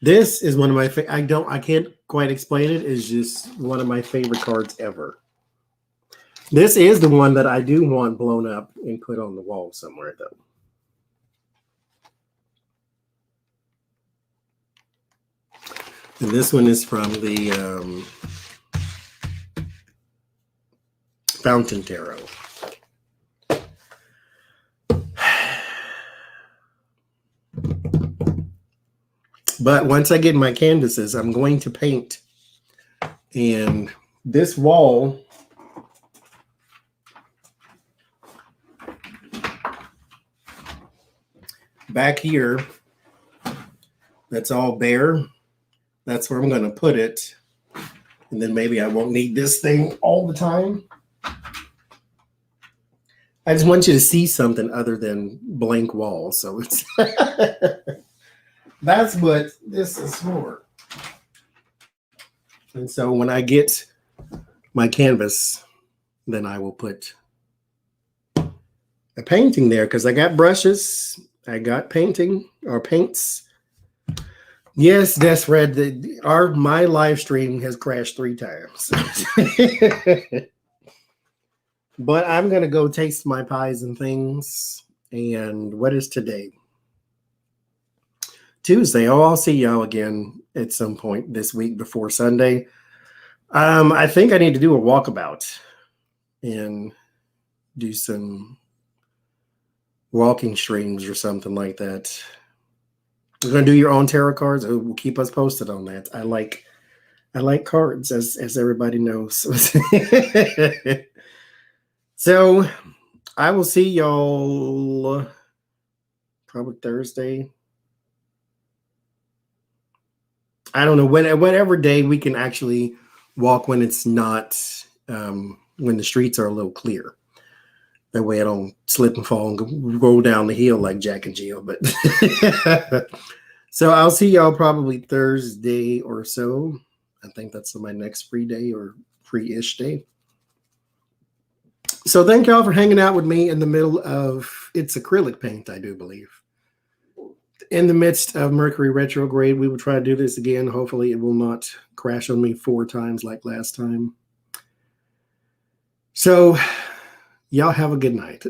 This is one of my I can't quite explain it. It's just one of my favorite cards ever. This is the one that I do want blown up and put on the wall somewhere, though. And this one is from the Fountain Tarot. But once I get my canvases, I'm going to paint. And this wall back here that's all bare. That's where I'm going to put it. And then maybe I won't need this thing all the time. I just want you to see something other than blank walls. So it's that's what this is for. And so when I get my canvas, then I will put a painting there because I got brushes. I got painting or paints. Yes, that's red. My live stream has crashed 3 times. But I'm going to go taste my pies and things. And what is today? Tuesday. Oh, I'll see y'all again at some point this week before Sunday. I think I need to do a walkabout and do some walking streams or something like that. You're going to do your own tarot cards. We'll keep us posted on that. I like cards, as everybody knows. So I will see y'all probably Thursday. I don't know, whatever day we can actually walk when it's not, when the streets are a little clear. That way I don't slip and fall and roll down the hill like Jack and Jill. But so I'll see y'all probably Thursday or so. I think that's my next free day or free-ish day. So thank y'all for hanging out with me in the middle of, it's acrylic paint, I do believe. In the midst of Mercury retrograde, we will try to do this again. Hopefully it will not crash on me 4 times like last time. So y'all have a good night.